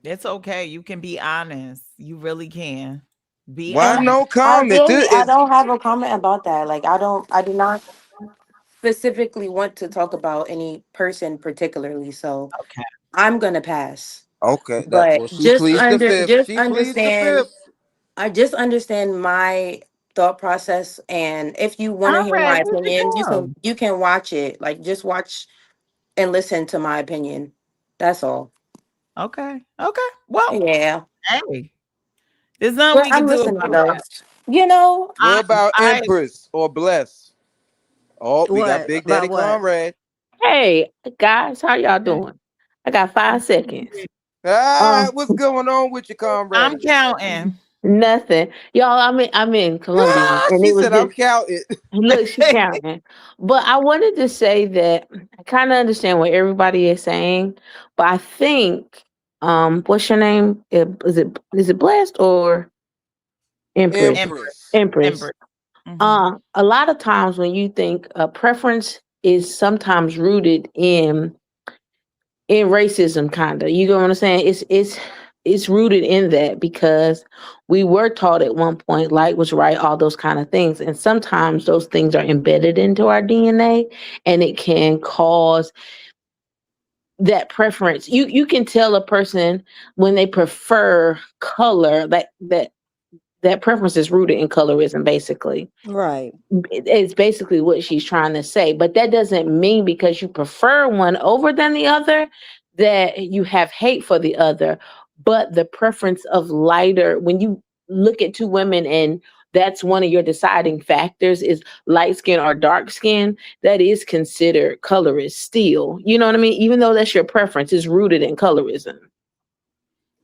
It's okay. You can be honest. You really can. Be Why And honest. no comment? This I is don't have a comment about that. Like I do not specifically want to talk about any person particularly. So Okay. I'm gonna pass. okay. That But well, she pleads the fifth. just She pleads the understand fifth. I just understand my thought process, and if you want to hear Conrad, my where'd you opinion, go? you can watch it. Like just watch and listen to my opinion. That's all. Okay. Okay. Well, Yeah. hey, there's nothing But we can I'm do listening about though. that. You know, What about I Empress or Bless? Oh, we got What Big Daddy about what? Conrad. Hey guys, how y'all doing? I got 5 seconds. Ah, Um, what's going on with you, I'm Conrad? counting. Nothing, y'all. I'm in Colombia, Ah, and she it was said I'm just counting. look. She counting, but I wanted to say that I kind of understand what everybody is saying, but I think what's your name? Is it Blessed or Empress? Empress. Empress. Empress. Empress. Hmm. A lot of times when you think a preference is sometimes rooted in racism, kind of, you know what I'm saying? It's rooted in that because we were taught at one point light was right, all those kind of things, and sometimes those things are embedded into our DNA, and it can cause that preference. You can tell a person when they prefer color, that preference is rooted in colorism, basically. Right. It's basically what she's trying to say. But that doesn't mean because you prefer one over than the other that you have hate for the other. But the preference of lighter, when you look at two women and that's one of your deciding factors is light skin or dark skin, that is considered colorist still. You know what I mean? Even though that's your preference, it's rooted in colorism.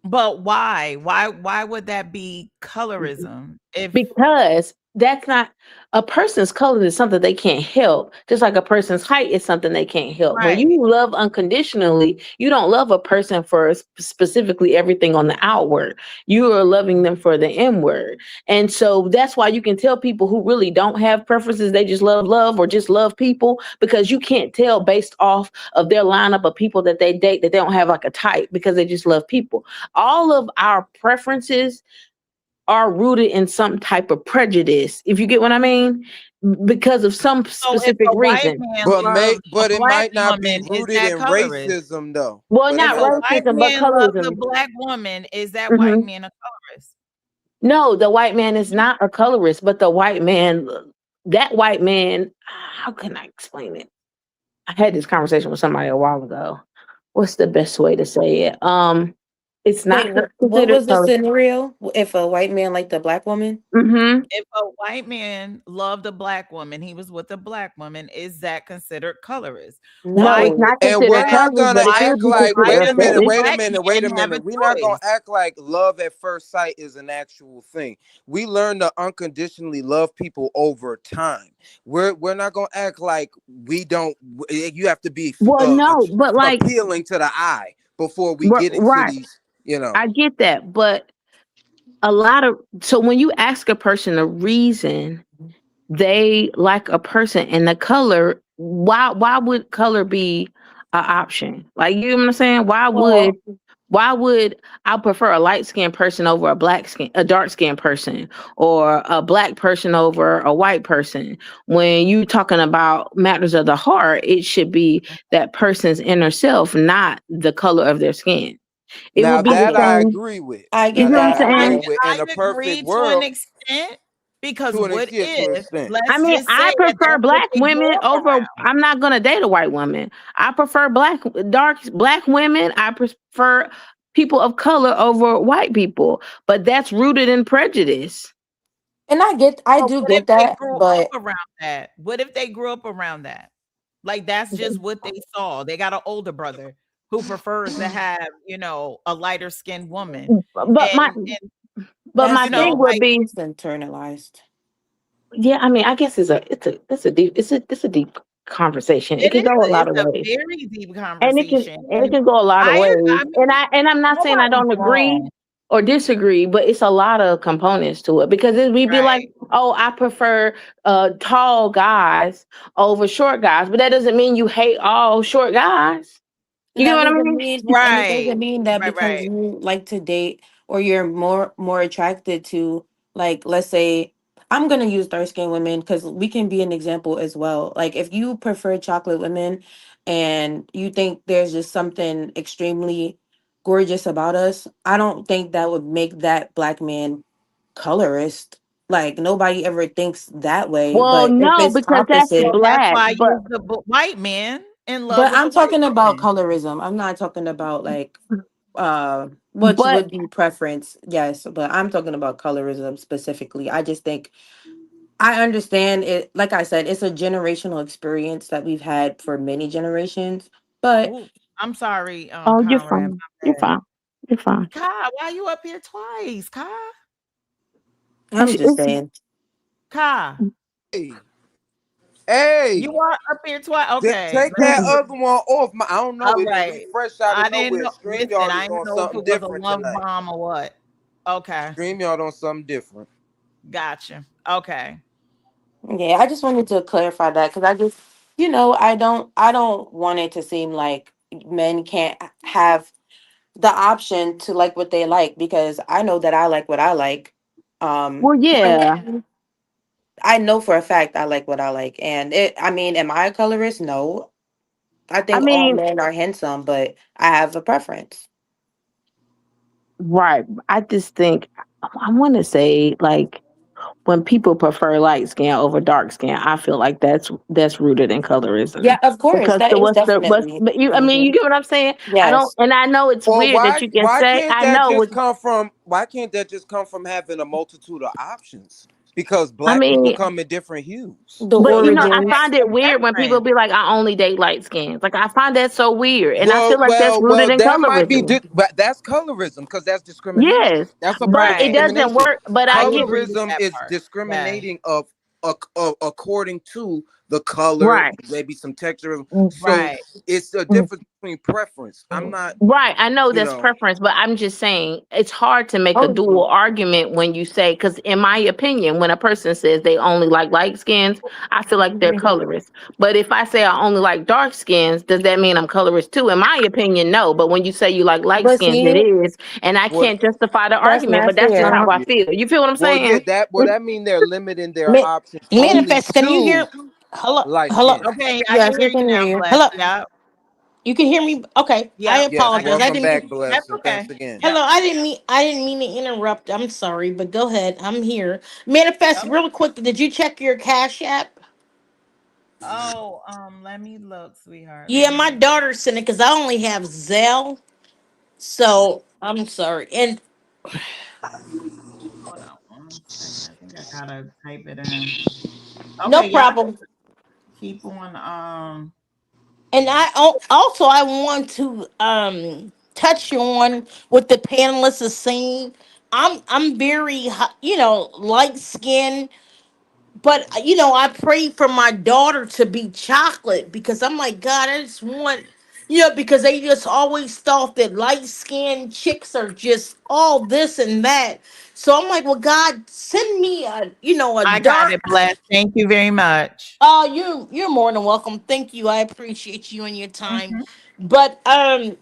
But why? Why would that be colorism? If Because that's not a person's color is something they can't help. Just like a person's height is something they can't help. When right. you love unconditionally, you don't love a person for specifically everything on the outward. You are loving them for the inward. And so that's why you can tell people who really don't have preferences, they just love or just love people because you can't tell based off of their lineup of people that they date that they don't have like a type because they just love people. All of our preferences are rooted in some type of prejudice, if you get what I mean, because of some So if specific a white reason. man But loves a but it black might not be woman, is rooted that in colorist? racism though. Well, But it If not a might not. white racism, but man loves a colorism. black woman, is that white Hmm. man a colorist? No, the white man is not a colorist, but the white man, that white man, how can I explain it? I had this conversation with somebody a while ago. What's the best way to say it? It's wait, not what considered was the color. scenario if a white man liked a black woman? Hmm. If a white man loved a black woman, he was with a black woman, is that considered colorist? No, Why it's No. not And we're considered why not colorist, gonna but it why could act be like, why considered wait a doesn't minute, a aesthetic. wait a black minute, wait man a have a minute. We're not gonna choice? act like love at first sight is an actual thing. We learn to unconditionally love people over time. We're not gonna act like we don't. You have to be Well, no, but like, appealing to the eye before we get into right, these. I get that, but a lot of so when you ask a person a reason they like a person and the color, why would color be an option? Like, you know what I'm saying? Well, Why would I prefer a light skinned person over a dark skinned person, or a black person over a white person? When you talking about matters of the heart, it should be that person's inner self, not the color of their skin. It Now would be I the that get I same. agree with. I You Now get know what that I'm I that. agree saying? with. In a I perfect agree to an world, extent because to an what extent, to an if, extent. I let's mean, just I say that prefer that's what black they grew women up over. around. I'm not gonna date a white woman. I prefer dark black women. I prefer people of color over white people. But that's rooted in prejudice. And I But do what if get they that, grew up but around that? What if they grew up around that? Like that's just what they saw. They got an older brother who prefers to have, a lighter skinned woman. But And my and but that's my you know, thing would like be, it's internalized. yeah. I mean, I guess it's a deep conversation. It it can is go a lot it's of a ways. very deep And conversation. it And can go a lot of ways. I mean, And I'm not saying I nobody's don't agree wrong. or disagree, but it's a lot of components to it, because we'd be like, Right. oh, I prefer tall guys over short guys, but that doesn't mean you hate all short guys. You And get that what I doesn't mean? mean and it Right. doesn't mean that Right, because right. you like to date or you're more attracted to, like, let's say, I'm gonna use dark skinned women because we can be an example as well. Like, if you prefer chocolate women and you think there's just something extremely gorgeous about us, I don't think that would make that black man colorist. Like, nobody ever thinks that way. Well, But if no, it's because that's opposite, Well, that's black. why But you the white man in love but with the I'm white talking about woman. colorism. I'm not talking about like which but would be preference. Yes, but I'm talking about colorism specifically. I just think I understand it. Like I said, it's a generational experience that we've had for many generations. But Ooh, I'm sorry, oh, you're Conrad, fine. You're my bad. fine. You're fine. Kai, why you up here twice? Kai? I'm just It's saying, Kai, Hey, you hey, are up here twice. Okay, take let me that mm, look. other one off. I don't know. All We right. fresh out I of didn't nowhere. know. Listen, StreamYard I is didn't on know if something it was a different love tonight. bomb or what. Okay, StreamYard on something different. gotcha. Okay. yeah. I just wanted to clarify that because I just, I don't want it to seem like men can't have the option to like what they like, because I know that I like what I like. well, yeah. Women, I know for a fact I like what I like. And I mean, am I a colorist? No. I I think all mean, men are handsome, but I have a preference. right. I just think I want to say, like, when people prefer light skin over dark skin, I feel like that's rooted in Yeah, colorism. of course. Because That is definitely. but you, I mean, you Mhm. get what I'm saying. I don't, Yes. and I know it's Or weird that why you can why say, can't I that know what just come from having a multitude of options? Because I black people mean. come in different hues. The But I origins. find it weird when people Different. be like, I only date light skins. Like, I find that so weird, and I Well, feel like that's well, rooted well, in that might be, colorism. but that's colorism because that's discrimination. Yes, That's a part but of it Right. doesn't discrimination. work. But I I get agree with Colorism that is part. Yes. discriminating according to the color, right. maybe some texture. Mm, So Right. it's a mm, difference between preference. I'm not, Right, I know you that's know. preference, but I'm just saying it's hard to make a dual Oh, argument when you say, because in my opinion, when a person says they only like light skins, I feel like they're colorist. But if I say I only like dark skins, does that mean I'm colorist too? In my opinion, no. But when you say you like light but skins, it see, is, and I What? can't justify the that's argument. not But that's just how fair. I feel. You feel what I'm Well, yeah, saying? that mean they're limiting their Ma- options only Manifest, can you to hear? Hello, light hello. skin. Okay, I can Yes, hear we you can hear now, you. Bless. Hello, Yep. you can hear me? Okay, I Yep. Yes, I apologize. can I hear welcome didn't. back, you. bless, That's and thanks okay. again. Yep. Hello, I didn't mean to interrupt. I'm sorry, but go ahead. I'm here. Manifest, Oh, real quick. Did you check your Cash App? oh, let me look, sweetheart. Let Yeah, me my look. daughter sent it because I only have Zelle. So I'm sorry. And Hold on one second. I think I gotta type it in. no Okay, y'all problem. keep on. And also I want to touch on what the panelists are saying. I'm very light skinned, but I pray for my daughter to be chocolate because I'm like, God, I just want Yeah, because they just always thought that light skinned chicks are just all this and that. So I'm like, well, God, send me a, a I got it, dark. blessed. Thank you very much. You're more than welcome. Thank you. I appreciate you and your time. Mhm. But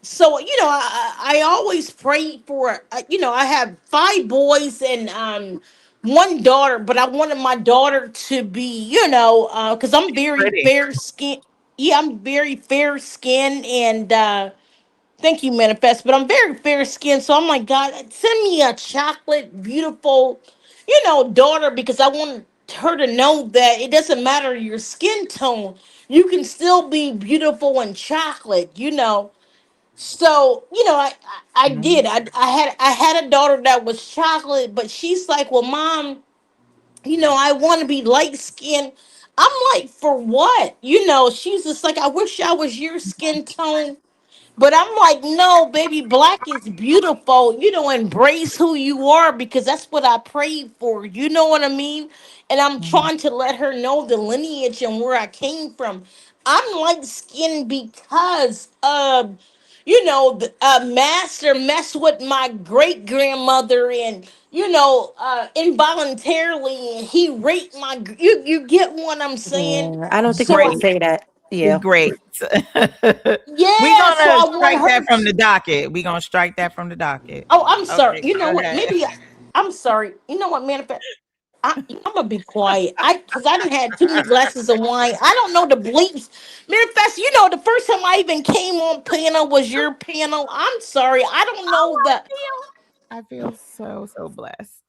so I always pray for I have five boys and one daughter, but I wanted my daughter to be because I'm very Pretty. fair skinned. Yeah, I'm very fair skinned and thank you, Manifest. But I'm very fair skinned, so I'm like, God, send me a chocolate, beautiful, daughter, because I want her to know that it doesn't matter your skin tone. You can still be beautiful and chocolate. So, I did. Mhm. I had a daughter that was chocolate, but she's like, well, mom, I want to be light skinned. I'm like, for what? She's just like, I wish I was your skin tone. But I'm like, no, baby, black is beautiful. Embrace who you are because that's what I prayed for. You know what I mean? And I'm Mhm. trying to let her know the lineage and where I came from. I'm light skinned because the master messed with my great grandmother and involuntarily and he raped you get what I'm saying? Yeah, I don't think you So can Great. say that. Yeah. Great. We yeah, so gonna I want strike that her from to. the docket. We gonna strike that from the docket. Oh, I'm sorry. Okay, You know go what? ahead. I'm sorry. You know what, manifest? I'm gonna be quiet. Because I didn't had too many glasses of wine. I don't know the bleeps. Manifest. The first time I even came on panel was your panel. I'm sorry. I don't know Oh, the. I feel so blessed.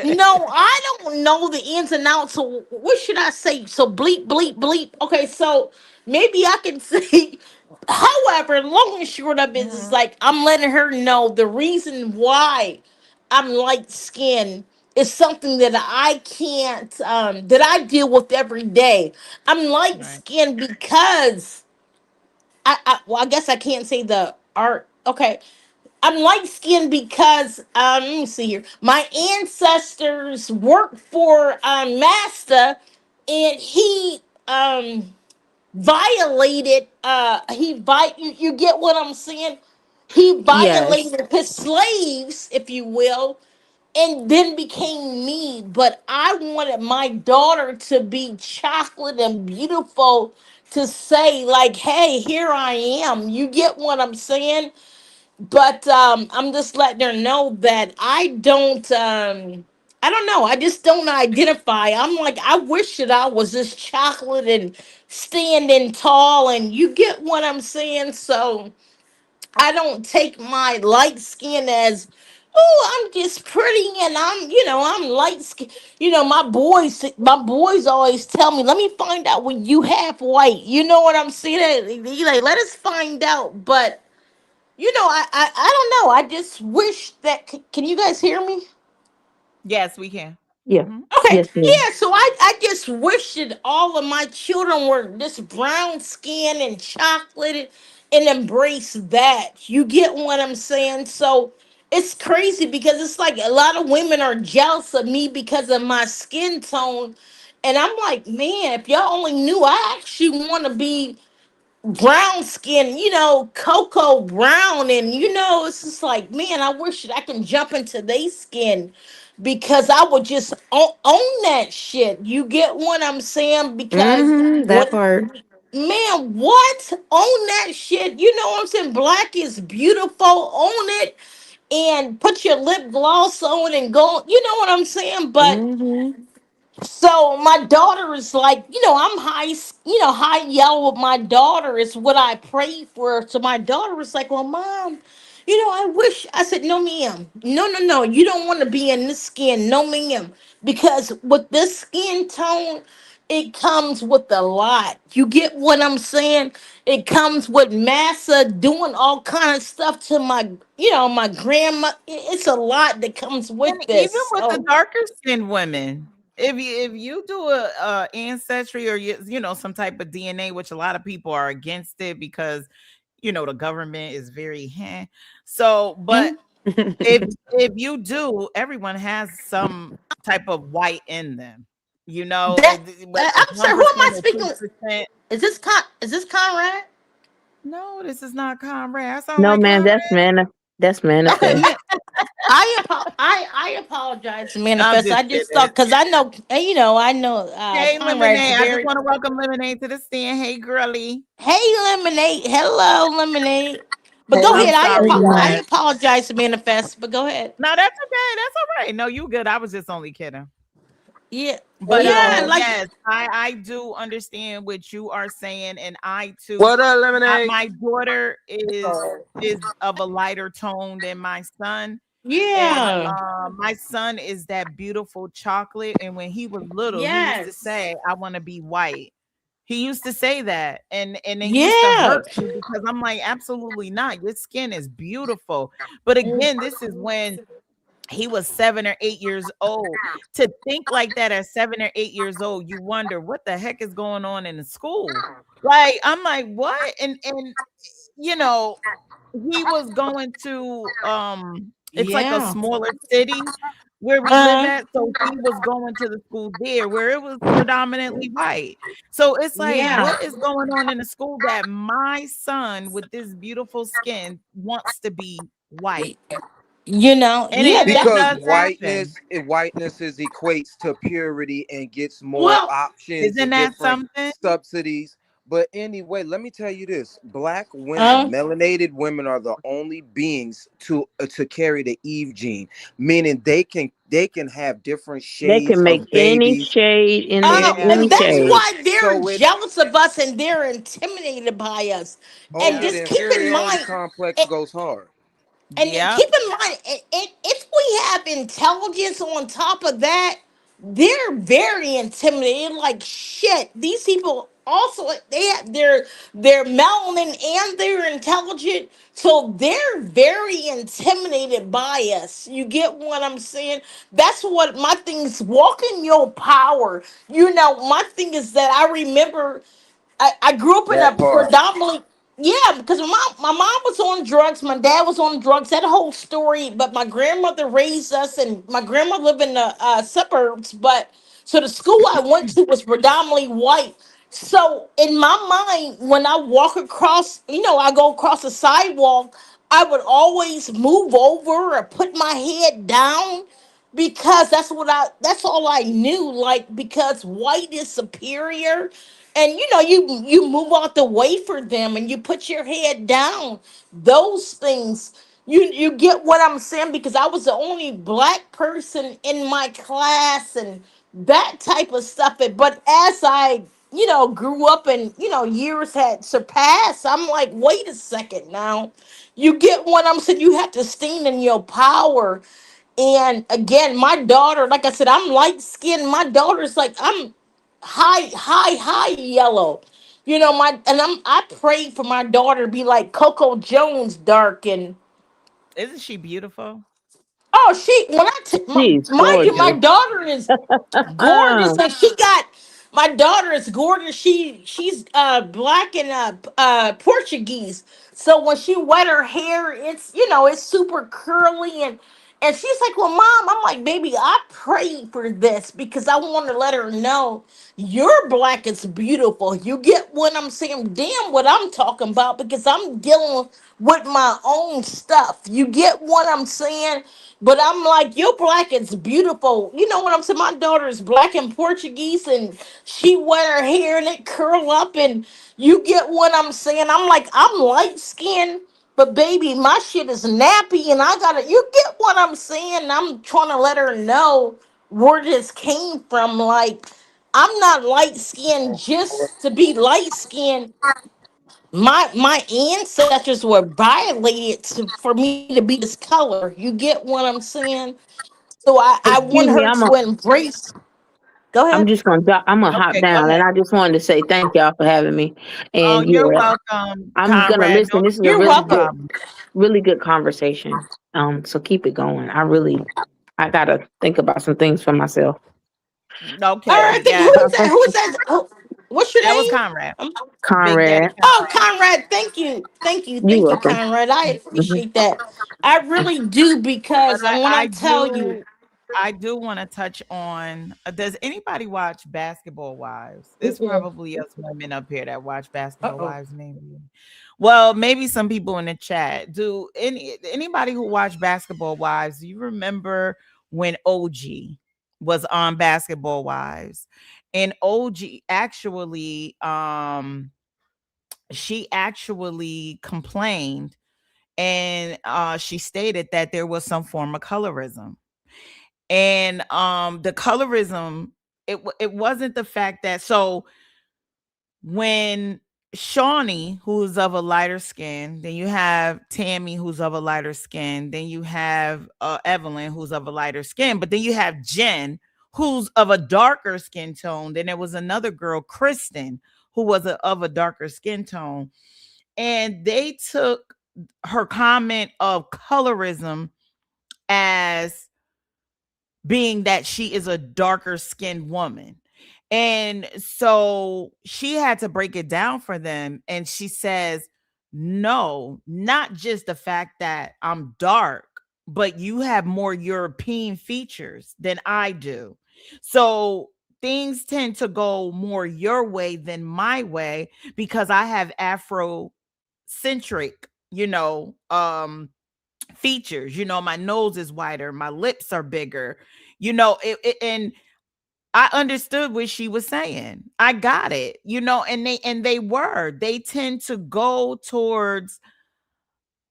No, I don't know the ins and outs. So what should I say? So bleep, bleep, bleep. Okay, so maybe I can say. However, long and short of it is Mhm. like I'm letting her know the reason why I'm light skinned is something that I can't that I deal with every day. I'm light Right. skinned because well, I guess I can't say the art. Okay, I'm light skinned because let me see here. My ancestors worked for Master, and he violated. You get what I'm saying? He Yes. violated his slaves, if you will, and then became me. But I wanted my daughter to be chocolate and beautiful. To say like, hey, here I am. You get what I'm saying? But I'm just letting her know that I don't know, I just don't identify. I'm like, I wish that I was this chocolate and standing tall, and you get what I'm saying. So I don't take my light skin as, oh, I'm just pretty and I'm light skin. My boys always tell me, let me find out when you half white. You know what I'm saying? They like, let us find out. But I don't know. I just wish that. Can you guys hear me? Yes, we can. Yeah. Mhm. Okay, Yes, ma'am. yeah. So I just wish that all of my children were this brown skin and chocolate and embrace that. You get what I'm saying? So it's crazy because it's like a lot of women are jealous of me because of my skin tone. And I'm like, man, if y'all only knew, I actually want to be brown skin, cocoa brown. And, it's just like, man, I wish that I can jump into their skin because I would just own that shit. You get what I'm saying? Because That what, part. man, what? Own that shit. You know what I'm saying? Black is beautiful. Own it and put your lip gloss on and go. You know what I'm saying? But Mm-hmm. so my daughter is like, I'm high yellow with my daughter is what I pray for. So my daughter was like, well, mom, I wish. I said, no, ma'am. No, no, no. You don't want to be in this skin. No, ma'am. Because with this skin tone, it comes with a lot. You get what I'm saying? It comes with massa doing all kind of stuff to my grandma. It's a lot that comes with And even this. with the So, darker skinned women, if you do a ancestry or some type of DNA, which a lot of people are against it because the government is very so, but if you do, everyone has some type of white in them. that Whether it's I'm sorry. Who am I 1% or speaking with? 2%. Is this Conrad? No, this is not Conrad. I sound No, like man, Conrad. that's manifest. Yeah, I apologize, I'm manifest. just I just kidding. thought because I know I know Hey, Conrad's Lemonade. I just very. want to welcome Lemonade to the stand. Hey, girly. Hey, lemonade. Hello, lemonade. But go Hey, I'm ahead. sorry, I Flash. apologize to manifest. But go ahead. No, that's okay. That's all right. No, you good. I was just only kidding. Yeah, But yeah. Like yes, I do understand what you are saying, and I too. What up, lemonade? My daughter is of a lighter tone than my son, and yeah, my son is that beautiful chocolate. And when he was little, he used to yes, say, "I want to be white." He used to say that, and it used to yeah, hurt me because I'm like, absolutely not. Your skin is beautiful, but again, this is when he was 7 or 8 years old. To think like that at 7 or 8 years old, you wonder what the heck is going on in the school. Like I'm like, what? And you know, he was going to it's like a yeah. smaller city where we live Uh, at. So he was going to the school there where it was predominantly white. So it's like, yeah. what is going on in the school that my son with this beautiful skin wants to be white? Yeah. And it That. Because does happen. whiteness is equates to purity and gets more Well, options Isn't and that different something? subsidies. But anyway, let me tell you this: black women, uh, melanated women, are the only beings to carry the Eve gene, meaning they can have different They shades can make of any babies, shade in the Yeah. any and that's shade. anything. why they're So it jealous of us and they're intimidated by us. And the Yep. just keep in inferiority mind. complex goes hard. And Yep. keep in mind, if we have intelligence on top of that, they're very intimidated. Like shit, these people also they're melanin and they're intelligent, so they're very intimidated by us. You get what I'm saying? That's what my thing is. Walk in your power. My thing is that I remember I grew up in a That part. predominantly. Yeah, because my mom was on drugs, my dad was on drugs, that whole story. But my grandmother raised us, and my grandma lived in the suburbs. But so the school I went to was predominantly white. So in my mind, when I walk across, I go across the sidewalk, I would always move over or put my head down because that's all I knew. Like, because white is superior, and you move out the way for them and you put your head down. Those things, you get what I'm saying, because I was the only black person in my class and that type of stuff. But as I grew up and years had surpassed, I'm like, wait a second now. You get what I'm saying? You have to stand in your power. And again, my daughter, like I said, I'm light skinned. My daughter's like, I'm high yellow. I pray for my daughter to be like Coco Jones dark. And Isn't she beautiful? oh, She's mind you, my gorgeous. daughter is gorgeous, and my daughter is gorgeous. She's black and Portuguese. So when she wet her hair, it's super curly. And she's like, well, mom, I'm like, baby, I prayed for this because I want to let her know your black is beautiful. You get what I'm saying? Damn what I'm talking about, because I'm dealing with my own stuff. You get what I'm saying? But I'm like, your black is beautiful. You know what I'm saying? My daughter is black and Portuguese, and she wear her hair and it curl up, and you get what I'm saying? I'm like, I'm light skinned, but baby, my shit is nappy, and I gotta. You get what I'm saying? I'm trying to let her know where this came from. Like, I'm not light skinned just to be light skinned. My ancestors were violated for me to be this color. You get what I'm saying? So I want Excuse me, her to embrace. Go I'm ahead. just I'm gonna hop Okay, go down, ahead. and I just wanted to say thank y'all for having me. Oh, And you're yeah, welcome, I'm gonna Conrad. listen. No, This is a You're no welcome. problem. really good conversation. So keep it going. I gotta think about some things for myself. All Okay, right, I think who yes. is that? Who is that? What's your That was name? Conrad. Big Daddy Conrad, Oh, Conrad. Conrad. you Thank you, welcome. Conrad. I Mhm. appreciate that. I really do, But because when I I tell you, do want to touch on does anybody watch Basketball Wives? It's uh probably us women up here that watch Basketball oh, Wives, maybe. Well, maybe some people in the chat do. Anybody who watched Basketball Wives, do you remember when OG was on Basketball Wives? And OG actually, she actually complained, and she stated that there was some form of colorism. And the colorism, it wasn't the fact that, so when Shawnee, who's of a lighter skin, then you have Tammy, who's of a lighter skin, then you have Evelyn, who's of a lighter skin, but then you have Jen, who's of a darker skin tone. Then there was another girl, Kristen, who was of a darker skin tone. And they took her comment of colorism as being that she is a darker skinned woman. And so she had to break it down for them. And she says, no, not just the fact that I'm dark, but you have more European features than I do. So things tend to go more your way than my way because I have Afrocentric, features. My nose is wider, my lips are bigger, and I understood what she was saying. I got it, and they tend to go towards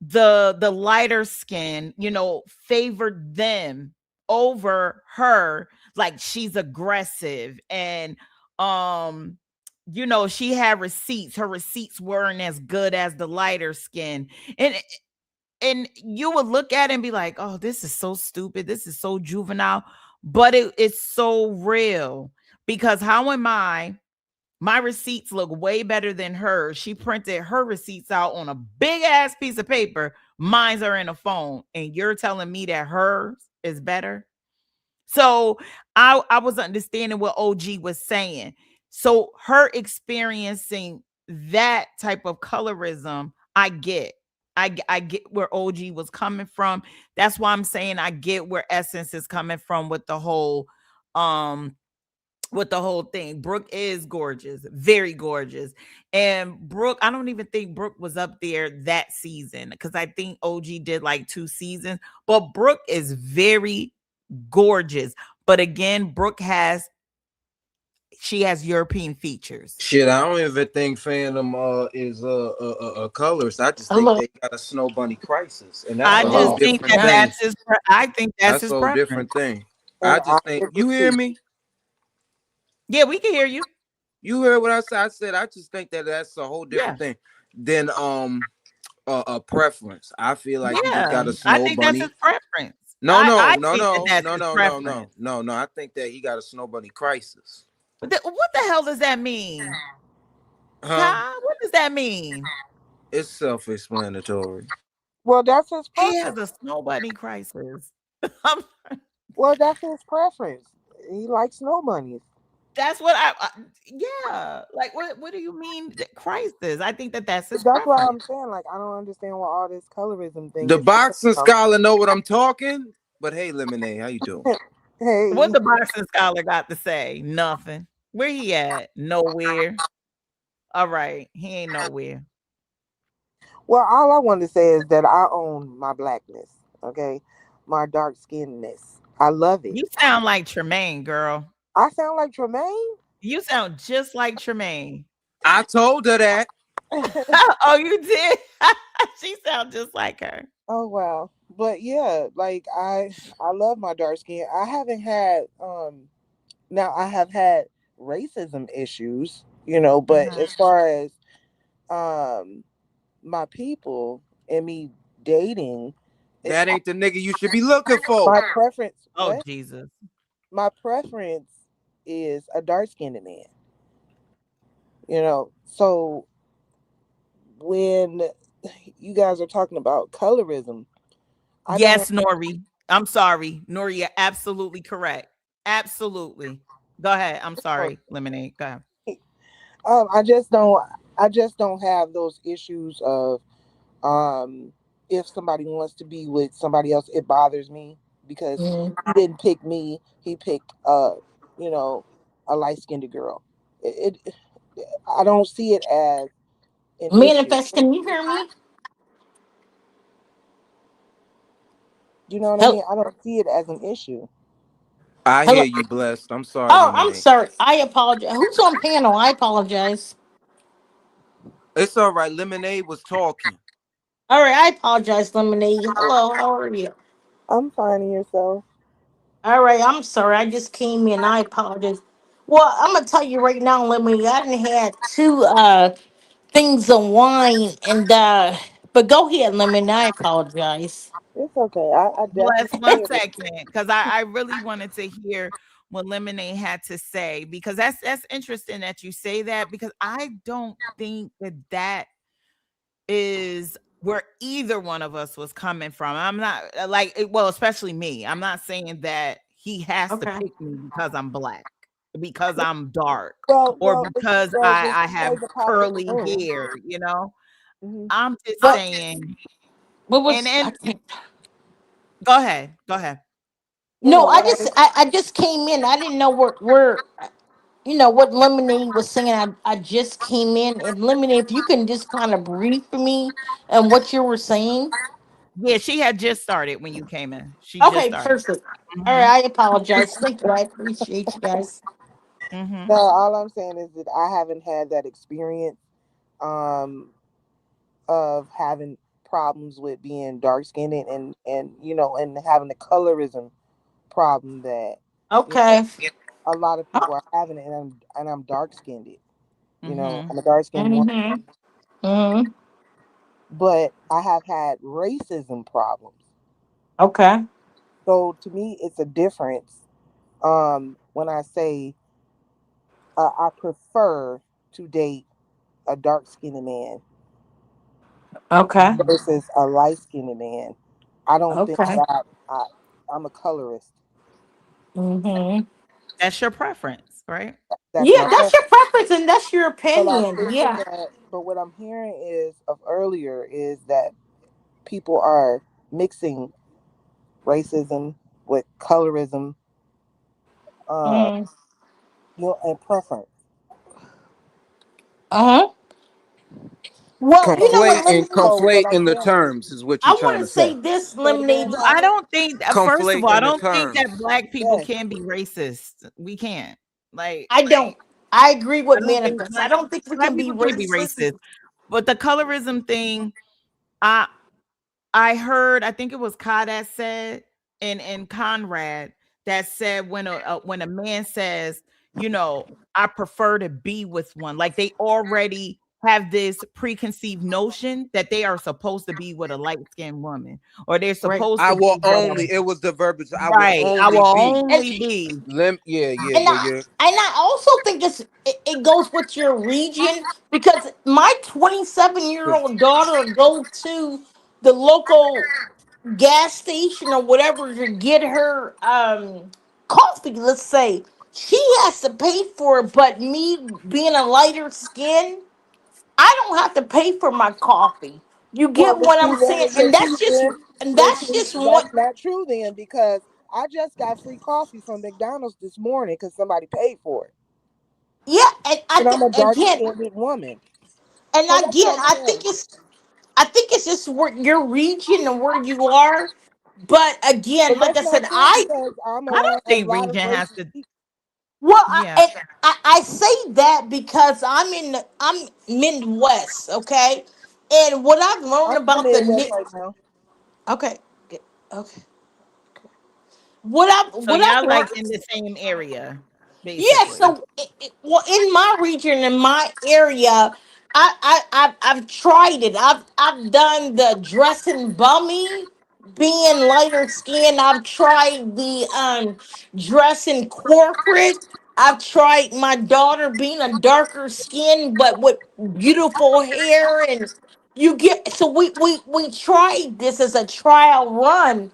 the lighter skin, favored them over her, like she's aggressive. And she had receipts. Her receipts weren't as good as the lighter skin. And you would look at it and be like, oh, this is so stupid, this is so juvenile, but it's so real. Because how am my receipts look way better than hers. She printed her receipts out on a big ass piece of paper. Mine's are in a phone. And you're telling me that hers is better? So I was understanding what OG was saying. So her experiencing that type of colorism, I get. I get where OG was coming from. That's why I'm saying I get where Essence is coming from um with the whole thing. Brooke is gorgeous, very gorgeous. And Brooke, I don't even think Brooke was up there that season because I think OG did like 2 seasons. But Brooke is very gorgeous. But again, she has European features. Shit, I don't even think fandom is colors. I just think they got a snow bunny crisis, and that's I a just whole think different that thing. I think that's That's his a whole preference. different thing. I just think you hear me. Yeah, we can hear you. You heard what I said. I said I just think that that's a whole different Yeah. thing than a preference. I feel like he just Yeah. got a I snow think that's bunny. his preference. No, I no, no, think that no, that's no, his no, no, preference. no, no, no. I think that he got a snow bunny crisis. What the hell does that mean? Huh? Kai, what does that mean? It's self-explanatory. Well, that's his He has preference. a snow bunny crisis. Well, that's his preference. He likes snow bunnies. That's what yeah. Like, what do you mean crisis? I think that that's his That's why preference. I'm saying, like, I don't understand what all this colorism thing The is. boxing scholar know what I'm talking. But hey, Lemonade, how you doing? What Hey, the boxing scholar got to say? Nothing. Where he at? Nowhere. All right. He ain't nowhere. well, all I want to say is that I own my blackness, okay? My dark skinnedness. I love it. You sound like Tremaine, girl. I sound like Tremaine? You sound just like Tremaine. I told her that. Oh, you did? She sound just like her. Oh wow. But yeah, like I love my dark skin. I haven't had now I have had racism issues, but as far as um my people and me dating, That ain't the nigga you should be looking for. my preference Oh, what? Jesus. My preference is a dark skinned man. So when you guys are talking about colorism, I don't Yes, Nori. I'm sorry. Nori, you're absolutely correct. Absolutely. Go ahead. I'm sorry, Lemonade. Go ahead. um I just don't I just don't have those issues of um if somebody wants to be with somebody else, it bothers me because he didn't pick me, he picked you know a light skinned girl. It I don't see it as an issue. Manifest, can you hear me? You know what I Hello? mean? I don't see it as an issue. I hear Hello? you, blessed. I'm sorry, Oh, I'm Lemonade. sorry. I apologize. Who's on panel? I apologize. It's all right. Lemonade was talking. All right, I apologize, Lemonade. Hello, how are you? I'm finding yourself. All right, I'm sorry. I just came in. I apologize. Well, I'm gonna tell you right now, Lemonade. I done had two things of wine, and but go ahead, Lemonade. I apologize. It's okay. I Bless definitely one get it. second, because I really wanted to hear what Lemonade had to say, because that's interesting that you say that, because I don't think that is where either one of us was coming from. I'm not well, especially me. I'm not saying that he has to Okay. pick me because I'm black, because I'm dark, or Well, because this I have plays a part in the curly room. hair. Hmm. I'm just But saying, what and was I and can't. go ahead, go ahead. No, No, no. What I was I just came in. I didn't know where what Lemonade was saying. I just came in, and Lemonade, if you can just kind of brief me and what you were saying. Yeah, she had just started when you came in. She just Okay, started. perfect. All right, Mhm. I apologize. Thank you. I appreciate you guys. no. Mhm. All I'm saying is that I haven't had that experience um, of having problems with being dark skinned and and having the colorism problem that you know Okay. a lot of Oh, people are having it, and I'm dark skinned. Mhm. I'm a dark skinned woman, mm-hmm. Mm-hmm. but I have had racism problems. Okay. So to me, it's a difference when I say I prefer to date a dark skinned man Okay. Mhm. versus a light skinned man. I don't think Okay. that I'm a colorist. Mm-hmm. That's your preference, right? That's Yeah, my that's preference. your preference and that's your But I'm opinion. thinking Yeah. that, but what I'm hearing is of earlier is that people are mixing racism with colorism, uh, Mm. and preference. Uh-huh. Well, you know So, what, Lemonade? so what I'm Conflating the saying is, terms is what I you're want trying to to say. say this, say it again, Lemonade. I Tyler. don't think that, first of all, I Conflating the don't think that terms. black people Yes. can be racist. We can't. Like, I don't. I agree I with don't think Manifest. I don't think we black can be people can't be racist. racist. But the colorism thing, I I heard, I think it was Kai that said, and Conrad that said, when a man says, I prefer to be with one, like they already have this preconceived notion that they are supposed to be with a light skinned woman, or they're Right. supposed I to will be with a only, it was the verbiage, I will right. I only will be. And only be. Yeah, yeah, and yeah, I yeah. and I also think it goes with your region because my 27-year-old daughter go to the local gas station or whatever to get her coffee, let's say. She has to pay for it, but me being a lighter skin, I don't have to pay for my coffee. You Well, get what I'm saying? And then that's see, just one. that's not true then because I just got free coffee from McDonald's this morning because somebody paid for it, Yeah, and and I'm a dark again, skinned woman. and So that's what again, I'm saying. I think it's just where your region and where you are. But again, But like that's I not said, true because I'm I around don't a think lot of region has racist to. people. Yeah. I say that because I'm Midwest, okay, and what I've learned I'm in the about the Midwest right now. okay, okay, what So I've y'all like learned. in the same area, Yeah, basically. so well, in my region, in my area, I've tried it. I've done the dressing bummy, being lighter skin. I've tried the dressing corporate. I've tried my daughter being a darker skin, but with beautiful hair, and you get. So we tried this as a trial run,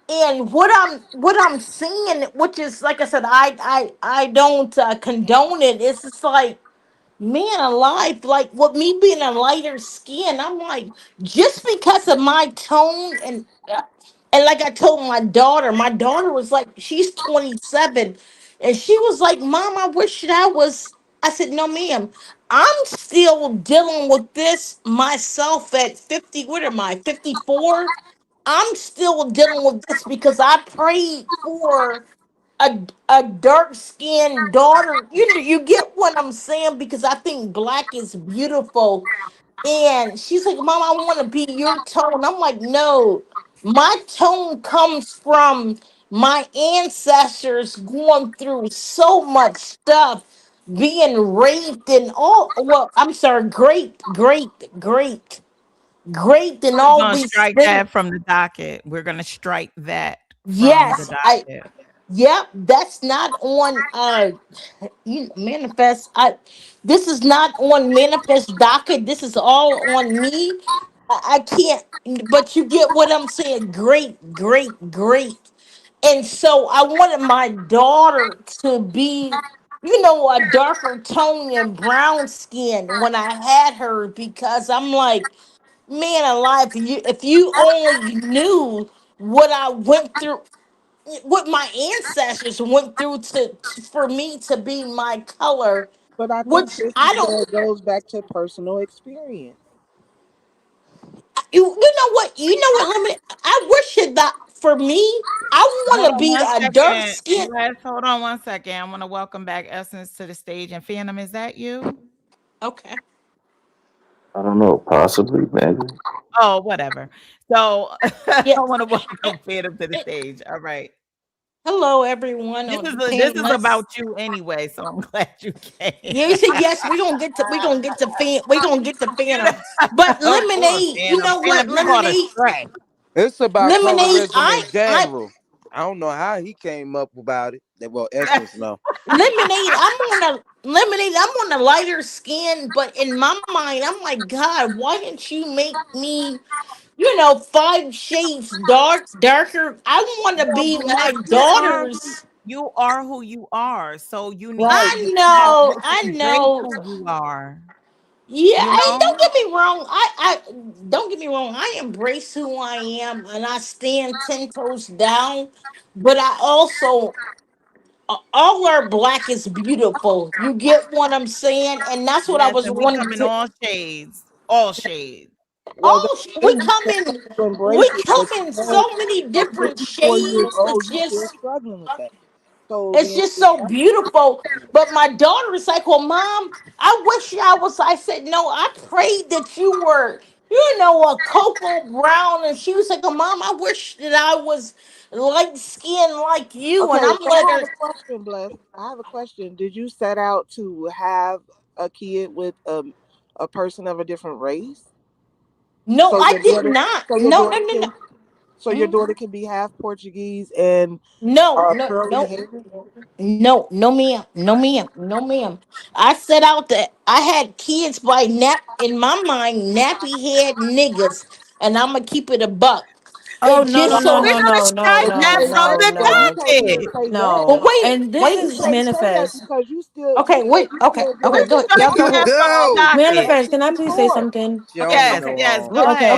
and what I'm seeing, which is like I said, I don't condone it. It's just like, man alive, like with me being a lighter skin, I'm like, just because of my tone, and like I told my daughter was like, she's 27, and she was like, Mom, I wish that I was. I said, no, ma'am. I'm still dealing with this myself at 50. What am I, 54? I'm still dealing with this because I prayed for a dark skinned daughter. You get what I'm saying? Because I think black is beautiful. And she's like, Mom, I want to be your tone. I'm like, no, my tone comes from my ancestors going through so much stuff, being raped and all. Well, I'm sorry, great, and We're all gonna these strike things. that from the docket. We're gonna strike that from the Yes, docket. yep, that's not on manifest. This is not on manifest docket. This is all on me. I can't, but you get what I'm saying. Great. And so I wanted my daughter to be, a darker tone and brown skin when I had her, because I'm like, man alive, if you only knew what I went through, what my ancestors went through for me to be my color, But I think which this is I don't. where it goes back to personal experience. You know what? Let me. I wish it that for me. I Hold want to on be one a dark second. skin. Let's hold on one second. I want to welcome back Essence to the stage. And Phantom, is that you? Okay. I don't know, possibly, maybe. Oh, whatever. So I Yeah. want to welcome Phantom to the stage. All right. Hello, everyone This on is the this is panelists. about you anyway, so I'm glad you came. You said yes. We gonna get to You know, Phantom, but of course, lemonade. You Phantom. know what? Phantom, you caught a Lemonade. stray. It's about Lemonade. colorism in I general. I don't know how he came up about it. Well, Essence, no. lemonade. I'm on a lighter skin, but in my mind, I'm like, God, why didn't you make me, 5 shades darker? I want to Well, be bless, my daughter's. you are who you are. So you need to Right. I know, I embrace know. who you are. Yeah, You don't know? get me wrong. I don't get me wrong. I embrace who I am, and I stand 10 toes down. But I also, all our black is beautiful. You get what I'm saying, and that's what I Yes, was and we wanting come in to. all shades. All shades. Well, the Oh, we thing is, come that in, you we embrace it, come but in you know, so many at different 54 years shades. old, It's you're still just, struggling with that. So it's the just so answer beautiful. But my daughter is like, "Well, Mom, I wish I was." I said, "No, I prayed that you were, a cocoa brown." And she was like, "Oh, Mom, I wish that I was light skinned like you." And okay, I'm so I like, have a question, Bless. I have a question. Did you set out to have a kid with a person of a different race? "No, So I your did daughter, not. so your No, no, daughter no, can, no, so your Mm. daughter can be half Portuguese and No, no, curly no." hair. No, ma'am, no, ma'am. I set out that I had kids by in my mind, nappy head niggas, and I'm gonna keep it a buck. Oh, It no, Well, no, just no, so. we're no, gonna no, no, strike But you that no, say from no, that. the But you no, can't even docket. say that. But no. wait, And this wait, You is can't say that manifest. because okay, wait, you okay, still okay, dealing go with ahead, the y'all Strike go You ahead. that from the do. docket. Manifest, can I please say before. something? She don't Okay, need Yes, no yes, wrong. go Okay. ahead.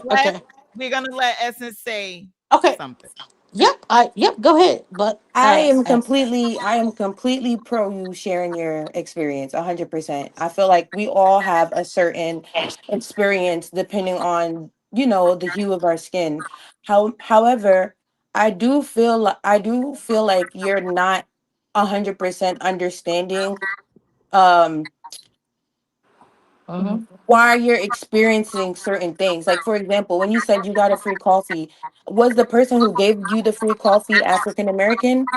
Let okay. we're gonna let Essence say Okay. something. Yep, go ahead. But I am completely pro you sharing your experience, 100%. I feel like we all have a certain experience depending on, the hue of our skin. However, I do feel like you're not 100% understanding um Mhm. why you're experiencing certain things. Like for example, when you said you got a free coffee, was the person who gave you the free coffee African American?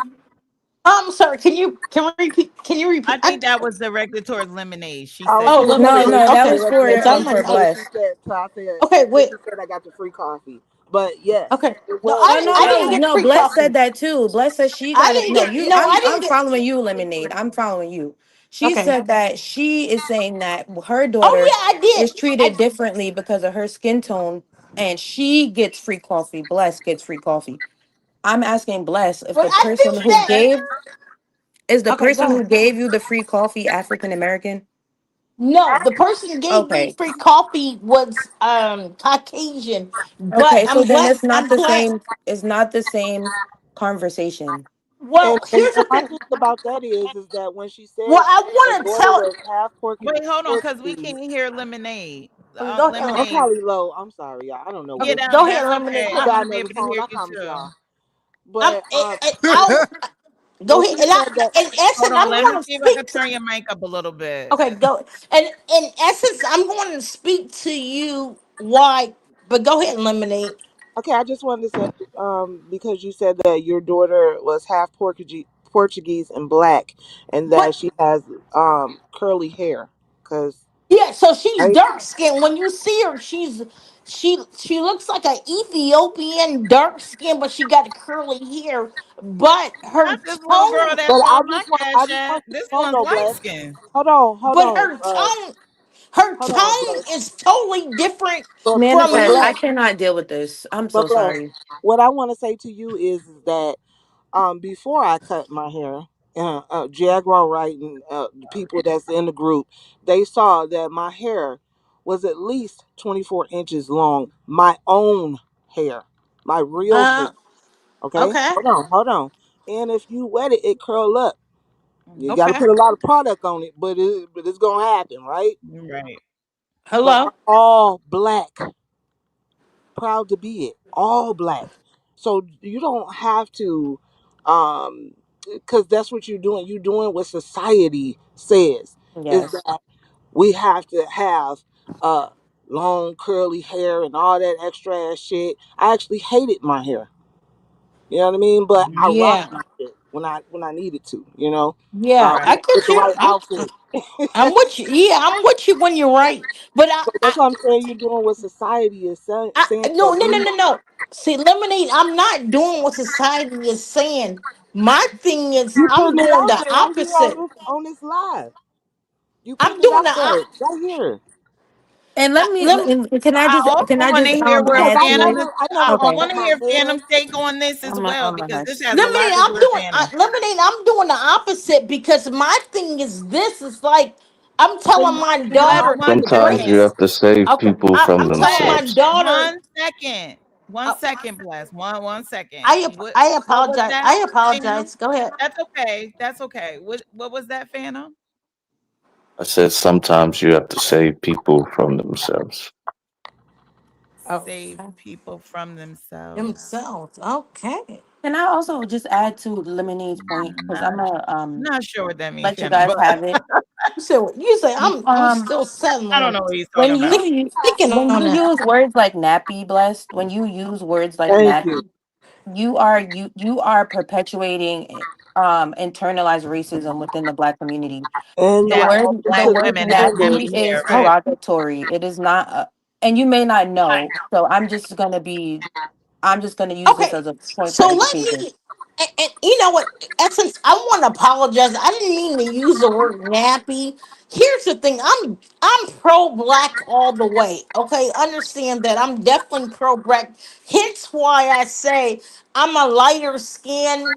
I'm sorry, can you repeat? I think that was directed towards lemonade. She I was said Oh, you gonna got No, say lemonade. what no, she that Okay, said was right there. for because So I'm she like, said, Bless. okay, wait, Essence said I got the free coffee. But yes, okay. it No, was No, I no, I for didn't no, get no. free Bless coffee. said that too. Bless said she I got it. didn't No, get. you. No, I I'm didn't get. following you, Lemonade. I'm following you. She Okay. said that she is saying that her Oh daughter yeah, I did. is treated I differently because of her skin tone, and she gets free coffee. Bless gets free coffee. I'm asking Bless if but the I person think who that. gave is the Okay, go person who ahead. gave you the free coffee African American. No, the person who gave me Okay. free coffee was Caucasian, but Okay. So I'm then glad. it's not I'm the glad. same. It's not the same conversation. Well, here's And the my thing. thing about that is that when she Well, said I her want to daughter tell. was half Wait, hold on, cause we Portuguese, can't hear lemonade. Go ahead. I'm Lemonade, probably low. I'm sorry, y'all. I don't know get what. out. Go ahead, That's eliminate. okay. I I got want to be another able to phone. hear I you promise too. y'all. But I'll go when ahead. she And said that, in Hold essence, on, I'm let me going to see if I speak can to. turn your mic up a little bit. Okay, go. And in essence, I'm going to speak to you why. But go ahead and eliminate. okay, I just wanted to say, because you said that your daughter was half Portuguese and black, and that But she has curly hair. Cause yeah, so she's right, dark skinned. When you see her, she looks like an Ethiopian dark skin, but she got curly hair. But Not her this little girl tone, that's but on my I cash just app. want you to This know one's though, light bless. skin. Hold but on, her hold on, tone bless. is totally different from But Manifest. me. I bless, cannot deal with this. I'm so bless. sorry. What I want to say to you is that before I cut my hair, Jaguar Wright and the people that's in the group, they saw that my hair was at least 24 inches long. My own hair, my real hair. Uh, Okay, okay, hold on. And if you wet it, it curl up. You got to okay. put a lot of product on it, but it's gonna happen, right? Right. But I'm Hello. all black, proud to be it, all black. So you don't have to, because that's what you're doing. You're doing what society says is Yes. that we have to have uh long curly hair and all that extra ass shit. I actually hated my hair. You know what I mean? But I rocked Yeah, my shit when I needed to. You know, yeah. I Right. with get the you. right outfit. I'm with you. Yeah, I'm with you when you're right. But So that's what I'm saying. You're doing what society is saying. no, no, no, no, no. See, lemonade. I'm not doing what society is saying. My thing is, You I'm putting it doing out the there right here opposite. on this live. You I'm putting it doing out the. there right here. And let me. Let me, And can I I just? also Can I want just to hear where Because add to Phantom it? is. I never I Okay. altered want to my hear hair. Phantom's take on this as well I'm a because this hush. has a lot lemonade. to do I'm with doing Phantom. lemonade. I'm doing the opposite because my thing is this is like I'm telling my daughter One Sometimes pray. you second. have to save Okay, people from I'm telling my Bless. themselves. daughter. 1 second. One Uh, second, Bless. One second. I What was apologize. that, I Phantom? apologize. Go ahead. That's okay. That's okay. What was that, Phantom? I said sometimes you have to save people from themselves. Oh, Save people from themselves. themselves. Okay. Can I also just add to Lemonade's point because Not, I'm a not sure what that means, let you Phantom, guys but have it. So you say I'm Um, still I don't settling. know what he's talking when about. Thinking when on you that. use words like nappy, blessed, when you use words like Thank you. nappy, you are perpetuating internalized racism within the black community. And The That word all the black because word women have nappy nappy remember, hair, is right? derogatory. It is not and you may not know. So I'm just gonna use this Okay. as a point for So let education. me and you know what? Essence, I want to apologize. I didn't mean to use the word nappy. Here's the thing. I'm pro black all the way. Okay, understand that I'm definitely pro black. Hence why I say I'm a lighter skin.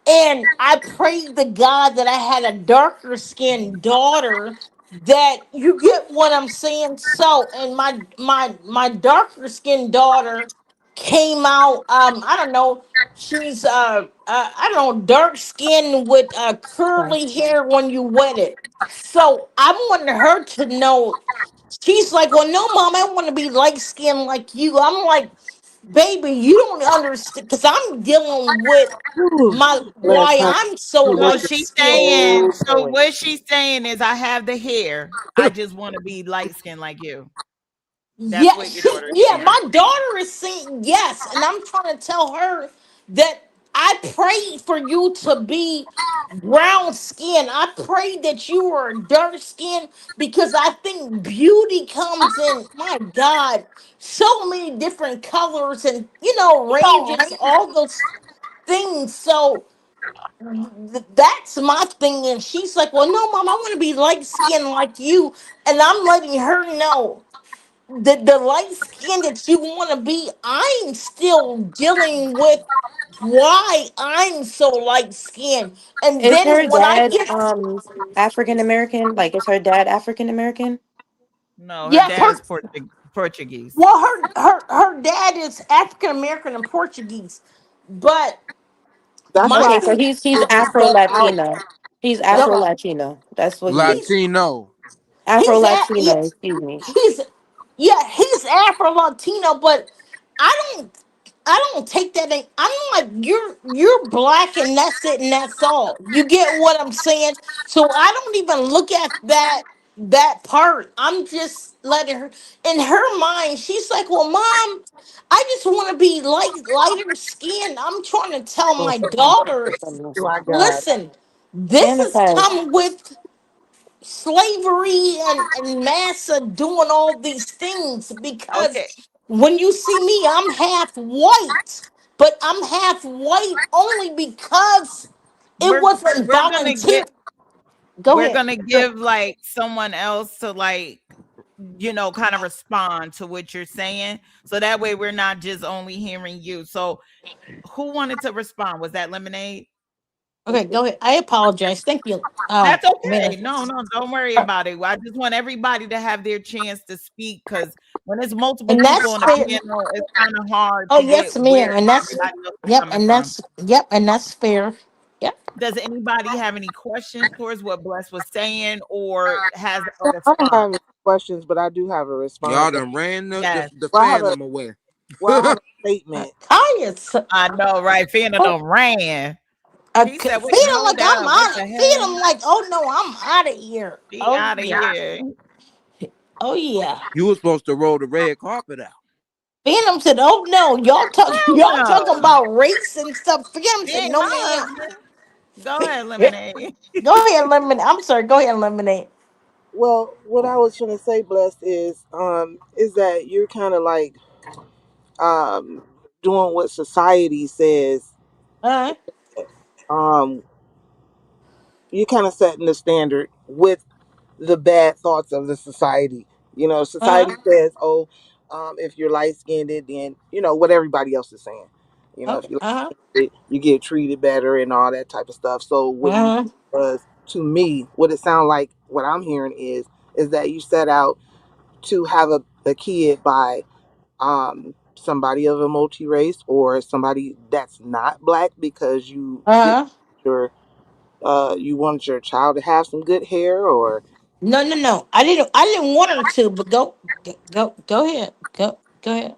And I prayed to God that I had a darker skinned daughter. That you get what I'm saying. So, and my darker skinned daughter came out. I don't know. She's I don't know, dark skin with Okay. curly hair when you wet it. So I wanted her to know. She's like, well, no, mom, I want to be light skinned like you. I'm like, baby, you don't understand because I'm dealing with whew, my bless why her. I'm so She So looking light she's skinned. saying, so so good. what she's saying is, I have the hair. I just want to be light skinned like you. That's Yeah, what your she, daughter's yeah, saying. my daughter is saying yes, and I'm trying to tell her that I prayed for you to be brown skin. I pray that you are dark skin because I think beauty comes in, my God, so many different colors and ranges, all those things. So that's my thing. And she's like, well, no, mom, I want to be light skinned like you. And I'm letting her know that the light skin that you want to be, I'm still dealing with why I'm so light skinned. And Is her then when I dad get, African American? Like is her dad African American? No, her yes, dad her, is Portuguese. well, her dad is African American and Portuguese. But That's My why Okay, I so thing, he's figured Afro stuff out. Latino. He's go. Afro Latino. That's what he is. He's Latino. Afro he's at yeah, Latino. Excuse me. he's yeah, he's Afro Latino, but I don't I don't take that I'm like you're black and that's it and that's all. You get what I'm saying? So I don't even look at that part. I'm just letting her in her mind, she's like, well, mom, I just want to be lighter skinned. I'm trying to tell my daughter, My God. listen, this has Manifest. come with slavery and massa doing all these things because Okay, when you see me, I'm half white, but I'm half white only because it we're wasn't we're gonna volunteer. get Go we're ahead. gonna give like someone else to like kind of respond to what you're saying, so that way we're not just only hearing you. So who wanted to respond? Was that Lemonade? Okay, go ahead. I apologize. Thank you, That's okay. No, manifest. no, don't worry about it. I just want everybody to have their chance to speak, because when there's multiple And people that's on the fair. panel, it's kind of hard Oh to get yes, ma'am. where And that's everybody else is yep, coming and from. that's yep, and that's fair. Yep. Does anybody have any questions towards what Bless was saying, or has a I don't response? have any questions, but I do have a response. Y'all done ran Yes, the Well, I have a fandom away. well, I have a statement. Caius. I know, right? Fana Oh, done ran. He said, "Wait, feeling hold like I'm up. What out. the hell? Feeling like, oh no, I'm out of here. Be Oh out of yeah. here." Oh yeah. You were supposed to roll the red carpet out. Phantom said, "Oh no, y'all talk, Hell y'all talking no. about race and stuff." Phantom He said, ain't "No, my ma'am." husband. Go ahead, Lemonade. Go ahead, lemonade. I'm sorry. Go ahead, lemonade. Well, what I was trying to say, blessed, is that you're kind of like um doing what society says. Uh Um, you're kind of setting the standard with the bad thoughts of the society. You know, huh. society says, "Oh, if you're light skinned, then what everybody else is saying. If Okay. you're Uh light-skinned, you get treated better and all that type of stuff." So what you huh. was to me, what it sounds like, what I'm hearing is that you set out to have a kid by somebody of a multi race or somebody that's not black because Uh huh. your you wanted your child to have some good hair or No, no, no. I didn't want her to, but go ahead. Go ahead.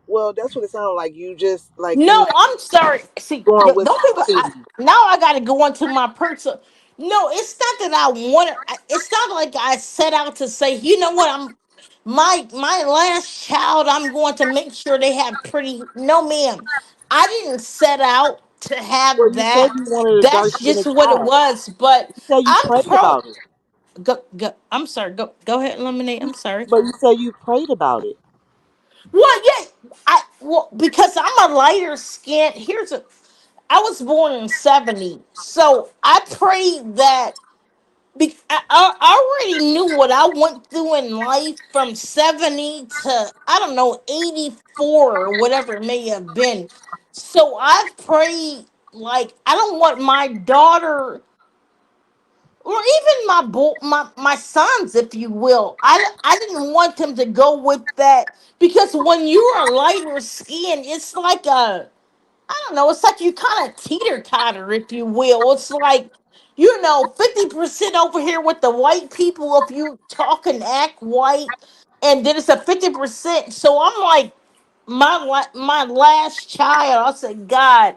well that's what it sounded like. You just like you No, I'm sorry. See, going with don't people. society. Now I got to go into my personal. No, it's not that I want it. It's not like I set out to say, you know what, I'm my last child. I'm going to make sure they have pretty. No, ma'am, I didn't set out to Well, have you said that. you wanted a dark That's just skinned what it child. was. But You said you I'm prayed pro. about it. I'm sorry. Go ahead, lemonade. I'm sorry. But you said you prayed about it. Well, yeah, because I'm a lighter skin. I was born in '70, so I prayed that. I already knew what I went through in life from '70 to I don't know '84 or whatever it may have been. So I've prayed like I don't want my daughter or even my sons, if you will. I didn't want them to go with that because when you're a lighter skin, it's like I don't know, it's like you kind of teeter totter, if you will. It's like, 50% over here with the white people if you talk and act white, and then it's a 50%. So I'm like, my last child, I said, God,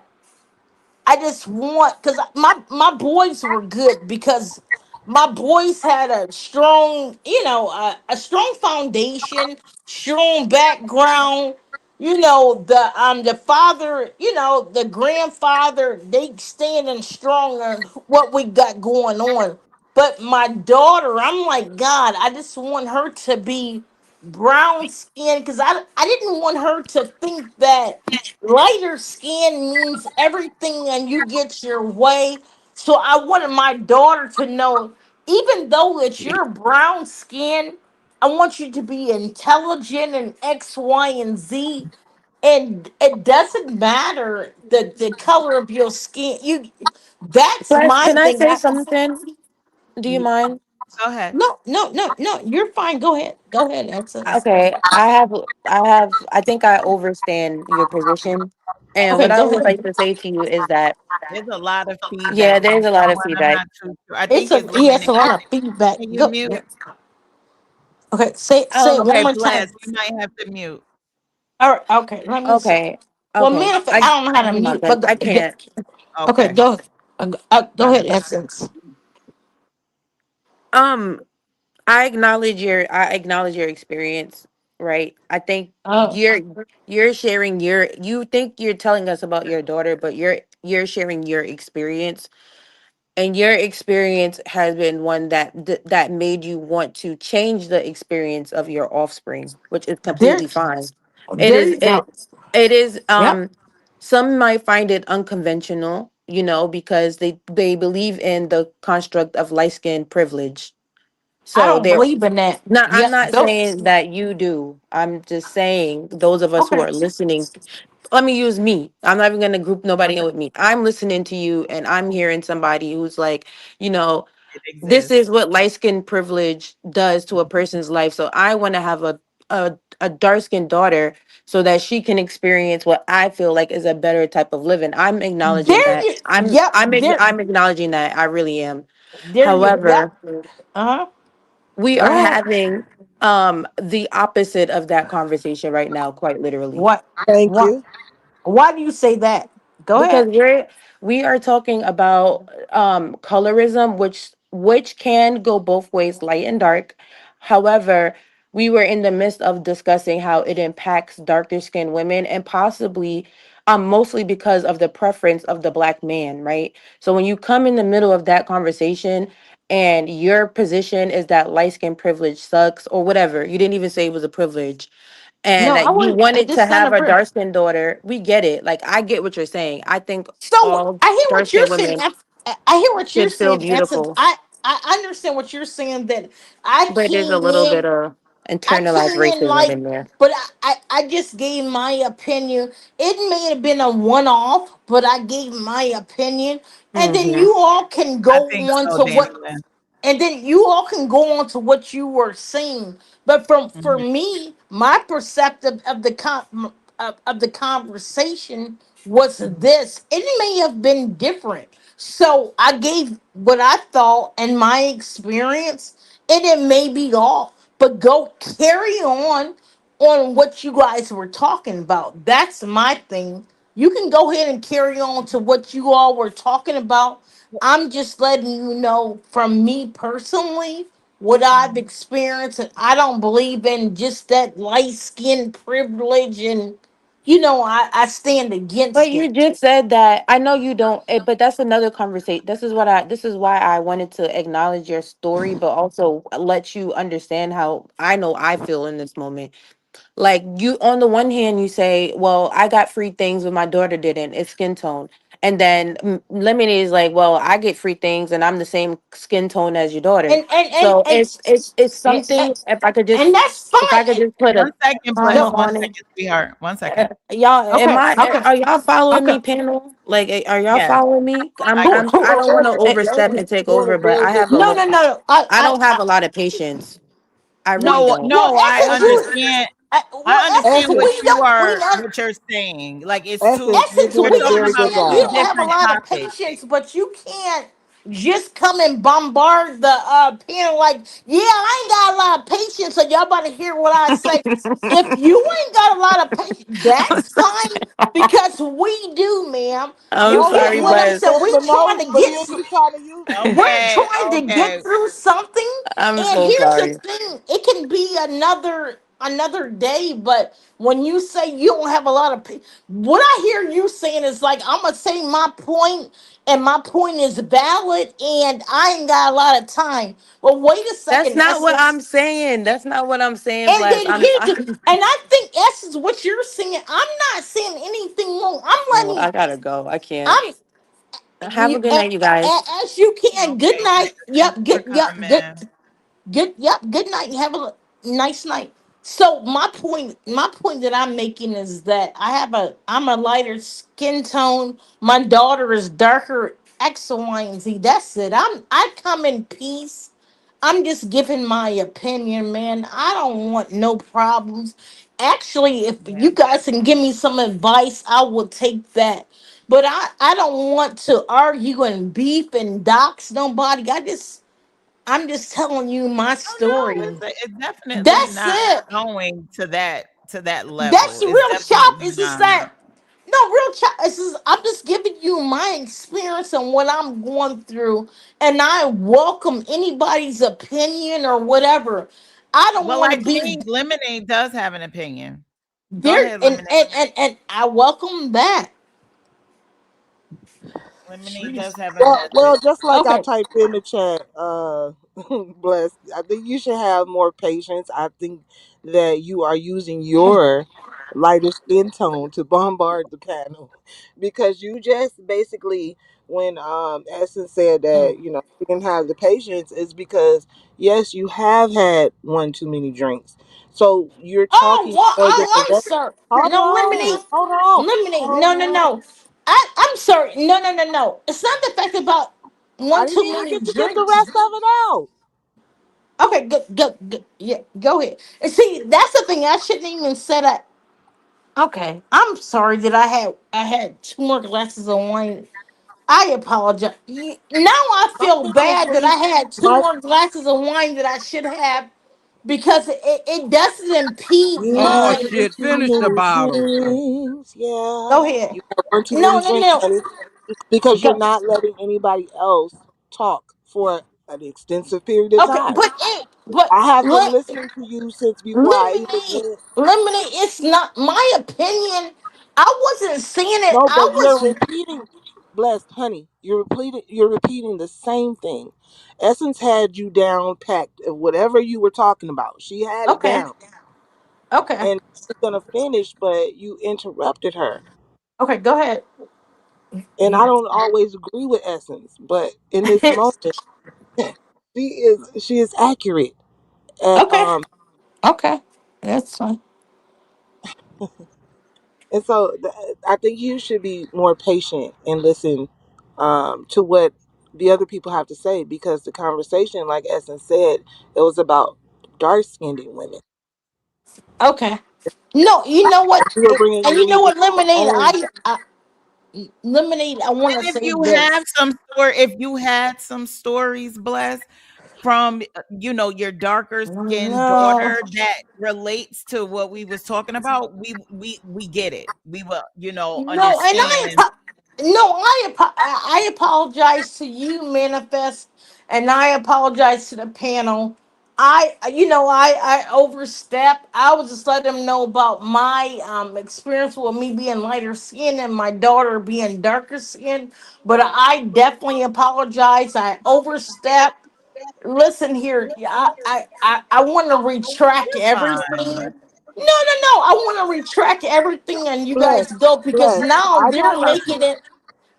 I just want because my boys were good because my boys had a strong, a strong foundation, strong background. The father, the grandfather, they standing strong on what we got going on. But my daughter, I'm like, God, I just want her to be brown skin because I didn't want her to think that lighter skin means everything and you get your way. So I wanted my daughter to know, even though it's your brown skin, I want you to be intelligent and X, Y, and Z. And it doesn't matter the color of your skin. That's Bless, my can I thing. say something? Do you mind? Go ahead. No, no, no, no. You're fine. Go ahead. Go ahead, Essence. Okay, I think I overstand your position, And what Okay, I go would ahead. like to say to you is that, There's a lot of yeah, feedback from there's a lot of someone. I'm feedback. not too sure. I It's think a it's yes, a lot Lemonade. of feedback. Can you Go. mute? Okay, say it one Okay, more Bless. time. You might have to mute. All right. Okay. Let me see. Okay, Well, okay. manifest. I don't know how to Oh my mute, god, but I can't. okay. Okay. Go. Go Go ahead, ahead. Essence. Um, I acknowledge your experience, right? I think Oh, you're sharing your, you think you're telling us about your daughter, but you're sharing your experience, and your experience has been one that made you want to change the experience of your offspring, which is there, completely fine. It there is you go. it is Yep. some might find it unconventional, because they believe in the construct of light skin privilege. I So don't they're believe in that. not, I'm Yep. not Go. saying that you do. I'm just saying those of us who Okay. are listening, let me use me. I'm not even going to group nobody in with me. I'm listening to you and I'm hearing somebody who's like, you know, It this exists. is what light skin privilege does to a person's life. So I want to have a dark skinned daughter so that she can experience what I feel like is a better type of living. I'm acknowledging There that. you. Yep. I'm acknowledging that. I really am. There you. Yep. However, Uh huh. we Go are ahead. having the opposite of that conversation right now, quite literally. What? Thank What? you. Why do you say that? Go Because ahead. we are talking about colorism, which can go both ways, light and dark. However, we were in the midst of discussing how it impacts darker skinned women, and possibly mostly because of the preference of the black man, right? So when you come in the middle of that conversation and your position is that light skin privilege sucks or whatever, you didn't even say it was a privilege, and No, I that you wouldn't. wanted to This not have a a prayer. dark skinned daughter, we get it. Like, I get what you're saying. I think So all I hear dark what you're skinned saying. women I hear what you're should feel saying. Essence. beautiful, I understand what you're saying. That I but there's a came little bit in. of I internalized came in racism like, in there. but I just gave my opinion. It may have been a one off, but I gave my opinion, and then Hmm. you all can I go think on so, to what Daniel. and then you all can go on to what you were saying. But for Mhm. me, my perspective of of the conversation was this. It may have been different. So I gave what I thought and my experience, and it may be off. But go carry on what you guys were talking about. That's my thing. You can go ahead and carry on to what you all were talking about. I'm just letting you know from me personally what I've experienced, and I don't believe in just that light skin privilege, and I stand But against you it. just said that. I know you don't, but that's another conversation. This is why I wanted to acknowledge your story, but also let you understand how I know I feel in this moment. Like, you, on the one hand, you say, well, I got free things but my daughter didn't, it's skin tone. And then Lemonade is like, well, I get free things and I'm the same skin tone as your daughter. And and and So and it's and, something, and that's if I could fine. just put a One second, comma Bless. No, One on it. second, sweetheart. One second. Y'all, okay, okay, are y'all following okay. me, panel? Like, are y'all Yes, following me? I Who got you. I don't want to eh, overstep and take over, but no, no, no. I don't have a lot of patience. I really No, don't. Well, no, I Essence, understand. well, I understand Essence, what Essence, you what you're saying. Like, it's two. Essence, you're Essence, We're doing a we talking very about good understand you two job. don't have a different lot of topics. patience, but you can't just come and bombard the panel like, yeah, I ain't got a lot of patience, so y'all better hear what I say. If you ain't got a lot of patience, that's fine because we do, ma'am. I'm You No, we get sorry, what I'm do. but saying? We But trying no, to but get, you're just trying to use me. we're Okay, trying to get okay. through something. I'm And so here's the sorry. thing: it can be another day, but when you say you don't have a lot of, what I hear you saying is like, I'm gonna say my point, and my point is valid, and I ain't got a lot of time. Well, wait a That's second, not what Essence. I'm saying. That's not what I'm saying, And Bless. then here's the, and I think Essence, what you're saying, I'm not saying anything wrong. I'm Oh, letting, I gotta go. I can't. I'm Have a you good night, you guys. as you can. Good Okay, night. Bless. Thank Yep. you for Good. Yep. Good. coming. Good. Yep. Good night. Have a nice night. So my point that I'm making is that I'm a lighter skin tone. My daughter is darker X, Y, and Z. That's it. I come in peace. I'm just giving my opinion, man. I don't want no problems. Actually, if Yeah. you guys can give me some advice, I will take that. But I don't want to argue and beef and dox nobody. I'm just telling you my Oh no, story. it's definitely That's not it. going to that That's level. the It's real chop. definitely It's just not. that no real chop. It's just I'm just giving you my experience and what I'm going through, and I welcome anybody's opinion or whatever. I don't Well, want I to be think Lemonade does have an opinion. Go there, ahead, Lemonade. and I welcome that. Lemonade Jeez. does have an Well, just like I Okay. typed in the chat, bless. I think you should have more patience. I think that you are using your lighter skin tone to bombard the panel, because you just basically, when Essence said that you didn't have the patience, is because yes, you have had one too many drinks. So you're Oh, talking well, more than the I'm rest. sorry. Hold No, on, lemonade, hold on, lemonade. hold No, no, on. no. I'm sorry. No, no, no, no. It's not the fact about I one didn't too even many get to get the drinks. rest of it out. Okay, go, yeah, go ahead. And see, that's the thing. I shouldn't even said that. Okay, I'm sorry that I had two more glasses of wine. I apologize. Now I My feel bad that question I is, had two my more glasses of wine that I should have because it doesn't impede you Oh my. had one shit! too Finish the many bottle. drinks, Go yeah. ahead. You had one too No, many no, drinks, no. honey, because you're Go. not letting anybody else talk for an extensive period of Okay, time. but I have been let listening to you since before I even lemonade, went. lemonade. It's not my opinion. I wasn't saying it. No, I but you're was repeating, blessed honey. You're repeating the same thing. Essence had you down packed of whatever you were talking about. She had it okay. down, Okay. and she was gonna finish, but you interrupted her. Okay. Go ahead. And I don't always agree with Essence, but in this moment, she is accurate. And Okay. Okay. That's fine. I think you should be more patient and listen to what the other people have to say, because the conversation, like Essence said, it was about dark skinned women. Okay. No, you know what? You were bringing And you know unique what, lemonade. own. Lemonade. I want to And say this. if you had some stories, blessed from your darker skinned No. daughter that relates to what we was talking about, we get it. We will, No, and understand. I apologize to you, Manifest, and I apologize to the panel. I overstepped. I was just letting them know about my experience with me being lighter skinned and my daughter being darker skinned. But I definitely apologize. I overstepped. Listen here, yeah, I want to retract You're everything. fine. No, no, no. I want to retract everything and you Bless, guys go because bless. now I they're don't want making you, it.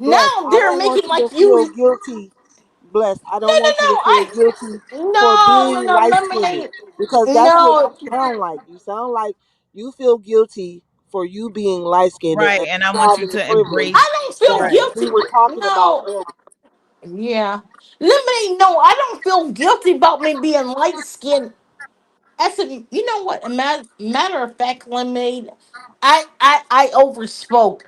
bless. Now I they're don't want making you to like feel you. guilty. Bless. I No, don't no, want you to no. feel guilty for No, being no, light skinned, lemonade. because that's what No, you sound like. You sound like you feel guilty for you being light skinned Right. and And I want you having the to privilege embrace. I don't feel that Right. we guilty. were talking about No, earlier. yeah. Lemonade. No, I don't feel guilty about me being light skinned. You know what? Matter of fact, lemonade. I overspoke.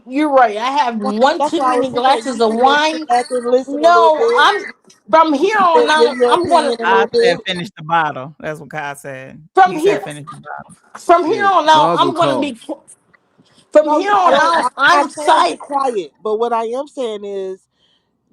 You're right. I have one That's too why I was many saying you glasses of should just wine. sit back and listen a little No, bit, I'm from here on give out. your I'm gonna opinion a I little said bit. finish the bottle. That's what Kai said. from He said here finish the bottle. from here Shit, on out. muzzle I'm gonna tough. be from No, here on out. I'm I'm not saying be side. quiet, but what I am saying is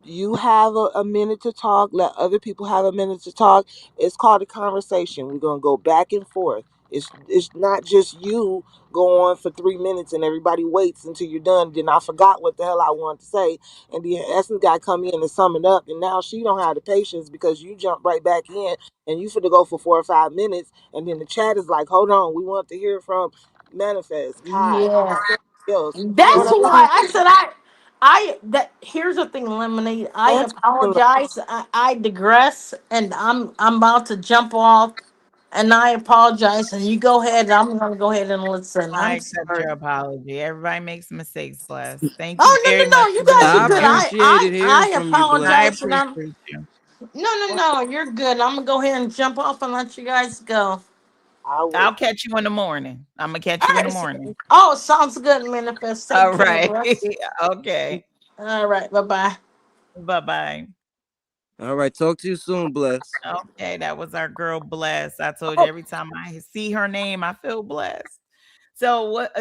you have a minute to talk. Let other people have a minute to talk. It's called a conversation. We're gonna go back and forth. It's not just you go on for 3 minutes and everybody waits until you're done. Then I forgot what the hell I wanted to say, and the essence guy come in and sum it up, and now she don't have the patience because you jump right back in and you finna go for 4 or 5 minutes, and then the chat is like, hold on, we want to hear from Manifest Kai, Yeah, somebody else. You know that's what I why mean? I said I that here's the thing, lemonade. I And talking like, apologize. I digress, and I'm about to jump off, and I apologize. And you go ahead. I'm gonna go ahead and listen. I I'm accept sorry. your apology. Everybody makes mistakes, Bless. Thank you Oh, no, very no, much no. You for the guys are I good. lemonade. appreciated hearing I from you, I Bless. apologize, and appreciate you. No. You're good. I'm gonna go ahead and jump off and let you guys go. I would. I'll catch you in the morning. I'm gonna catch All you in the right. morning. Oh, sounds good, Manifest. Take All care, right. bro. Okay. All right. Bye bye. Bye bye. All right, talk to you soon, Bless. Okay, that was our girl Bless. I told you Oh, every time I see her name, I feel blessed. So what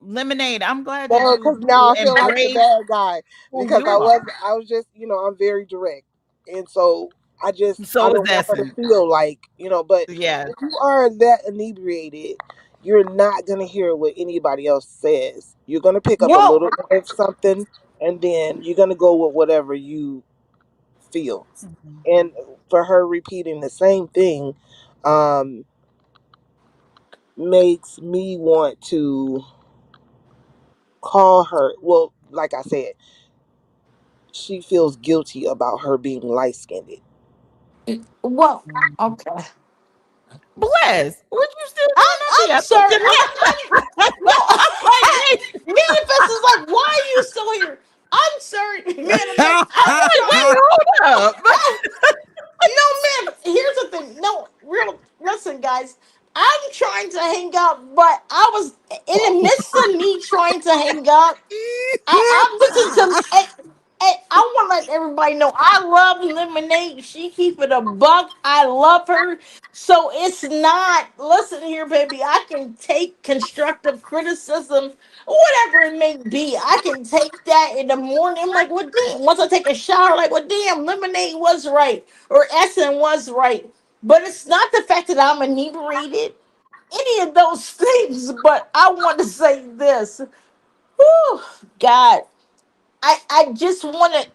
Lemonade, I'm glad that no, you because now I feel like the embrace bad guy who because you are. I was just, I'm very direct, and so I So is don't want her to Essence. feel like, but Yes. if you are that inebriated, you're not gonna hear what anybody else says. You're gonna pick up a Well, little bit of something, and then you're gonna go with whatever you feel. Mhm. And for her repeating the same thing, um, makes me want to call her. Well, like I said, she feels guilty about her being light skinned. well. Okay. Bless. What you still doing up I'm here? I thought sorry. you left. No. I'm like, wait. Manifest is like, why are you still here? I'm sorry, Manifest. I'm like, wait, hold up. I'm no, man. Here's the thing. No, real. Listen, guys. I'm trying to hang up, but I was in the midst of me trying to hang up. I'm listening to. I want to let everybody know I love Lemonade. She keep it a buck. I love her. So it's not. Listen here, baby. I can take constructive criticism, whatever it may be. I can take that in the morning. I'm like, well, damn. Once I take a shower, like, well, damn, Lemonade was right or Essen was right. But it's not the fact that I'm inebriated. Any of those things. But I want to say this. Whew, God. I just want to.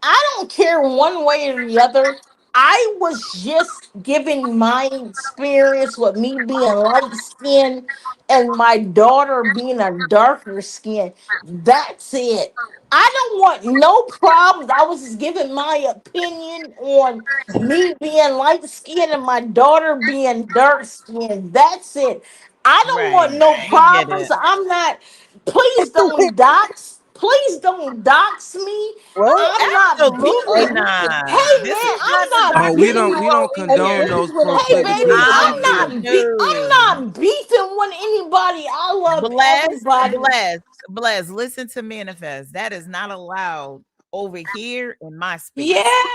I don't care one way or the other. I was just giving my experience with me being light skinned and my daughter being a darker skin. That's it. I don't want no problems. I was just giving my opinion on me being light skinned and my daughter being dark skinned. That's it. I don't Right. want no We get problems. it. I'm not. Please don't dox. Please don't dox me. What? I'm not Absolutely Oh, beefing. not. Hey This man, is not I'm the not Oh, doxing beefing. we duo don't in and condone this here. is those what I'm Hey saying baby, between the two I I'm of you. not do. I'm not beefing with anybody. I love Bless, everybody. bless. Listen to manifest. That is not allowed over here in my space.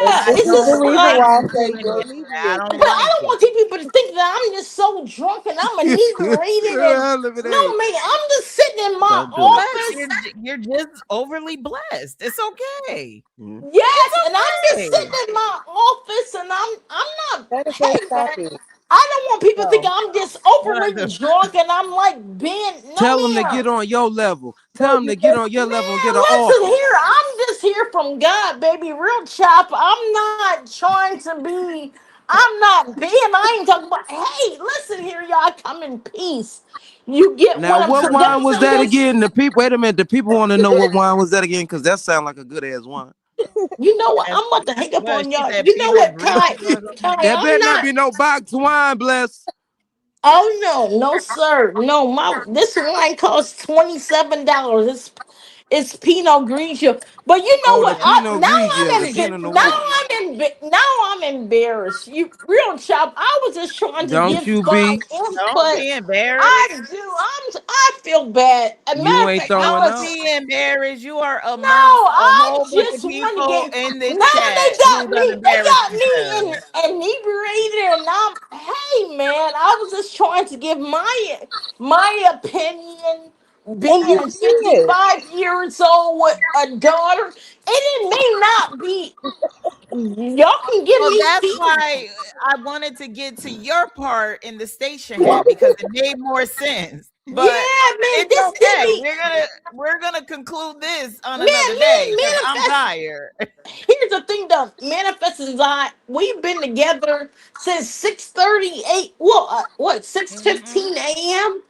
And Yeah, I this it's is the don't just reason like, like why I people say in you're here. I inebriated. don't but I like don't it. want people to think that I'm just so drunk and I'm inebriated and Lemonade. no man, I'm just sitting in my Don't do it. Bless, office. you're just overly blessed. It's okay. Mhm. Yes, It's and I'm just okay. sitting in my office and I'm not. Manifest, Hey man, stop it. I don't want people to think No. I'm just What I overly do? drunk and I'm like being no Tell them to ma'am. get on your level. No, Tell them you to get just on your level and get Man, an listen here. office. I'm just here from God, baby. Real chop. I'm not trying to be. I'm not being. I ain't talking about. Hey, listen here, y'all. Come in peace. You get Now, what I'm what saying? wine was I'm that just. again? The people, wait a minute. The people want to know what wine was that again because that sounds like a good ass wine. You know what? That's, I'm about to hang up what on she y'all. said, You know Pinot what, Kai? Grigio or Kai, something. That I'm better not not. be no box wine, bless. Oh no, sir. No, my this wine costs $27. It's Pinot Grigio. But you know Oh, the what? Yeah. Pinot Grigio, the Pinot Noir. Now I'm embarrassed. You real chop. I was just trying to Don't give you my be. Don't input. be I embarrassed. do. I feel bad. As a You matter of ain't fact, I throwing Don't up. was be embarrassed. You are no. amongst a I whole bunch of just want to people get. in this Now chat who done they embarrassed got me in themselves. inebriated, and I'm. Hey man, I was just trying to give my opinion. and you Being did. 55 years old with a daughter, and it may not be. Y'all can give Well, me that's feedback. why I wanted to get to your part in the station hat because it made more sense. But Yeah, man, it's this did okay. me. We're gonna conclude this on another day Man, because I'm manifest. tired. Here's the thing, though. Manifest is I. We've been together since 6:38. Well, what Hmm. 6:15 a.m.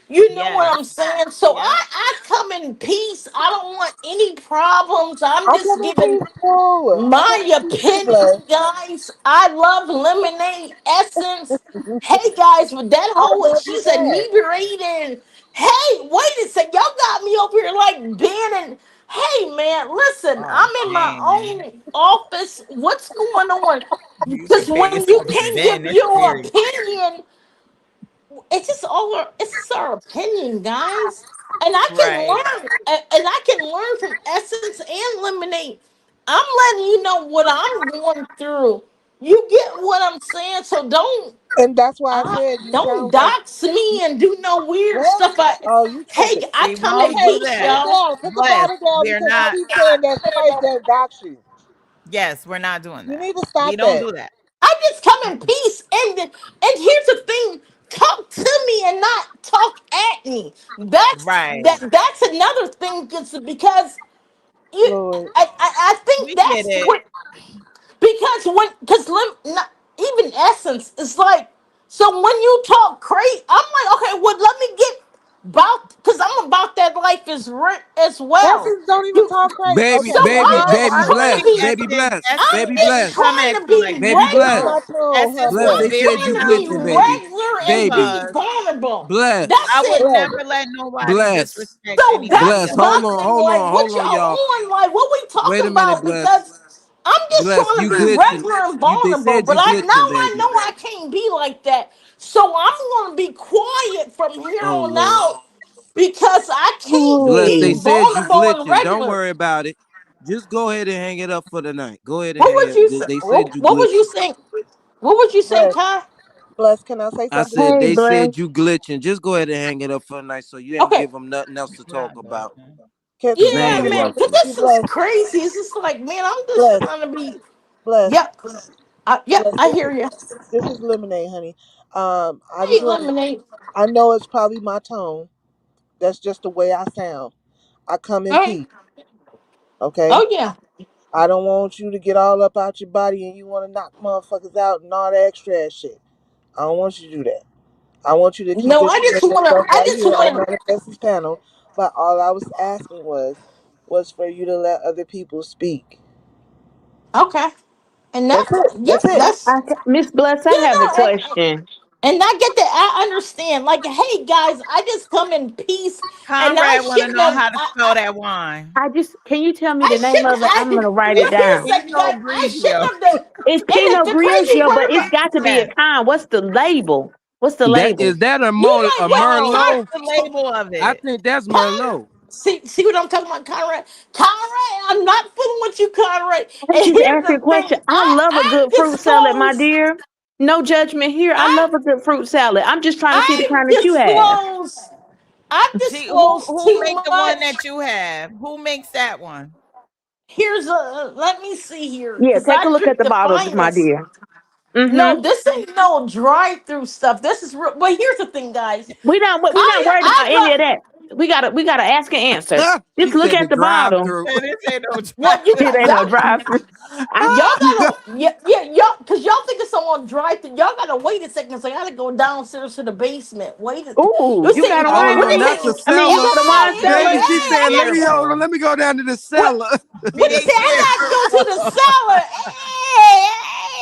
You know what Yes. I'm saying? So Yep. I come in peace. I don't want any problems. I'm I'm just coming giving peaceful. I'm my coming peaceful, opinion, bless. guys. I love lemonade essence. Hey guys, with that I whole love you she's back. inebriated. Hey, wait a second. Y'all got me over here like Ben and hey man. Listen, Oh I'm in my man, own office. What's going on? you Because can pay when you yourself to can't bend. give It's your serious. opinion, it's just our opinion, guys. And I can Right, learn, and I can learn from Essence and Lemonade. I'm letting you know what I'm going through. You get what I'm saying? So And that's why I said you don't sound like dox me and do no weird what? stuff. Oh, you Hey, tripping. I we come Hey, in won't hey, do peace, put that. it y'all. down. Put the Bless. bottle down We're because I not. keep saying that somebody just dox you. Yes, we're not doing You that. need to We stop don't that. do that. I just come in peace, and here's the thing: talk to me and not talk at me. Right. That's another thing, because you, Lord. I think We get that's it. what, not, even Essence is like, so when you talk crazy, I'm like, okay, well, let me get about, because I'm about that life as well. Essence don't even You, talk crazy. Baby, so Okay, baby, I'm now just baby, I trying to bless, Honestly, be, baby, bless, I'm Essence, baby, just Essence bless, come trying at to you be like baby, that watch bless, though. my regular. tone, huh, Essence bless. is bless. They very said Trying you to be glitching, knowledgeable baby, regular and baby, be because vulnerable. bless, I That's would it. Bless. never let nobody bless, disrespect So anybody that's bless. else. nothing like what Hold on, y'all y'all. on, like what we Wait talking a minute, about, bless, because I'm just bless. trying You to be glitching. regular and You. They vulnerable. said But you I now glitching, I baby. know I can't be like that. So I'm gonna be quiet from here Oh on Lord. out because I can't Bless, be they Ooh. said you vulnerable and glitching. Don't regular. worry about it. Just go ahead and hang it up for the night. Go ahead and What hang would it. you say? They said you What was you glitching. saying? What was you saying, Bless. Kai? Bless. Can I say I something to said Hey, you? they bless. said you glitching. Just go ahead and hang it up for the night so you ain't Okay. give them nothing else to We're talk not doing about. that. Cause they Yeah, ain't Can I man. say Cause welcome. something to you? this is Bless. crazy. It's just like, man, I'm just Bless. trying to be. Bless. Yep. Yep. Bless. I hear you. This is lemonade, honey. I just Hey, want. lemonade. I know it's probably my tone. That's just the way I sound. I come in All right. peace. Okay. Oh yeah. I don't want you to get all up out your body and you want to knock motherfuckers out and all that extra ass shit. I don't want you to do that. I want you to keep No, this I to just wanna. yourself I right just here on wanna. Manifest's panel. But all I was asking was for you to let other people speak. Okay. And that. That's it. Yep. That's it. That's. Miss Bless, I Yeah. have a No. question. And I get that. I understand. Like, hey guys, I just come in peace, and I Conrad want to shouldn't know have. how to spell that wine. I just can you tell me I the name shouldn't. of it? I'm gonna write it But here's down. the thing, Pinot guys. I Grigio. shouldn't have done. It's And Pinot the crazy Grigio, but part it's about, got to be a Yes. con. What's the label? What's the That label? is that a you a know what, No, what's Merlot? the label of I it? think that's Con, Merlot. see what I'm talking about, Conrad? Conrad, I'm not fooling with you, Conrad. I And just here's asked you a the thing, question. I love a I good fruit salad, my disclose, dear. No judgment here. I I love a good fruit salad. I'm just trying to see the I kind that you have. disclose, I She disclose who make too the one much. that you have? Who makes that one? Let me see here, Yeah, because take a I look at drink the the bottle, my finest. dear. Mm-hmm. No, this ain't no drive through stuff. This is real. But here's the thing, guys. We not worried about any of I that. We gotta ask and answer. She Just look said the at the drive bottle. through. Man, this ain't no well, you It got ain't no y'all. drive through. Y'all gotta, yeah, y'all, cause y'all think it's someone drive through. Y'all gotta wait a second. So I gotta go downstairs to the basement. Wait, Ooh, you you say, got a Oh wine? what no, they not the say? I mean, you cellar. got a wine Baby, cellar? she be said, let me hold on, careful. let me go down to the What? cellar. What they Be say? I gotta go to the careful. cellar.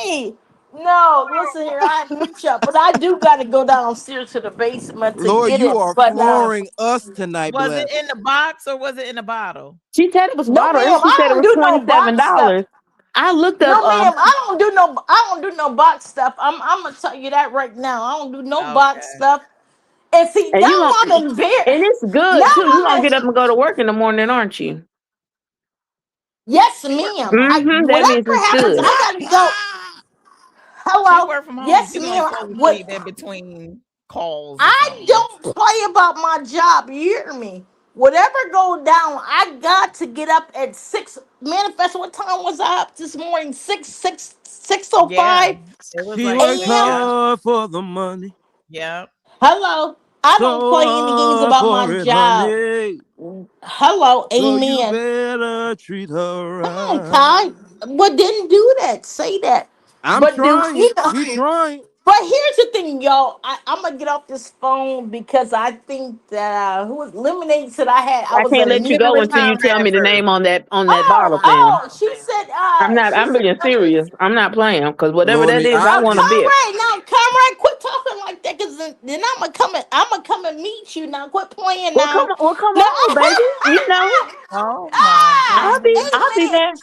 Hey. No, listen here. I mute you up, but I do gotta go downstairs to the basement to Lord, get you it. are But flooring us tonight, Was it in bless. the box or was it in the bottle? She said it was no, bottle and ma'am, she said it I don't was do no box stuff. $27. I looked up No, ma'am, I don't do no box stuff. I'm gonna tell you that right now. I don't do no box Okay. stuff. And see, now and you gonna I'm embarrassed. and it's Now good too. You gonna I'm get up and go to work in the morning, aren't you? yes, ma'am. Mm-hmm. That means Whatever it's happens, good. I gotta go. She Hello, work from home. yes, She's gonna ma'am. fall What? asleep in between calls or I something. don't play about my job. You hear me? Whatever go down, I got to get up at 6. Manifest. What time was I up this morning? 6 Yeah. 6:05 It was She like works a.m. yeah, hard for the money, yeah. Hello. I don't so play any games hard about for my it, job. honey. Hello, So you amen. better treat her Come on, right. Kai. But didn't do that. Say that. I'm But do trying. you know? We trying. But here's the thing, y'all. I'm gonna get off this phone because I think that who was lemonade said I I was can't a let you Give it go to until leader. you tell Conrad me the first. name on that bottle, fam. She I'm said being serious. I'm not playing because whatever Lord, that me, is, I I want a bit. Conrad, no, Conrad, quit talking like that, cause then I'm gonna come and meet you. Now quit playing Well, come now. on, well, come No. on, baby. You know, Oh my Ah, goodness. I'll be there.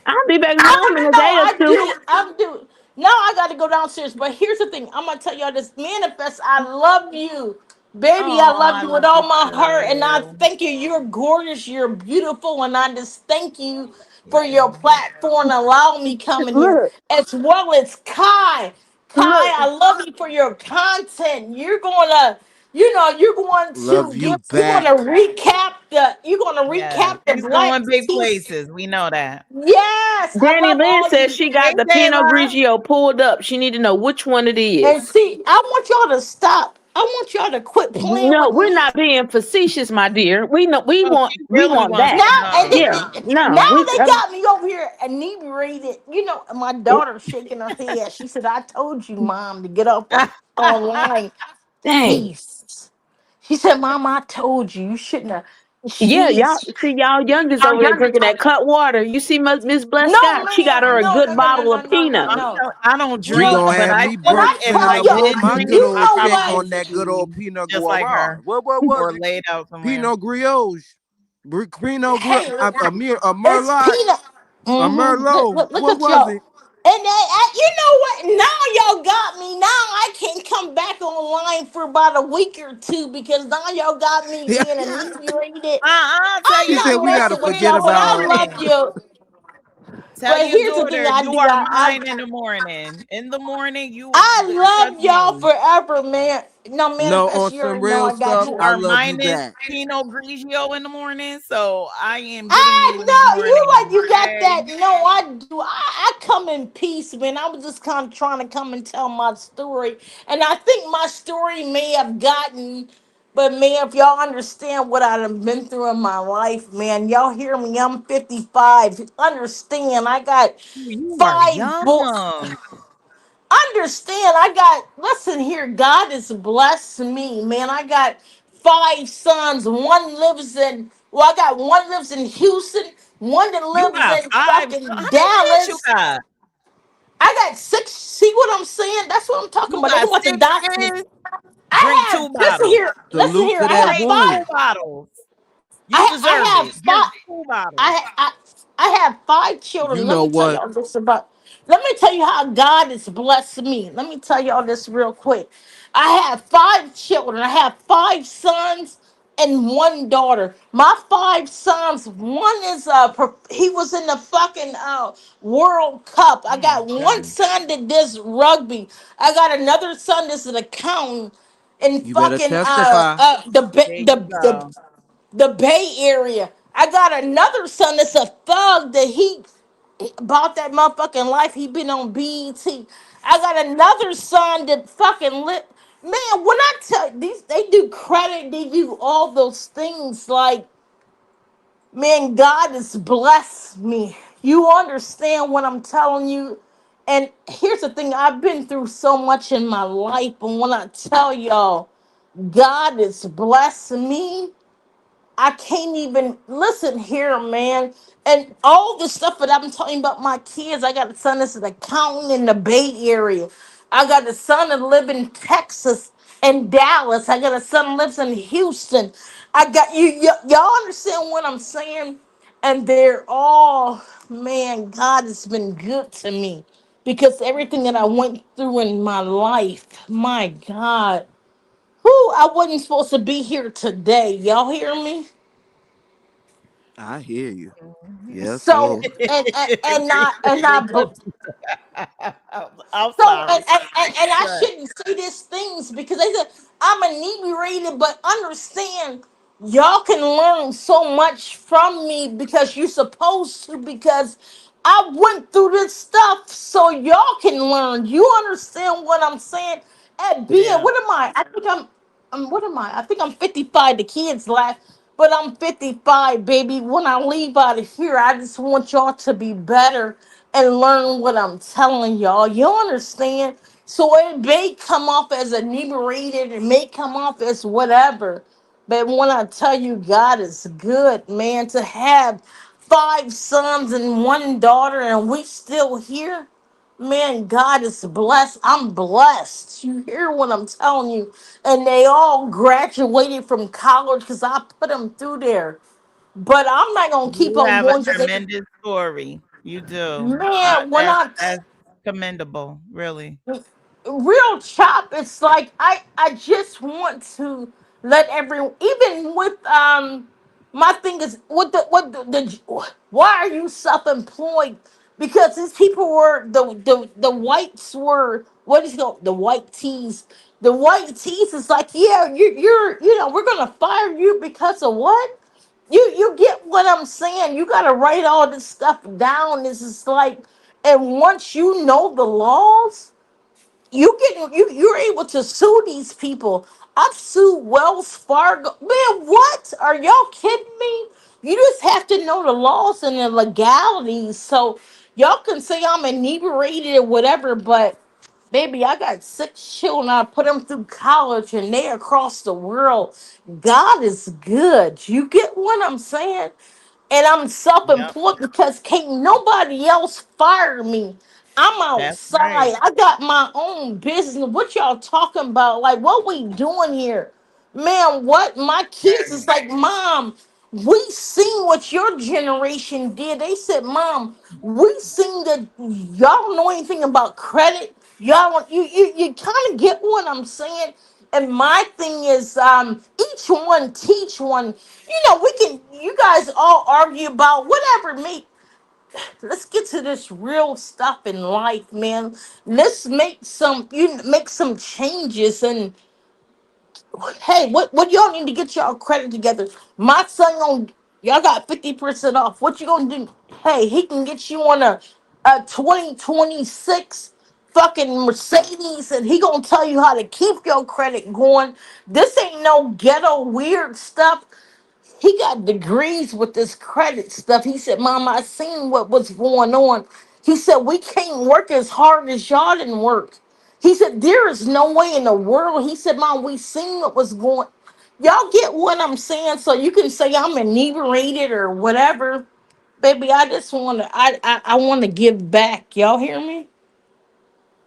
I'll be back no, home in no, a no. day or I two. do. I do. No, I got to go downstairs. But here's the thing. I'm gonna tell y'all this. Manifest. I love you, baby. I Oh, love I you with love all you my heart, and I too. thank you. You're gorgeous. You're beautiful, and I just thank you for your Yeah. platform, allowing me coming here, Look, as well as Kai. Kai, look, I love you for your content. You're gonna. You're going Love to you give. You're going back. to recap the. You're going to Yes. recap the He's Black going big Tea. places. We know that. Yes, I Danny love Lynn all says you. she Hey, got the Pinot Jayla. Grigio pulled up. She need to know which one it And is. see, I want y'all to stop. I want y'all to quit playing No, with we're me. not being facetious, my dear. We know we Oh, want she we really want wants that. to Now, Yeah, know. no, now we they got me over here inebriated. My daughter shaking her head. She said, "I told you, Mom, to get up online." dang. Peace. She said, "Mom, I told you. You shouldn't have." Yeah, y'all Jeez. see y'all youngest over there drinking that cut water. You see Miss Bless No, Scott? She got ma'am. her a No, good no, no, no, bottle no, of no, no, Pinot. no. I don't She drink, gonna Look, but have I me when think burp I if filling I tell up y'all, on did my drink, good you I old know shake probably what? on would that good old be Pinot just like Noir. her What was or it? laid out somewhere. Pinot Grioche. Pinot Hey, A it's Merlot. peanut. A Look, Merlot. look, look What at was y'all. it? And you know what? Now y'all got me. Now I can't come back online for about a week or two because now y'all got me being inebriated. Tell She your I'm said not we daughter gotta messing to with do it forget y'all, in but the about I her. love morning. you. Tell But your here's the thing daughter I you do. are I mine in the morning. In the morning, I trust love y'all me. forever, man. No, No, manifest, on you some already know real I got stuff, You you. I are love you minus back. Pinot Grigio in the morning, so I am getting I you in the know you like morning. you got Okay. that. No, I do. I come in peace, man. I was just kind of trying to come and tell my story, and I think my story may have gotten. But man, if y'all understand what I've been through in my life, man, y'all hear me. I'm 55. Understand? I got You are five books. young. Understand? I got. Listen here. God has blessed me, man. I got five sons. One lives in. Well, I got one lives in Houston. One that You lives got in five. How fucking many kids you Dallas. got? I got six. See what I'm saying? That's what I'm talking You about. They got want the six doctor. kids. Drink I two have. Listen bottles. here. Listen Salute here. to I that have Drink five. two womb. bottles. You I deserve have it. Just five. two bottles. I, I I have five You children. Let know me tell what? y'all this about. Let me tell you how God has blessed me. Let me tell y'all this real quick. I have five children. I have five sons and one daughter. My five sons. One is he was in the fucking World Cup. I Oh my got one goodness. son that does rugby. I got another son that's an accountant in You better fucking testify. the There you go. the Bay Area. I got another son that's a thug that he bought that motherfucking life. He been on BET. I got another son that fucking lit. Man, when I tell these, they do credit, they do all those things. Like, man, God has blessed me. You understand what I'm telling you? And here's the thing: I've been through so much in my life, and when I tell y'all, God has blessed me. I can't even listen here, man. And all the stuff that I'm talking about my kids, I got a son that's an accountant in the Bay Area. I got a son that live in Texas and Dallas. I got a son that lives in Houston. I got y'all understand what I'm saying? And they're all, man, God has been good to me because everything that I went through in my life, my God. Who I wasn't supposed to be here today. Y'all hear me? I hear you. Yes, So Lord. I'm so sorry. and I But shouldn't say these things because they said I'm inebriated, but understand y'all can learn so much from me because you're supposed to because I went through this stuff so y'all can learn. You understand what I'm saying? At being yeah. what am I? What am I? I think I'm 55. The kids laugh, but I'm 55, baby. When I leave out of here, I just want y'all to be better and learn what I'm telling y'all. You understand? So it may come off as inebriated, it may come off as whatever. But when I tell you God is good, man, to have five sons and one daughter, and we still here. Man, God is blessed. I'm blessed. You hear what I'm telling you? And they all graduated from college because I put them through there. But I'm not gonna keep You on have a going to the tremendous story. You do. man. When That's I commendable, really. real chop, it's like I just want to let everyone, even with my thing is the why are you self-employed, because these people were the whites were, what is the white tees, the white tees is like, yeah, you're we're gonna fire you because of what, you get what I'm saying. You gotta write all this stuff down. This is like, and once you know the laws, you're able to sue these people. I've sued Wells Fargo. Man, what? Are y'all kidding me? You just have to know the laws and the legalities. So y'all can say I'm inebriated or whatever, but baby, I got 6 children. I put them through college and they across the world. God is good. You get what I'm saying? And I'm Yep, self-employed because can't nobody else fire me. I'm that's right. outside. I got my own business. What y'all talking about? Like, what we doing here? Man, what? My kids is Right. like, Mom, we seen what your generation did. They said, Mom, we seen that y'all don't know anything about credit. Y'all don't, you kind of get what I'm saying? And my thing is, each one teach one. We can, you guys all argue about whatever me. Let's get to this real stuff in life, man. Let's make some changes. And hey, what y'all need to get y'all credit together. My son on, y'all got 50% off. What you gonna do? Hey, he can get you on a 2026 fucking Mercedes, and he gonna tell you how to keep your credit going. This ain't no ghetto weird stuff. He got degrees with this credit stuff. He said, Mom, I seen what was going on. He said, we can't work as hard as y'all didn't work. He said, there is no way in the world. He said, Mom, we seen what was going. Y'all get what I'm saying? So you can say I'm inebriated or whatever. Baby, I just want to, I want to give back. Y'all hear me?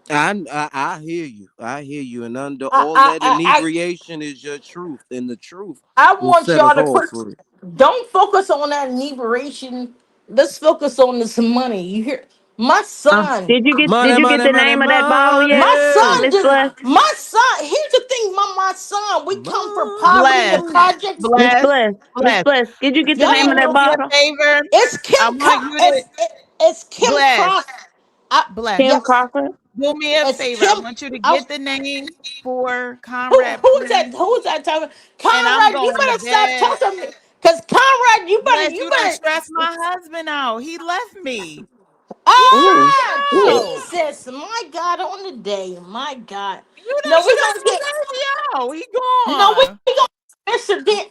I hear you. I hear you. And under I, all I, that I, I, inebriation is your truth, and the truth I will want set y'all us to all quit. free. Don't focus on that inebriation. Let's focus on this money. You hear? My son, Money, did you get money, the money, name of that bottle yet, my money. son Miss just, Bless? my son. Here's the thing, my son. We come from poverty Bless, and Money. projects. Miss bless, Bless, Miss bless. Bless, did you If get the y'all Will name you of don't that do know, me a bottle? favor? it's I Kim. want you to It's Kim bless, Cross. I, bless. Kim yes, Crawford. Do me a it's favor. I Kim. want you to I, get the name for Conrad, who is that? please. Who is that talking? And I'm Conrad, you going to better stop bed. talking to me. Cause Conrad, Bless, you you done better. stress my husband out. He left me. He Ooh, Ah, stressed ooh. out. Jesus, my God, on the day, my God. You No, done we're stressed gonna my get. baby out. He No, gone. we gonna Mr. Dan.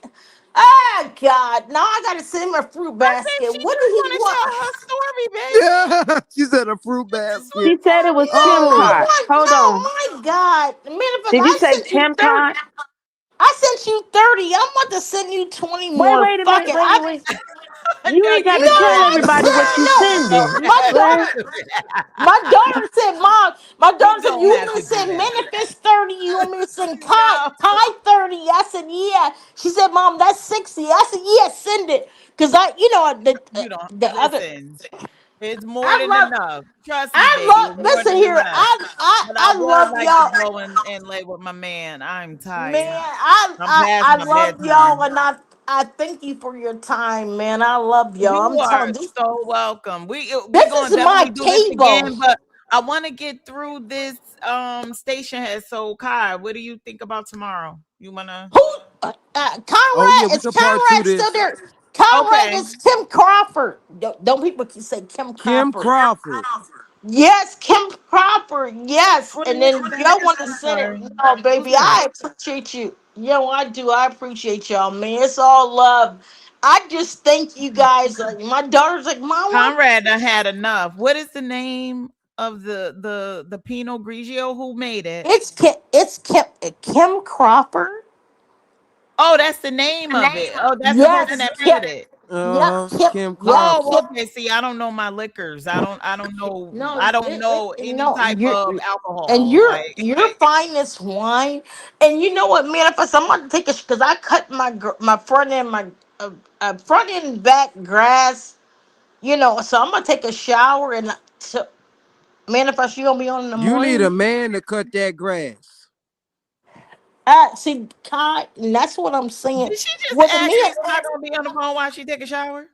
Ah, God, now I gotta send him a fruit I think basket. she What just did he want to want? tell her story, baby. Yeah, she said a fruit She just basket. She want to said tell it was Tim No, Oh, Cod. what? Hold No, on. my God, manifest. Did you I say sent you Tim 30. Cod? I sent you 30. I'm about to send you 20 Wait, more. wait a Fuck minute. it. Wait, wait, wait. me. You No, ain't got you to No, don't tell have I'm to everybody do what that. you saying You no. sending. don't have to do that. My daughter said, Mom, my You daughter said, you don't want have me to to do send that. manifest 30? You want me to send No, Kai 30? I said, yeah. She said, Mom, that's 60. I said, yeah, send it. Because you don't the other, listen. It's more I than love, enough. Trust me, baby. It's more listen than here. enough. But I I would love like to y'all. go and lay with my man. I'm Man, tired. I'm past I my love y'all. bedtime. And I thank you for your time, man. I love y'all. You I'm are telling you, so welcome. We this gonna is my definitely do this table. again, but I want to get through this station head. So Kai, what do you think about tomorrow? You wanna Who? oh yeah, Conrad we is could part two Conrad still this. there? Conrad Okay. is Kim Crawford. Don't people keep say Kim Kim Crawford? Crawford. Yes, Kim Crawford. Yes, What and is then y'all want to I'm send it? sorry. No, Who's baby, that? I appreciate you. Yo, I do. I appreciate y'all, man. It's all love. I just thank you guys. My daughter's like, Mama, Conrad done had enough. What is the name of the Pinot Grigio? Who made it? Kim Crawford. Oh, that's the name of it. Oh, that's the person Yes, that made it. Yep, Kim. Kim Yep, Carter. Oh, Kim. okay. See, I don't know my liquors. I don't know. No, I don't know any no, type you're of and alcohol. Like, you're finest wine. And you know what, manifest? I'm gonna take a because I cut my front end, my front end back grass. So I'm gonna take a shower and so manifest. You gonna be on in the You need a morning? man to cut that grass. See, Kai, and that's what I'm saying. did she just With ask me, me, am I gonna be on the phone while she take a shower?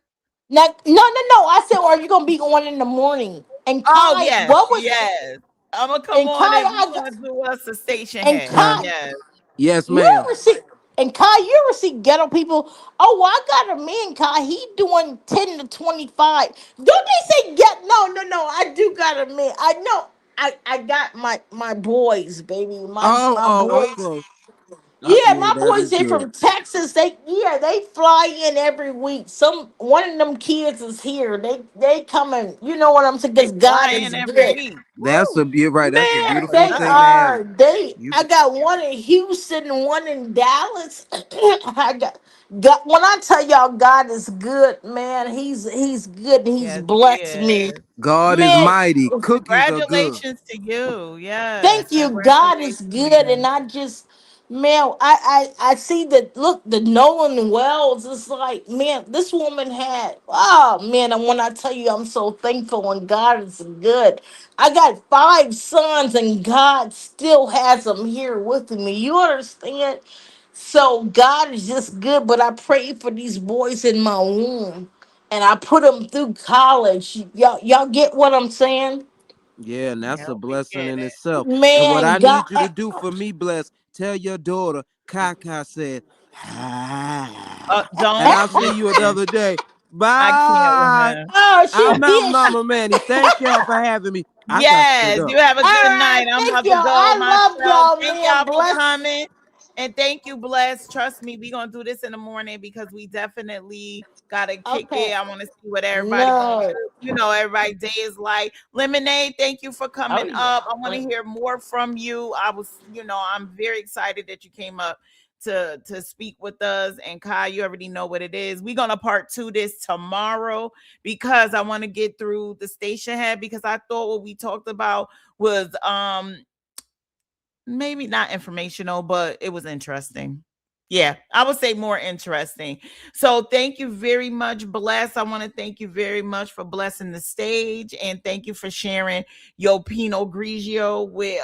no, no, no, no. I said, are you gonna be on in the morning? And Oh Kai, yes, what was yes. I'm gonna come and Kai? on and we I got gonna do us a station and head. Huh? Kai. Yes. Yes, You ma'am. ever see and Kai, you ever see ghetto people? Oh, well, I got a man, Kai. He doing 10 to 25. Don't they say get no, no, no. I do got a man. I know. I got my boys, baby. My boys. Okay. Yeah, Yeah, my that boys, is they good. from Texas. They fly in every week. One of them kids is here. They coming, you know what I'm saying? They Because God is flying every good. week. That's a Woo! you're right. That's a That's Man, beautiful they what's thing to up. have. are. I You got one in Houston and one in Dallas. I got God. When I tell y'all, God is good, man. He's good. And he's Yes, he blessed me, is. God is man. mighty. Cookies are good. Congratulations to you. Yes, Thank you. God congratulations, is good, and man. I just, man, I see that. Look, the Nolan Wells is like, man, this woman had. Oh man, and when I tell you, I'm so thankful, and God is good. I got 5 sons, and God still has them here with me. You understand? So God is just good. But I pray for these boys in my womb, and I put them through college. Y'all get what I'm saying? Yeah, and that's Yeah, a we blessing get in it. itself. And what Man, I God. need you to do for me, bless, tell your daughter, Kaka said, ah. And Don't I'll see you listen. another day. I can't with Bye. her. Oh, I'm she Mountain did. Mama Manny. Thank y'all for having me. I got to Yes, go. you have a All good right, night. I'm thank about y'all. to go I love myself. y'all, Thank man. y'all for Bless. coming. And thank you, Bless. Trust me, we're gonna do this in the morning because we definitely gotta kick Okay. it. I want to see what everybody gonna No. do. Everybody day is like. Lemonade, thank you for Oh coming up. yeah. I want to hear more from you. I'm very excited that you came up to speak with us. And Kai, you already know what it is. We're gonna part 2 this tomorrow because I want to get through the station head because I thought what we talked about was maybe not informational, but it was interesting. Yeah, I would say more interesting. So thank you very much, Bless. I want to thank you very much for blessing the stage and thank you for sharing your Pinot Grigio with